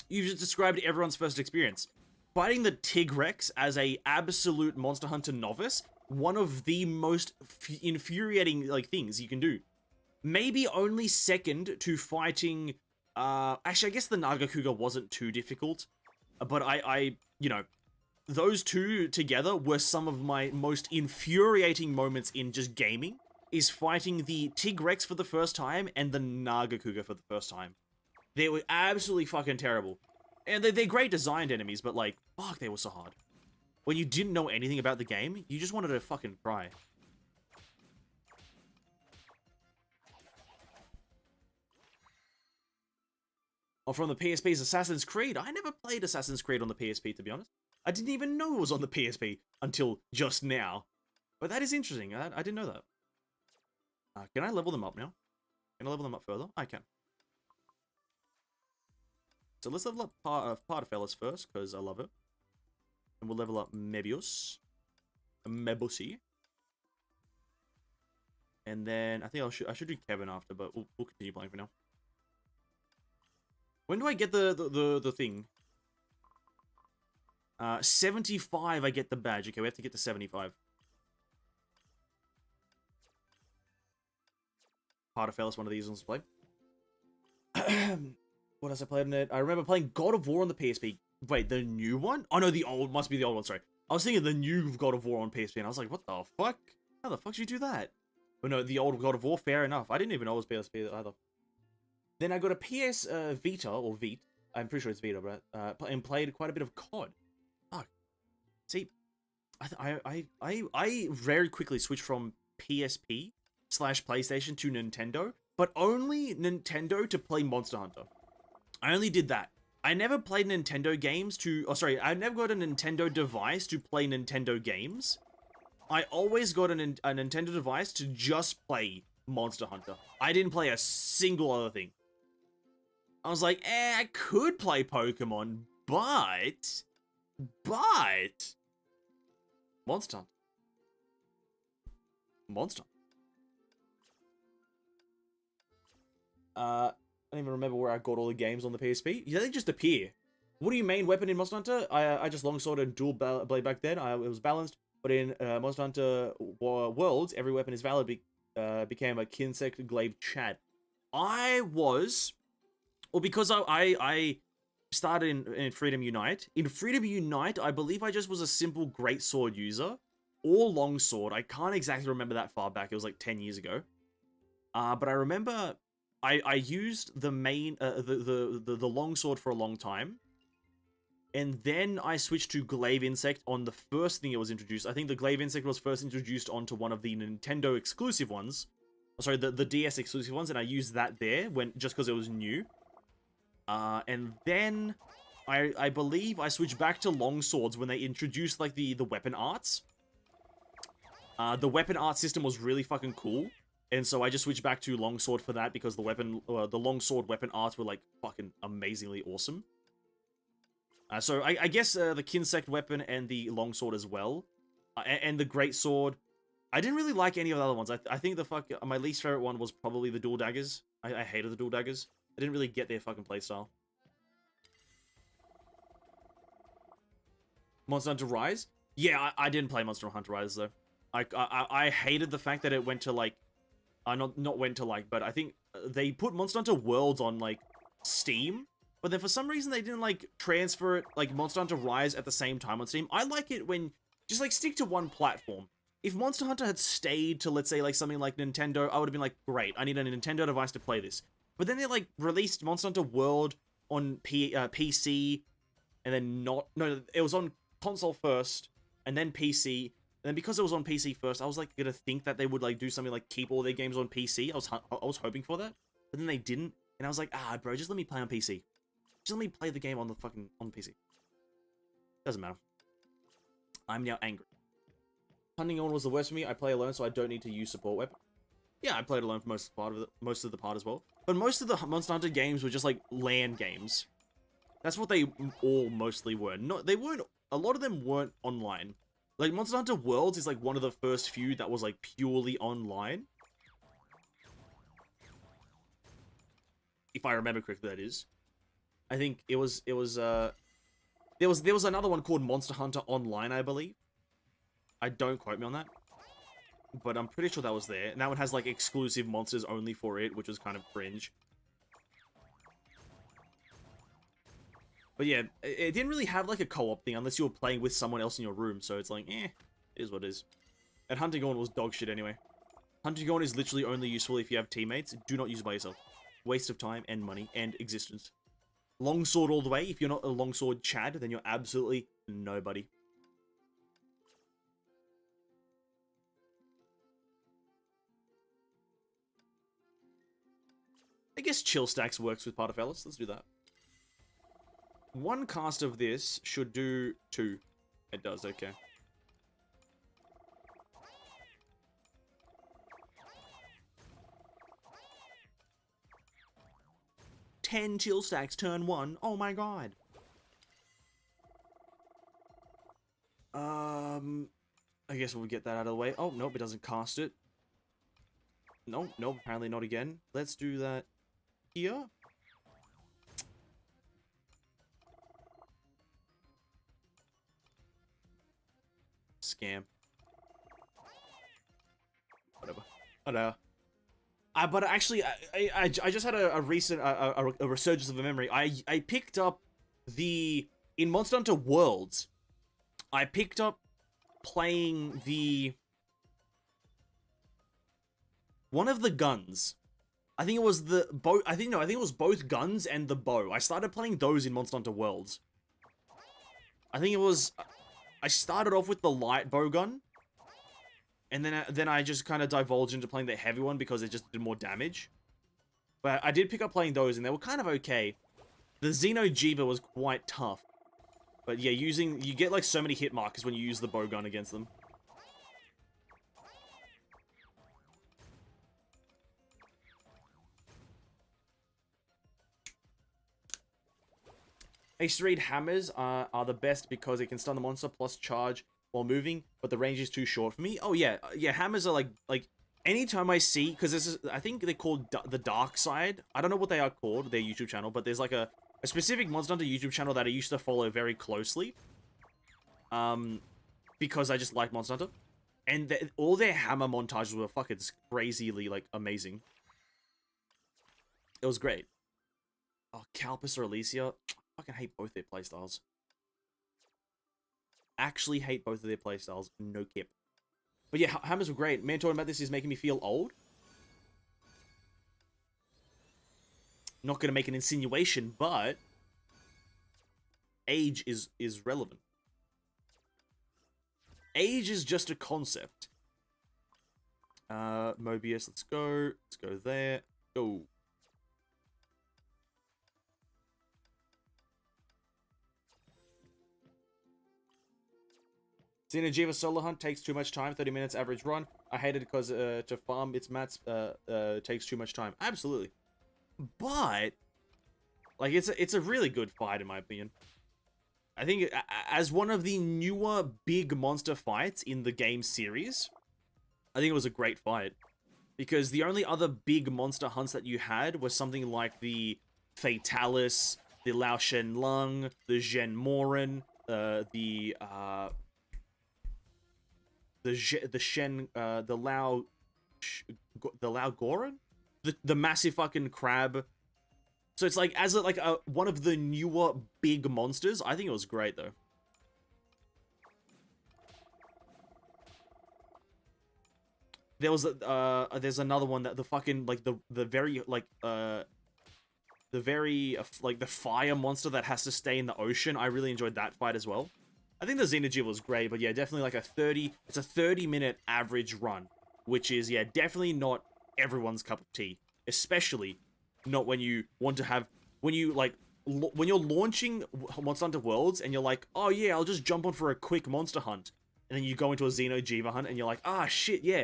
You just described everyone's first experience. Fighting the Tigrex as a absolute Monster Hunter novice, one of the most infuriating like things you can do. Maybe only second to fighting... actually, I guess the Nagakuga wasn't too difficult. But I you know, those two together were some of my most infuriating moments in just gaming. Is fighting the Tigrex for the first time and the Nagakuga for the first time. They were absolutely fucking terrible. And they're great designed enemies, but like, fuck, they were so hard. When you didn't know anything about the game, you just wanted to fucking cry. Oh, from the PSP's Assassin's Creed. I never played Assassin's Creed on the PSP, to be honest. I didn't even know it was on the PSP until just now. But that is interesting. I didn't know that. Can I level them up now? Can I level them up further? I can. So let's level up Partafellas first, because I love it. And we'll level up Mebius. Mebusi. And then I think I should do Kevin after, but we'll continue playing for now. When do I get the thing? 75 I get the badge. Okay, we have to get to 75. Partafellas, one of these ones to play. What else I played on it? I remember playing God of War on the PSP. Wait, the new one? Oh no, the old, must be the old one, sorry. I was thinking the new God of War on PSP, and I was like, what the fuck? How the fuck did you do that? But no, the old God of War, fair enough. I didn't even know it was PSP either. Then I got a PS Vita, or Vita. I'm pretty sure it's Vita, but and played quite a bit of COD. Fuck. See, I very quickly switched from PSP / PlayStation to Nintendo, but only Nintendo to play Monster Hunter. I only did that. I never played Nintendo games to... Oh, sorry. I never got a Nintendo device to play Nintendo games I always got a Nintendo device to just play Monster Hunter. I didn't play a single other thing. I was like, I could play Pokemon, but Monster Hunter. Monster. I don't even remember where I got all the games on the PSP. Yeah, they just appear. What are your main weapon in Monster Hunter? I just longsword and dual blade back then. It was balanced. But in Monster Hunter Worlds, every weapon is valid. Became a Kinsect glaive Chad. Because I started in Freedom Unite. In Freedom Unite, I believe I just was a simple greatsword user or longsword. I can't exactly remember that far back. It was like 10 years ago. But I remember I used the main the longsword for a long time. And then I switched to Glaive Insect on the first thing it was introduced. I think the Glaive Insect was first introduced onto one of the Nintendo exclusive ones. Sorry, the DS exclusive ones, and I used that there just because it was new. And then I believe I switched back to longswords when they introduced like the weapon arts. The weapon art system was really fucking cool, and so I just switched back to longsword for that because the longsword weapon arts were like fucking amazingly awesome. So I guess the Kinsect weapon and the longsword as well, and the greatsword. I didn't really like any of the other ones. I think my least favorite one was probably the dual daggers. I hated the dual daggers. I didn't really get their fucking playstyle. Monster Hunter Rise? Yeah, I didn't play Monster Hunter Rise though. I hated the fact that it went to like, not went to like, but I think they put Monster Hunter Worlds on like Steam. But then for some reason they didn't like transfer it like Monster Hunter Rise at the same time on Steam. I like it when just like stick to one platform. If Monster Hunter had stayed to, let's say, like something like Nintendo, I would have been like, great, I need a Nintendo device to play this. But then they like released Monster Hunter World on PC, and then it was on console first, and then PC. And then because it was on PC first, I was like gonna think that they would like do something like keep all their games on PC. I was hoping for that, but then they didn't, and I was like, bro, just let me play on PC. Just let me play the game on PC. Doesn't matter. I'm now angry. Hunting on was the worst for me. I play alone, so I don't need to use support weapon. Yeah, I played alone for most of the part as well. But most of the Monster Hunter games were just like LAN games. That's what they all mostly were. They weren't. A lot of them weren't online. Like Monster Hunter Worlds is like one of the first few that was like purely online. If I remember correctly, that is. I think there was another one called Monster Hunter Online, I believe. I don't quote me on that, but I'm pretty sure that was there. And that one has like exclusive monsters only for it, which was kind of cringe. But yeah, it didn't really have like a co-op thing unless you were playing with someone else in your room. So it's like, it is what it is. And Hunting on was dog shit anyway. Hunting on is literally only useful if you have teammates. Do not use it by yourself. Waste of time and money and existence. Longsword all the way. If you're not a longsword Chad, then you're absolutely nobody. I guess chill stacks works with Partafellas. Let's do that. One cast of this should do 2. It does, okay. Ten chill stacks, turn 1. Oh my god. I guess we'll get that out of the way. Oh, nope, it doesn't cast it. Nope, apparently not again. Let's do that here. Scam. Whatever. Whatever. But actually, I just had a recent a resurgence of a memory. I picked up in Monster Hunter Worlds. I picked up playing one of the guns. I think it was the bow. I think it was both guns and the bow. I started playing those in Monster Hunter Worlds. I think it was. I started off with the light bow gun. And then I just kind of divulged into playing the heavy one because it just did more damage. But I did pick up playing those and they were kind of okay. The Xeno'jiiva was quite tough. But yeah, you get like so many hit markers when you use the bow gun against them. Haste Reed hammers are the best because it can stun the monster plus charge while moving, but the range is too short for me. Oh yeah, yeah, hammers are like anytime I see, because this is, I think they're called the Dark Side. I don't know what they are called, their YouTube channel, but there's like a specific Monster Hunter YouTube channel that I used to follow very closely. Because I just like Monster Hunter. And all their hammer montages were fucking crazily, like, amazing. It was great. Oh, Calpus or Alicia. I fucking hate both their playstyles. Actually hate both of their playstyles. No kip. But yeah, hammers were great. Man, talking about this is making me feel old. Not gonna make an insinuation, but age is relevant. Age is just a concept. Mobius, let's go. Let's go there. Go. Xeno'jiiva solo hunt takes too much time. 30 minutes average run. I hate it because to farm its mats takes too much time. Absolutely. But like it's a really good fight in my opinion. I think as one of the newer big monster fights in the game series, I think it was a great fight. Because the only other big monster hunts that you had was something like the Fatalis, the Lao Shen Lung, the Zhen Morin, the Lao Goron? The massive fucking crab. So it's like, as one of the newer big monsters, I think it was great, though. There was, there's another one that the fucking, like, the fire monster that has to stay in the ocean. I really enjoyed that fight as well. I think the Xeno'jiiva was great, but yeah, definitely like it's a 30-minute average run, which is, yeah, definitely not everyone's cup of tea. Especially not when you want to have, when you're launching Monster Hunter Worlds and you're like, oh yeah, I'll just jump on for a quick monster hunt. And then you go into a Xeno'jiiva hunt and you're like, ah shit, yeah,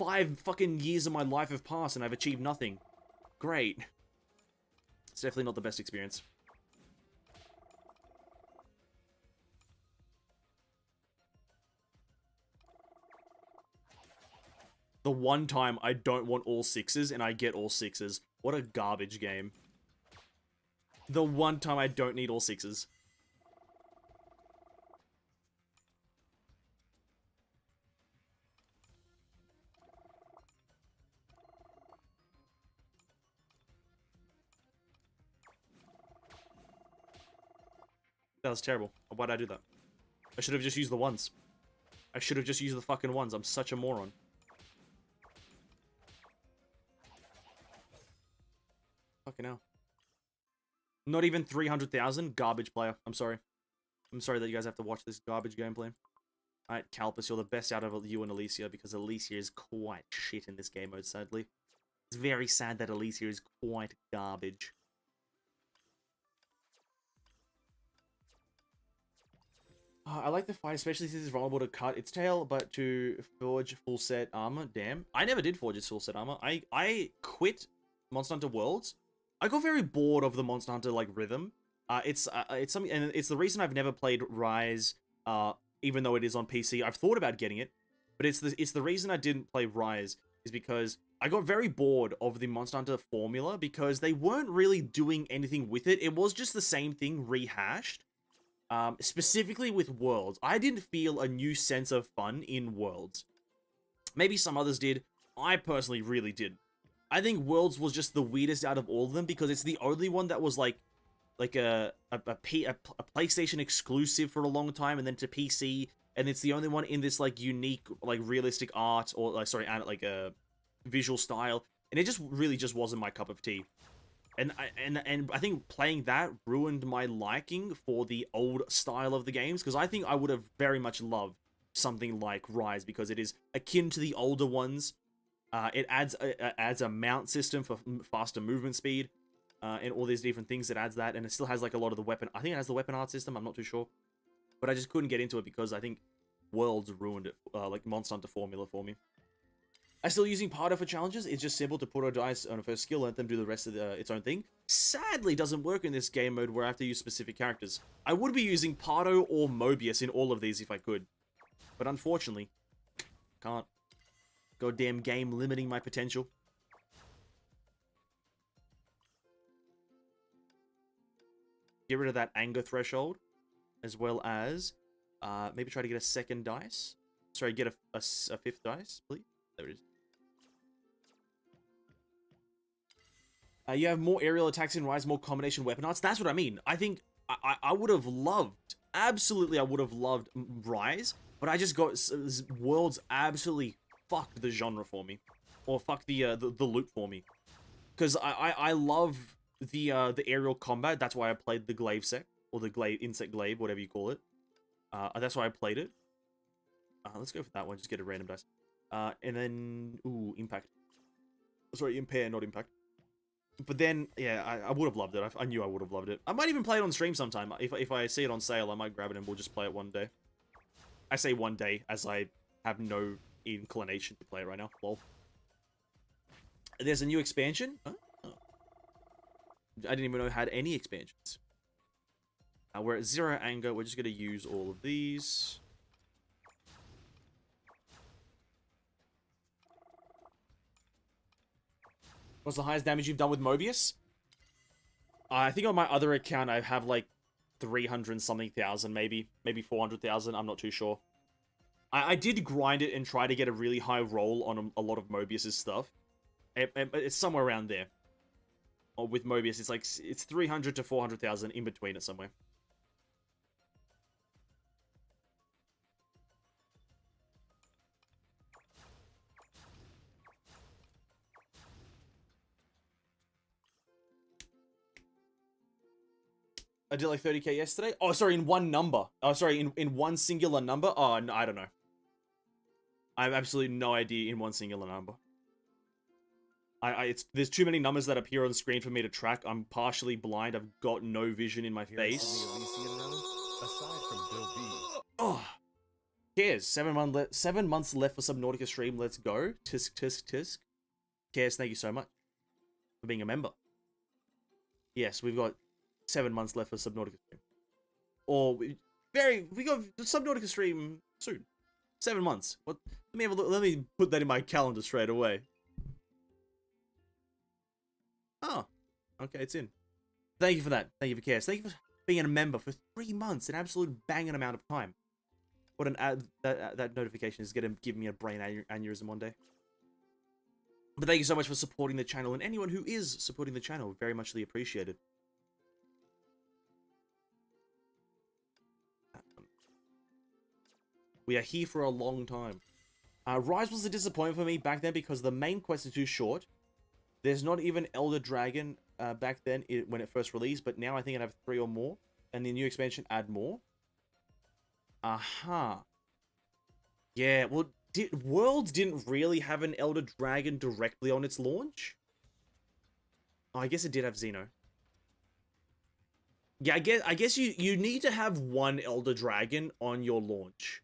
5 fucking years of my life have passed and I've achieved nothing. Great. It's definitely not the best experience. The one time I don't want all 6s and I get all 6s. What a garbage game. The one time I don't need all 6s. That was terrible. Why'd I do that? I should have just used the ones. I should have just used the fucking ones. I'm such a moron. Fucking hell. Not even 300,000? Garbage player. I'm sorry. I'm sorry that you guys have to watch this garbage gameplay. Alright, Calpus, you're the best out of you and Alicia, because Alicia is quite shit in this game mode, sadly. It's very sad that Alicia is quite garbage. I like the fight, especially since it's vulnerable to cut its tail, but to forge full set armor. Damn. I never did forge its full set armor. I quit Monster Hunter Worlds. I got very bored of the Monster Hunter, like, rhythm. It's something, and it's the reason I've never played Rise, even though it is on PC. I've thought about getting it, but it's the reason I didn't play Rise is because I got very bored of the Monster Hunter formula because they weren't really doing anything with it. It was just the same thing rehashed. Specifically with Worlds. I didn't feel a new sense of fun in Worlds. Maybe some others did. I personally really did. I think Worlds was just the weirdest out of all of them because it's the only one that was like a PlayStation exclusive for a long time and then to PC, and it's the only one in this like unique like realistic art or like like a visual style, and it just really just wasn't my cup of tea. And I think playing that ruined my liking for the old style of the games, because I think I would have very much loved something like Rise, because it is akin to the older ones. It adds a mount system for faster movement speed, and all these different things that adds that, and it still has like a lot of the weapon. I think it has the weapon art system. I'm not too sure, but I just couldn't get into it because I think Worlds ruined it, like Monster Hunter formula for me. I still using Pardo for challenges. It's just simple to put a dice on a first skill, let them do the rest of its own thing. Sadly, doesn't work in this game mode where I have to use specific characters. I would be using Pardo or Mobius in all of these if I could. But unfortunately, can't. Goddamn game limiting my potential. Get rid of that anger threshold, as well as maybe try to get a second dice. Sorry, get a fifth dice, please. There it is. You have more aerial attacks in Rise, more combination weapon arts. That's what I mean. I think I would have loved, absolutely I would have loved Rise, but I just got Worlds absolutely fucked the genre for me, or fucked the loop for me, because I love the aerial combat. That's why I played the glaive sect, or the insect glaive, whatever you call it. That's why I played it. Let's go for that one. Just get a random dice. And then impact. Sorry, impair, not impact. But then, yeah, I would have loved it. I knew I would have loved it. I might even play it on stream sometime. If I see it on sale, I might grab it and we'll just play it one day. I say one day, as I have no inclination to play it right now. Lol. There's a new expansion? Oh. I didn't even know it had any expansions. We're at 0 anger. We're just going to use all of these. What's the highest damage you've done with Mobius? I think on my other account I have like 300 something thousand, maybe 400,000. I'm not too sure. I did grind it and try to get a really high roll on a lot of Mobius's stuff. It's somewhere around there. Or with Mobius, it's like it's 300 to 400,000 in between it somewhere. I did like 30k yesterday. Oh, sorry, in one number. Oh, sorry, in one singular number. Oh, no, I don't know. I have absolutely no idea in one singular number. There's too many numbers that appear on the screen for me to track. I'm partially blind. I've got no vision in my face. Oh, Cares, 7 months left for Subnautica stream. Let's go. Tisk, tisk, tisk. Cares, thank you so much for being a member. Yes, we've got 7 months left for Subnautica stream. Or we got Subnautica stream soon. 7 months. What? Let me have a look. Let me put that in my calendar straight away. Oh, okay, it's in. Thank you for that. Thank you for Cares. Thank you for being a member for 3 months. An absolute banging amount of time. What an that notification is going to give me a brain aneurysm one day. But thank you so much for supporting the channel, and anyone who is supporting the channel, very muchly appreciated. We are here for a long time. Rise was a disappointment for me back then because the main quest is too short. There's not even Elder Dragon back then when it first released, but now I think I have 3 or more, and the new expansion add more. Aha. Yeah, well, Worlds didn't really have an Elder Dragon directly on its launch. Oh, I guess it did have Xeno. Yeah, I guess you need to have 1 Elder Dragon on your launch.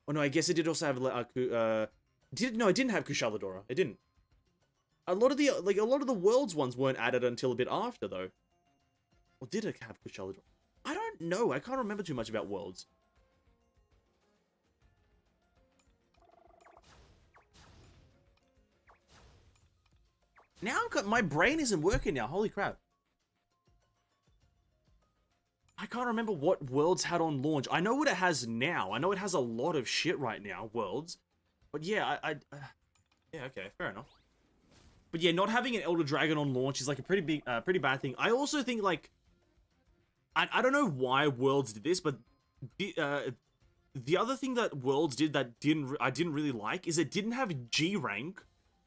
Oh no, I guess it did also have no, it didn't have Kushaladora. It didn't. A lot of the Worlds ones weren't added until a bit after though. Or did it have Kushaladora? I don't know. I can't remember too much about Worlds. Now my brain isn't working now. Holy crap. I can't remember what Worlds had on launch. I know what it has now. I know it has a lot of shit right now, Worlds. But yeah, yeah, okay, fair enough. But yeah, not having an Elder Dragon on launch is like a pretty bad thing. I also think like, I don't know why Worlds did this, but the other thing that Worlds did that I didn't really like is it didn't have G rank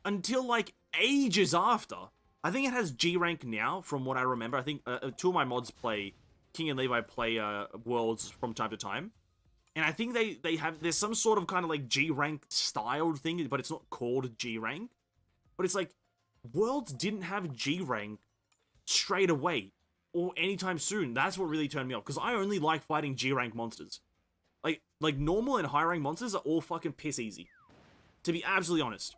until like ages after. I think it has G rank now, from what I remember. I think 2 of my mods play. King and Levi play Worlds from time to time, and I think there's some sort of kind of like G rank styled thing, but it's not called G rank. But it's like Worlds didn't have G rank straight away or anytime soon. That's what really turned me off, because I only like fighting G rank monsters. Like normal and high rank monsters are all fucking piss easy, to be absolutely honest.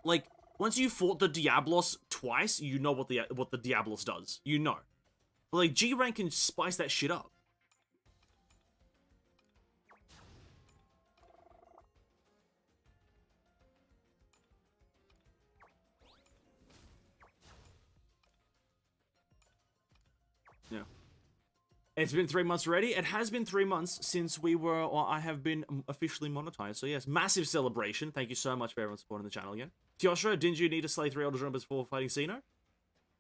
Like, once you fought the Diablos twice, you know what the Diablos does. You know. But, like, G rank can spice that shit up. Yeah. It's been 3 months already. It has been 3 months since we were, or I have been officially monetized. So yes, massive celebration. Thank you so much for everyone supporting the channel again. Teostra, didn't you need to slay 3 Elder Drummers before fighting Xeno?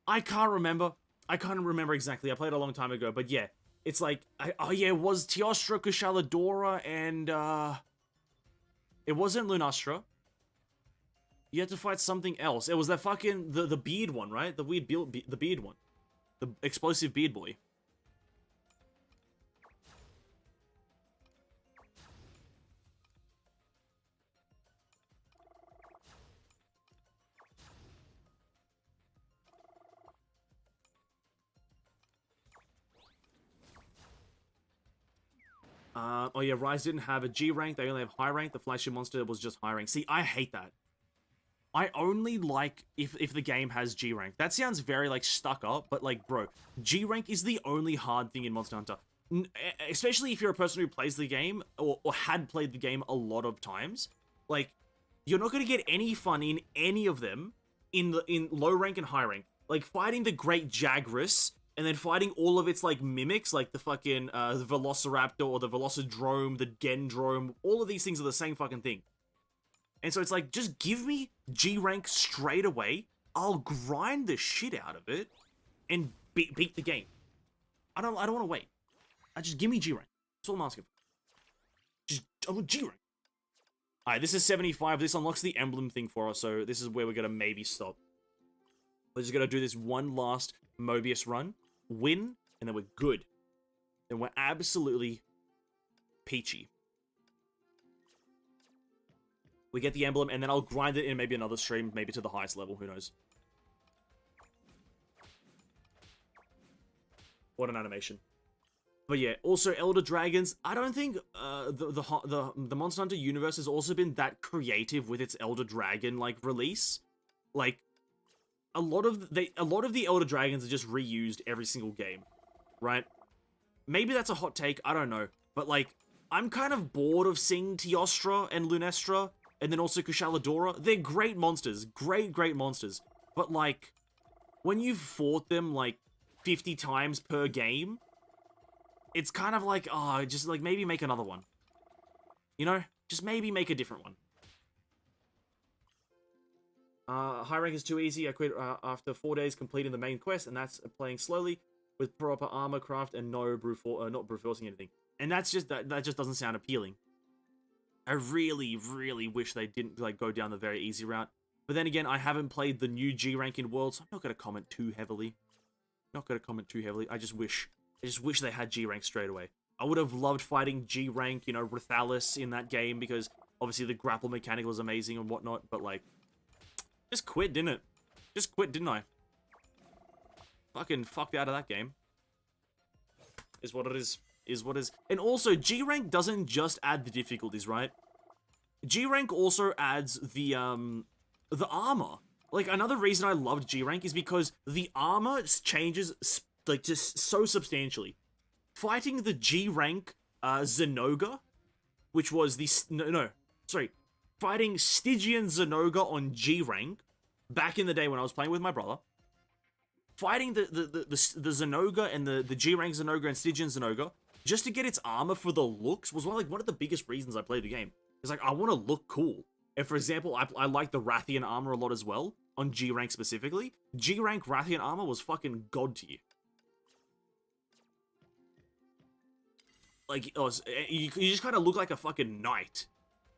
I can't remember. I can't remember exactly. I played a long time ago, but yeah. It's like, oh yeah, it was Teostra, Kushaladora, and, it wasn't Lunastra. You had to fight something else. It was that fucking, the beard one, right? The weird the beard one. The explosive beard boy. Oh yeah, Rise didn't have a G rank, they only have high rank. The flagship monster was just high rank. See, I hate that. I only like if the game has G rank. That sounds very, like, stuck up, but, like, bro, G rank is the only hard thing in Monster Hunter. Especially if you're a person who plays the game, or had played the game a lot of times. Like, you're not going to get any fun in any of them in low rank and high rank. Like, fighting the Great Jagras, and then fighting all of its, like, mimics, like the fucking, the Velociraptor, or the Velocidrome, the Gendrome, all of these things are the same fucking thing. And so it's like, just give me G rank straight away, I'll grind the shit out of it, and beat the game. I don't want to wait. Just give me G rank. That's all I'm asking for. I want G rank. Alright, this is 75, this unlocks the emblem thing for us, so this is where we're gonna maybe stop. We're just gonna do this one last Mobius run, win, and then we're good. Then we're absolutely peachy. We get the emblem, and then I'll grind it in maybe another stream, maybe to the highest level, who knows. What an animation. But yeah, also Elder Dragons, I don't think the Monster Hunter universe has also been that creative with its Elder Dragon, like, release. Like, a lot of the Elder Dragons are just reused every single game, right? Maybe that's a hot take, I don't know. But, like, I'm kind of bored of seeing Teostra and Lunestra, and then also Kushaladora. They're great monsters. Great monsters. But, like, when you've fought them, like, 50 times per game, it's kind of like, oh, just, like, maybe make another one. You know? Just maybe make a different one. High rank is too easy. I quit after 4 days completing the main quest, and that's playing slowly with proper armor craft and no not brute forcing anything. And that's just that just doesn't sound appealing. I really wish they didn't, like, go down the very easy route. But then again, I haven't played the new G rank in World, so I'm not going to comment too heavily. I just wish they had G rank straight away. I would have loved fighting G rank, you know, Rathalis in that game, because obviously the grapple mechanic was amazing and whatnot, but, like, just quit, didn't it? Just quit, didn't I? Fucking fucked out of that game. Is what it is. Is what is. And also, G rank doesn't just add the difficulties, right? G rank also adds the armor. Like, another reason I loved G rank is because the armor changes, like, just so substantially. Fighting the G rank Zenoga, which was the fighting Stygian Zenoga on G rank back in the day when I was playing with my brother. Fighting the Zenoga and the G rank Zenoga and Stygian Zenoga, just to get its armor for the looks, was one of the biggest reasons I played the game. It's like, I want to look cool. And for example, I like the Rathian armor a lot as well, on G rank specifically. G rank Rathian armor was fucking god tier. Like, you just kind of look like a fucking knight.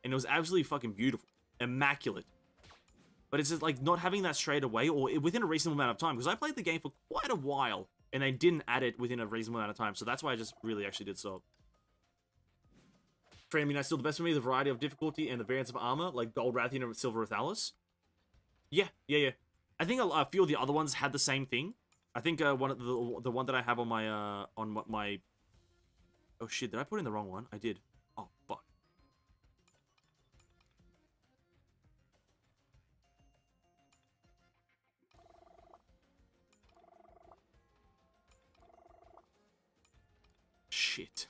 And it was absolutely fucking beautiful. Immaculate. But it's just, like, not having that straight away, or within a reasonable amount of time. Because I played the game for quite a while, and they didn't add it within a reasonable amount of time. So that's why I just really actually did so. Freedom Unite still the best for me, the variety of difficulty and the variance of armor, like Gold Rathian and Silver Rathalis. Yeah. I think a few of the other ones had the same thing. I think one of the one that I have on my oh shit, did I put in the wrong one? I did. Oh fuck. shit.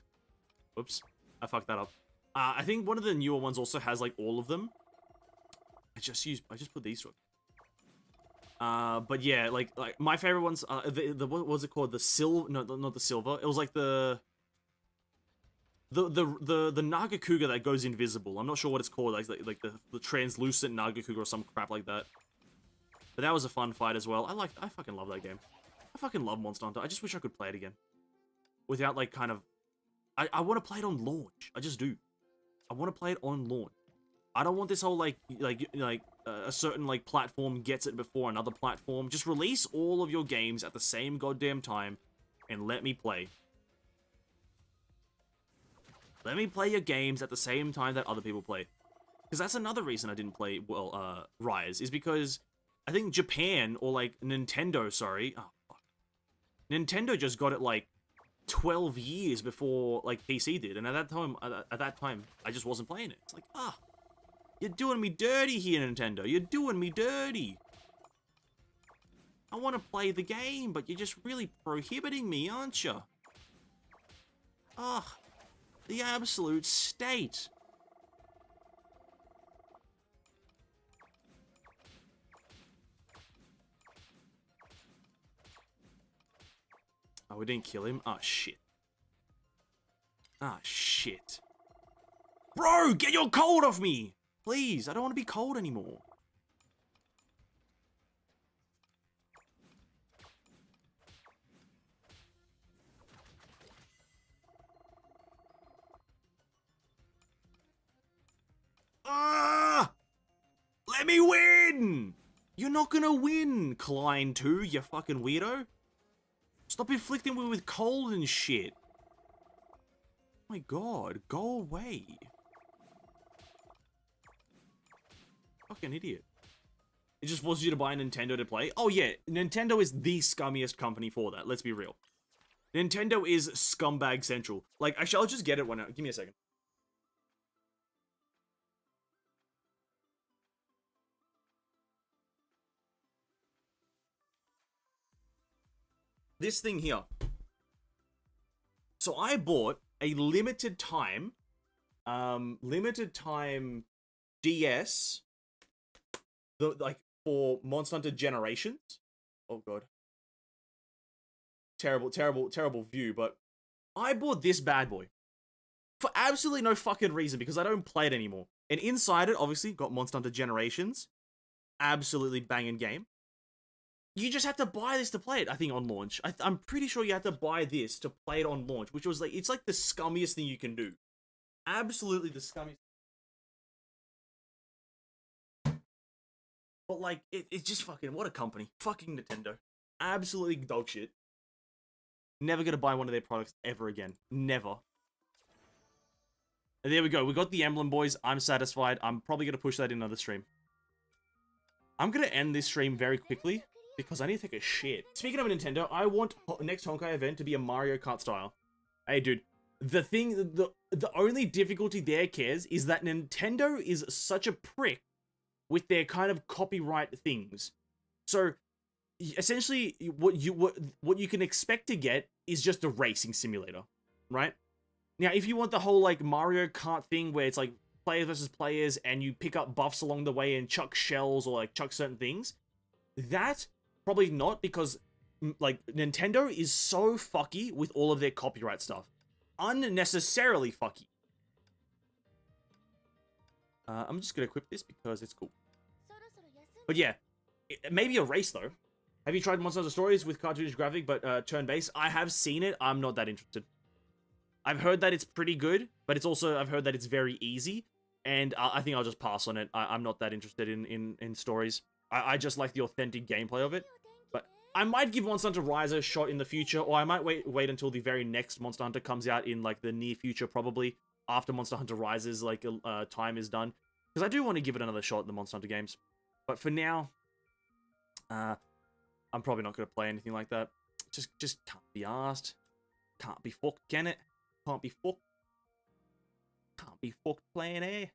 Oops. I fucked that up. I think one of the newer ones also has, like, all of them. I just put these through. But yeah, like my favorite ones, what was it called? The silver, no, not the silver. It was like the Nagakuga that goes invisible. I'm not sure what it's called, like the translucent Nagakuga or some crap like that. But that was a fun fight as well. I fucking love that game. I fucking love Monster Hunter. I just wish I could play it again. Without, like, kind of... I want to play it on launch. I just do. I want to play it on launch. I don't want this whole, a certain, like, platform gets it before another platform. Just release all of your games at the same goddamn time and let me play. Let me play your games at the same time that other people play. Because that's another reason I didn't play, well, Rise, is because I think Japan, or, like, Nintendo, sorry. Oh, fuck. Nintendo just got it, like, 12 years before, like, PC did. And at that time, I just wasn't playing it. It's like, you're doing me dirty here, Nintendo. You're doing me dirty. I want to play the game, but you're just really prohibiting me, aren't you? The absolute state. Oh, we didn't kill him? Oh, shit. Ah, shit. Bro, get your cold off me! Please, I don't want to be cold anymore. Let me win! You're not gonna win, Klein 2, you fucking weirdo. Stop inflicting me with cold and shit. Oh my god, go away. Fucking idiot. It just forces you to buy a Nintendo to play. Oh yeah, Nintendo is the scummiest company for that, let's be real. Nintendo is scumbag central. Like, actually, I'll just get it one out. Give me a second. This thing here. So I bought a limited time DS, for Monster Hunter Generations. Oh god. Terrible view, but I bought this bad boy for absolutely no fucking reason because I don't play it anymore. And inside it, obviously, got Monster Hunter Generations. Absolutely banging game. You just have to buy this to play it, I think, on launch. I'm pretty sure you have to buy this to play it on launch, which was like, it's like the scummiest thing you can do. Absolutely the scummiest. But like, it's just fucking, what a company. Fucking Nintendo. Absolutely dog shit. Never gonna buy one of their products ever again. Never. And there we go. We got the emblem, boys. I'm satisfied. I'm probably gonna push that in another stream. I'm gonna end this stream very quickly because I need to take a shit. Speaking of Nintendo, I want next Honkai event to be a Mario Kart style. Hey, dude. The only difficulty there, Cares, is that Nintendo is such a prick with their kind of copyright things. So, essentially, what you can expect to get is just a racing simulator, right? Now, if you want the whole, like, Mario Kart thing where it's, like, players versus players and you pick up buffs along the way and chuck shells or, like, chuck certain things, that, probably not, because, like, Nintendo is so fucky with all of their copyright stuff. Unnecessarily fucky. I'm just gonna equip this because it's cool. But yeah, maybe a race though. Have you tried Monster Hunter Stories with cartoonish graphic but turn-based? I have seen it. I'm not that interested. I've heard that it's pretty good, but it's also, I've heard that it's very easy, and I think I'll just pass on it. I'm not that interested in stories. I just like the authentic gameplay of it. But I might give Monster Hunter Rise a shot in the future, or I might wait until the very next Monster Hunter comes out in, like, the near future, probably, after Monster Hunter Rise's, like, time is done. Because I do want to give it another shot at the Monster Hunter games. But for now, I'm probably not going to play anything like that. Just can't be asked. Can't be fucked, can it? Can't be fucked. Can't be fucked playing air.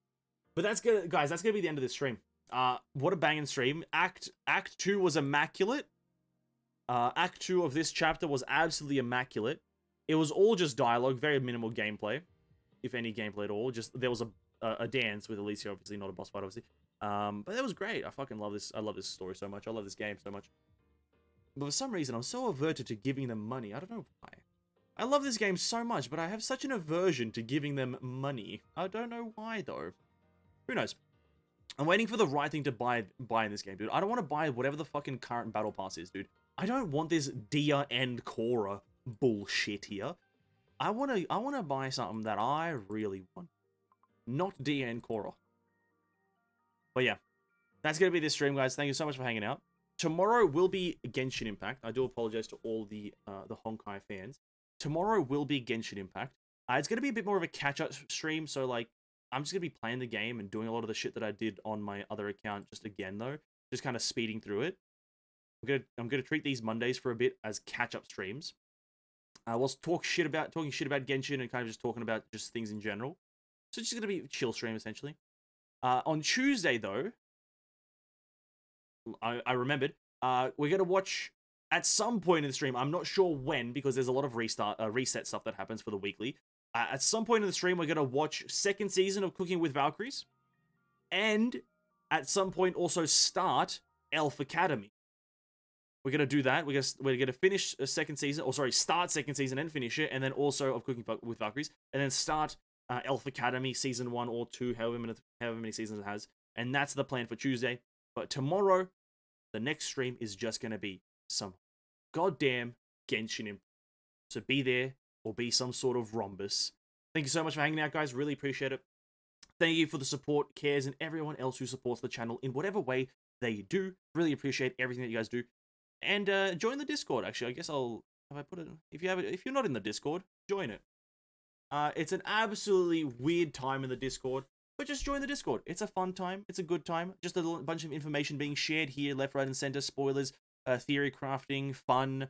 But that's good, guys. That's gonna be the end of this stream. What a banging stream. Act 2 was immaculate. Act 2 of this chapter was absolutely immaculate. It was all just dialogue, very minimal gameplay, if any gameplay at all. Just there was a dance with Alicia, obviously not a boss fight, obviously. But that was great. I fucking love this. I love this story so much. I love this game so much. But for some reason, I'm so averted to giving them money. I don't know why. I love this game so much, but I have such an aversion to giving them money. I don't know why though. Who knows? I'm waiting for the right thing to buy in this game, dude. I don't want to buy whatever the fucking current battle pass is, dude. I don't want this Dia and Korra bullshit here. I wanna buy something that I really want. Not Dia and Korra. But yeah. That's gonna be this stream, guys. Thank you so much for hanging out. Tomorrow will be Genshin Impact. I do apologize to all the Honkai fans. Tomorrow will be Genshin Impact. It's gonna be a bit more of a catch-up stream, so like I'm just gonna be playing the game and doing a lot of the shit that I did on my other account just again though. Just kind of speeding through it. I'm gonna treat these Mondays for a bit as catch-up streams. We'll talking shit about Genshin and kind of just talking about just things in general. So it's just gonna be a chill stream essentially. On Tuesday though, I remembered we're gonna watch at some point in the stream. I'm not sure when because there's a lot of reset stuff that happens for the weekly. At some point in the stream, we're gonna watch second season of Cooking with Valkyries, and at some point also start Elf Academy. We're gonna do that. We're gonna finish a second season, or sorry, start second season and finish it, and then also of Cooking with Valkyries, and then start Elf Academy season 1 or 2, however many seasons it has, and that's the plan for Tuesday. But tomorrow, the next stream is just gonna be some goddamn Genshin Impact. So be there or be some sort of rhombus. Thank you so much for hanging out, guys. Really appreciate it. Thank you for the support, Cares, and everyone else who supports the channel in whatever way they do. Really appreciate everything that you guys do. And join the Discord. Actually, I guess have I put it. If you're not in the Discord, join it. It's an absolutely weird time in the Discord, but just join the Discord. It's a fun time. It's a good time. Just a bunch of information being shared here, left, right, and center. Spoilers, theory crafting, fun.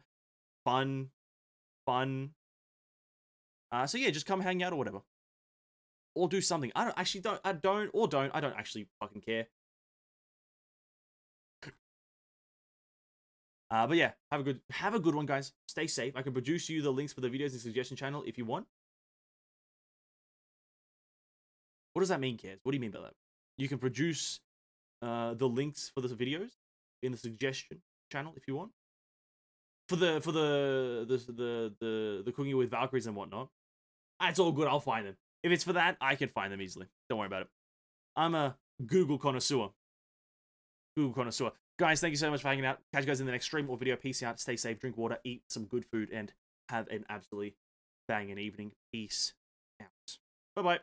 So yeah, just come hang out or whatever, or do something. I don't actually fucking care. But yeah, have a good one, guys. Stay safe. I can produce you the links for the videos in the suggestion channel if you want. What does that mean, Cares? What do you mean by that? You can produce the links for the videos in the suggestion channel if you want. For the Cooking with Valkyries and whatnot. It's all good. I'll find them. If it's for that, I can find them easily. Don't worry about it. I'm a Google connoisseur. Guys, thank you so much for hanging out. Catch you guys in the next stream or video. Peace out. Stay safe. Drink water. Eat some good food. And have an absolutely banging evening. Peace out. Bye-bye.